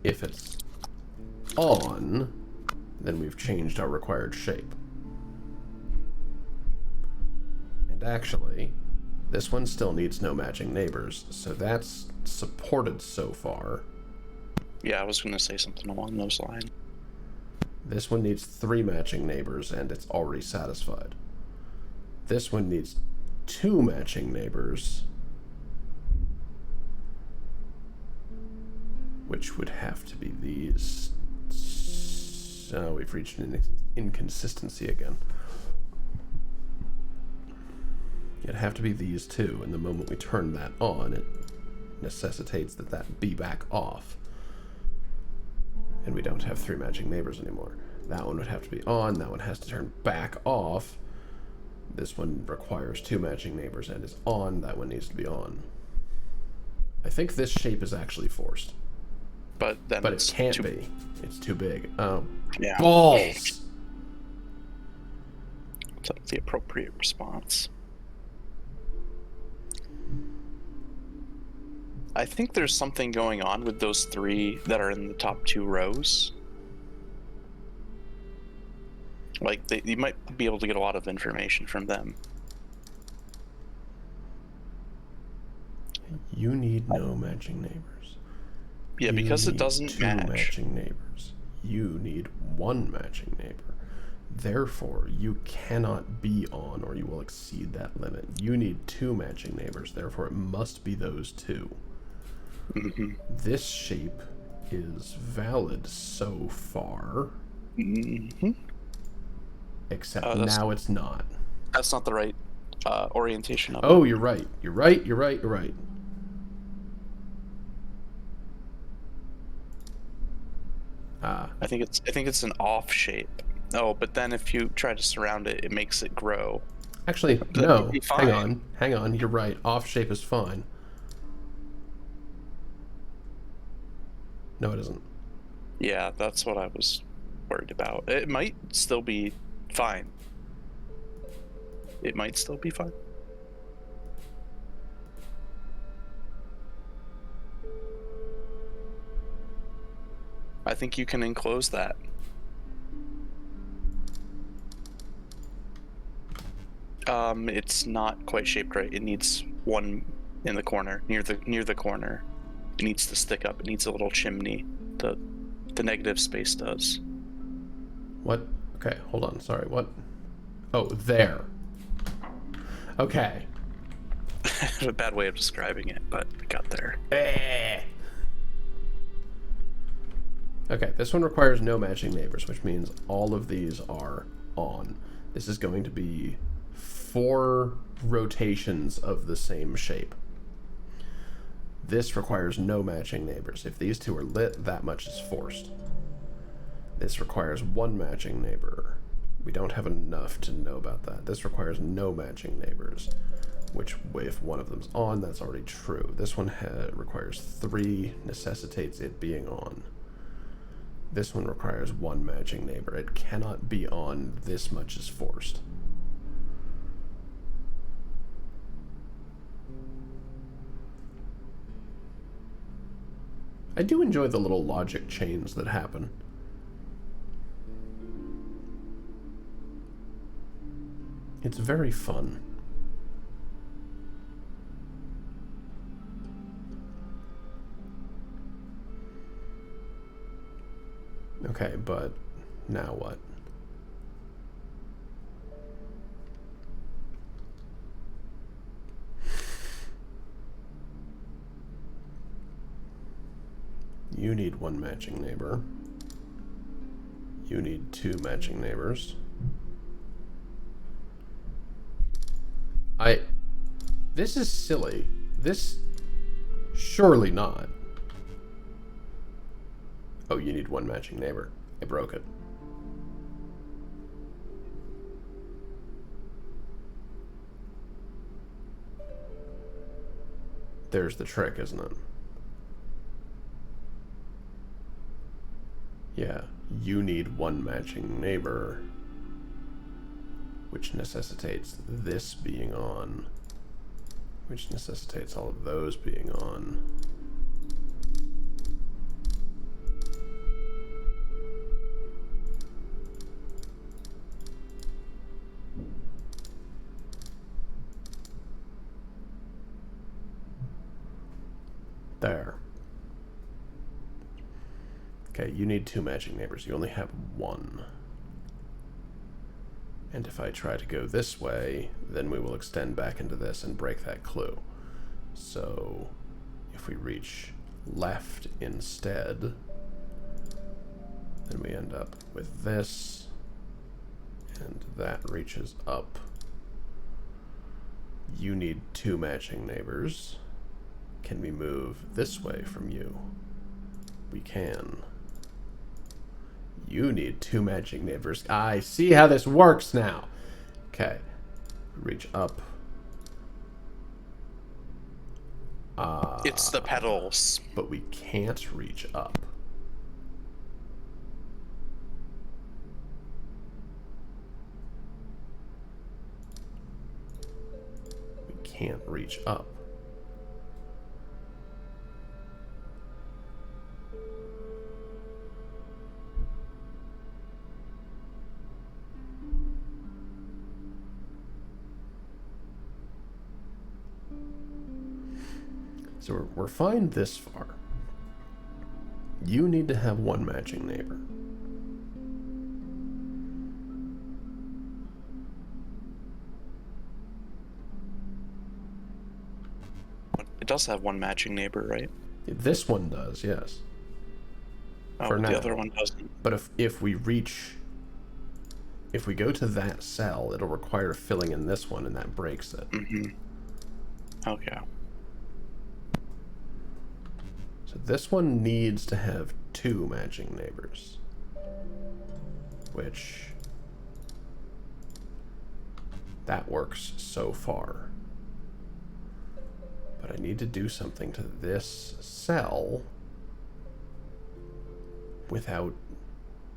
If it's on, then we've changed our required shape. And actually, this one still needs no matching neighbors, so that's supported so far. Yeah, I was gonna say something along those lines. This one needs three matching neighbors, and it's already satisfied. This one needs two matching neighbors, which would have to be these. So we've reached an inconsistency again. It'd have to be these two, and the moment we turn that on, it necessitates that that be back off. And we don't have three matching neighbors anymore. That one would have to be on, that one has to turn back off. This one requires two matching neighbors and is on, that one needs to be on. I think this shape is actually forced. But then But it can't be. It's too big. Oh. Yeah. Balls! That's the appropriate response. I think there's something going on with those three that are in the top two rows. Like, you might be able to get a lot of information from them. You need no matching neighbors. Yeah, You because it need doesn't two match. matching neighbors. You need one matching neighbor. Therefore, you cannot be on or you will exceed that limit. You need two matching neighbors. Therefore, it must be those two. Mm-hmm. This shape is valid so far, Mm-hmm. except now it's not. That's not the right orientation of it. Oh, you're right. You're right. You're right. You're right. I think it's an off shape. Oh, but then if you try to surround it, it makes it grow. Actually, That no. would be Hang fine. on. Hang on. You're right. Off shape is fine. No, it isn't. Yeah, that's what I was worried about. It might still be fine. It might still be fine. I think you can enclose that. It's not quite shaped right. It needs one in the corner, near the corner. It needs to stick up. It needs a little chimney. The negative space does. What? Okay, hold on. Sorry, what? Oh, there. Okay. A bad way of describing it, but we got there. Okay, this one requires no matching neighbors, which means all of these are on. This is going to be 4 rotations of the same shape. This requires no matching neighbors. If these 2 are lit, that much is forced. This requires 1 matching neighbor. We don't have enough to know about that. This requires no matching neighbors, which if one of them's on, that's already true. This one requires 3, necessitates it being on. This one requires 1 matching neighbor. It cannot be on. This much is forced. I do enjoy the little logic chains that happen. It's very fun. Okay, but now what? You need 1 matching neighbor. You need 2 matching neighbors. This is silly. This... Surely not. Oh, you need 1 matching neighbor. I broke it. There's the trick, isn't it? Yeah, you need 1 matching neighbor, which necessitates this being on, which necessitates all of those being on. There. Okay, you need 2 matching neighbors. You only have 1. And if I try to go this way, then we will extend back into this and break that clue. So, if we reach left instead, then we end up with this, and that reaches up. You need 2 matching neighbors. Can we move this way from you? We can. You need 2 matching neighbors. I see how this works now. Okay. Reach up. It's the petals. But we can't reach up. We can't reach up. So we're fine this far. You need to have 1 matching neighbor. It does have 1 matching neighbor, right? This one does, yes. Oh, For the now. other one doesn't. But if we go to that cell, it'll require filling in this one, and that breaks it. Mm-hmm. Okay. So this one needs to have 2 matching neighbors, which that works so far. But I need to do something to this cell without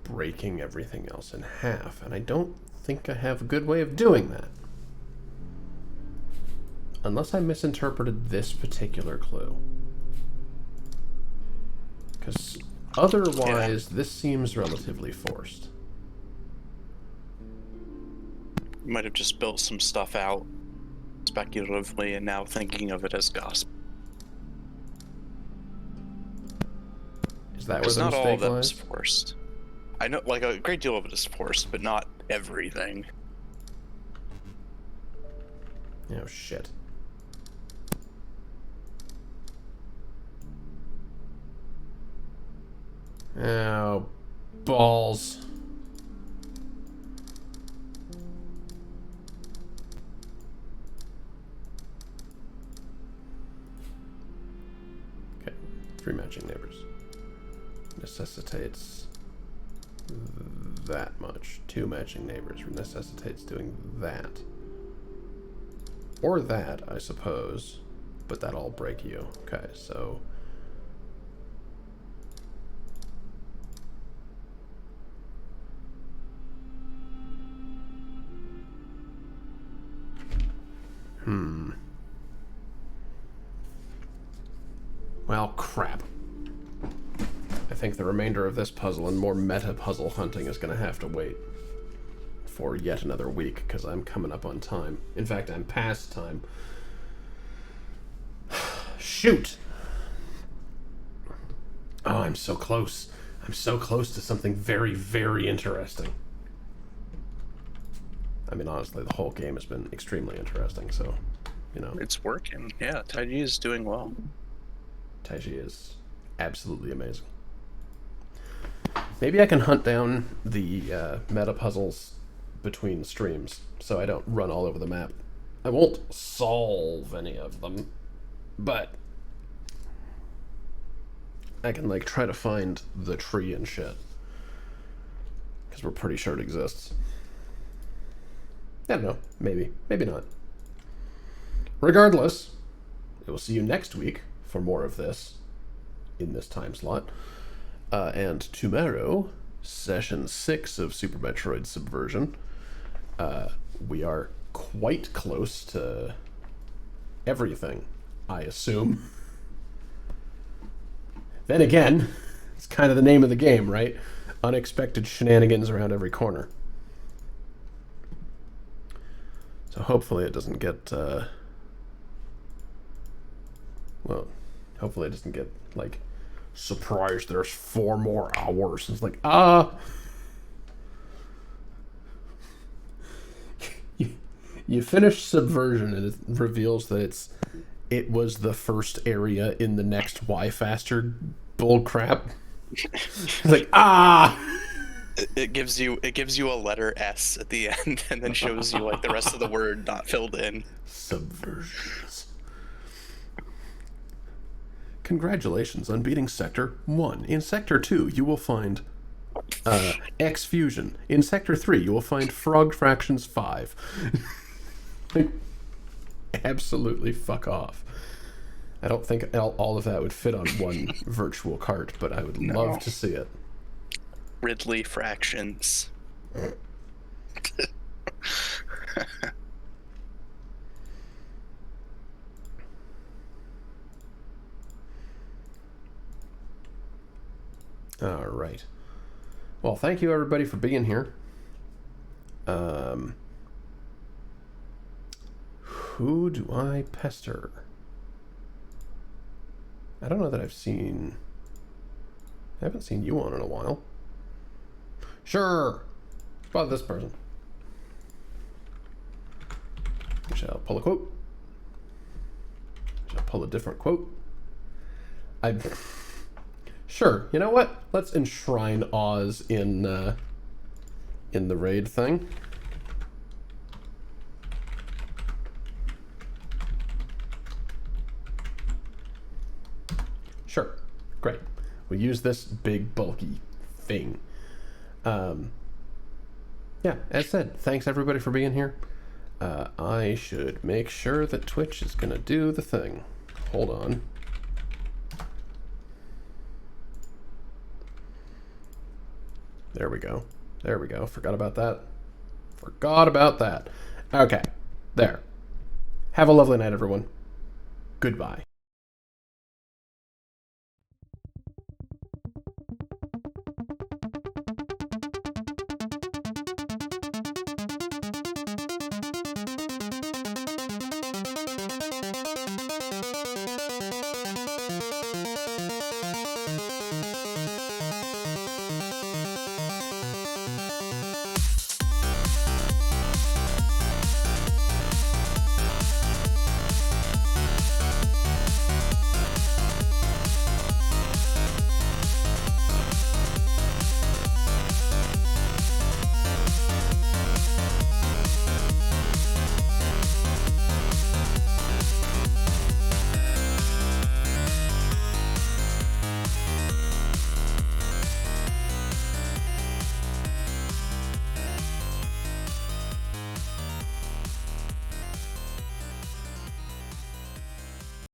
breaking everything else in half, and I don't think I have a good way of doing that. Unless I misinterpreted this particular clue. Because otherwise, this seems relatively forced. You might have just built some stuff out speculatively and now thinking of it as gospel. Is that where Because the not all mistake of them lies? is forced. I know, like, a great deal of it is forced, but not everything. Oh, shit. Oh, balls. Okay, 3 matching neighbors. Necessitates that much. 2 matching neighbors necessitates doing that. Or that, I suppose. But that'll break you. Okay, so... Well, crap. I think the remainder of this puzzle and more meta puzzle hunting is going to have to wait for yet another week, because I'm coming up on time. In fact, I'm past time. Shoot! Oh, I'm so close. I'm so close to something very, very interesting. I mean, honestly, the whole game has been extremely interesting, so, you know. It's working. Yeah, Taiji is doing well. Taiji is absolutely amazing. Maybe I can hunt down the meta puzzles between streams so I don't run all over the map. I won't solve any of them, but I can, like, try to find the tree and shit. Because we're pretty sure it exists. I don't know. Maybe. Maybe not. Regardless, I will see you next week for more of this in this time slot. And tomorrow, session 6 of Super Metroid Subversion. We are quite close to everything, I assume. Then again, it's kind of the name of the game, right? Unexpected shenanigans around every corner. So hopefully it doesn't get, well, hopefully it doesn't get, like, surprised there's 4 more hours. It's like, you finish Subversion and it reveals that it was the first area in the next Y Faster bullcrap. It's like, It gives you a letter S at the end, and then shows you like the rest of the word not filled in. Subversions. Congratulations on beating Sector 1. In Sector 2, you will find X Fusion. In Sector 3, you will find Frog Fractions 5. Absolutely fuck off. I don't think all of that would fit on one virtual cart, but I would love to see it. Ridley Fractions. All right. Well, thank you everybody for being here. Who do I pester? I don't know that I haven't seen you on in a while. Sure. How about this person? We shall pull a quote. Shall pull a different quote. Sure. You know what? Let's enshrine Oz in the raid thing. Sure. Great. We'll use this big, bulky thing. Yeah, as said, thanks everybody for being here. I should make sure that Twitch is going to do the thing. Hold on. There we go. There we go. Forgot about that. Forgot about that. Okay. There. Have a lovely night, everyone. Goodbye.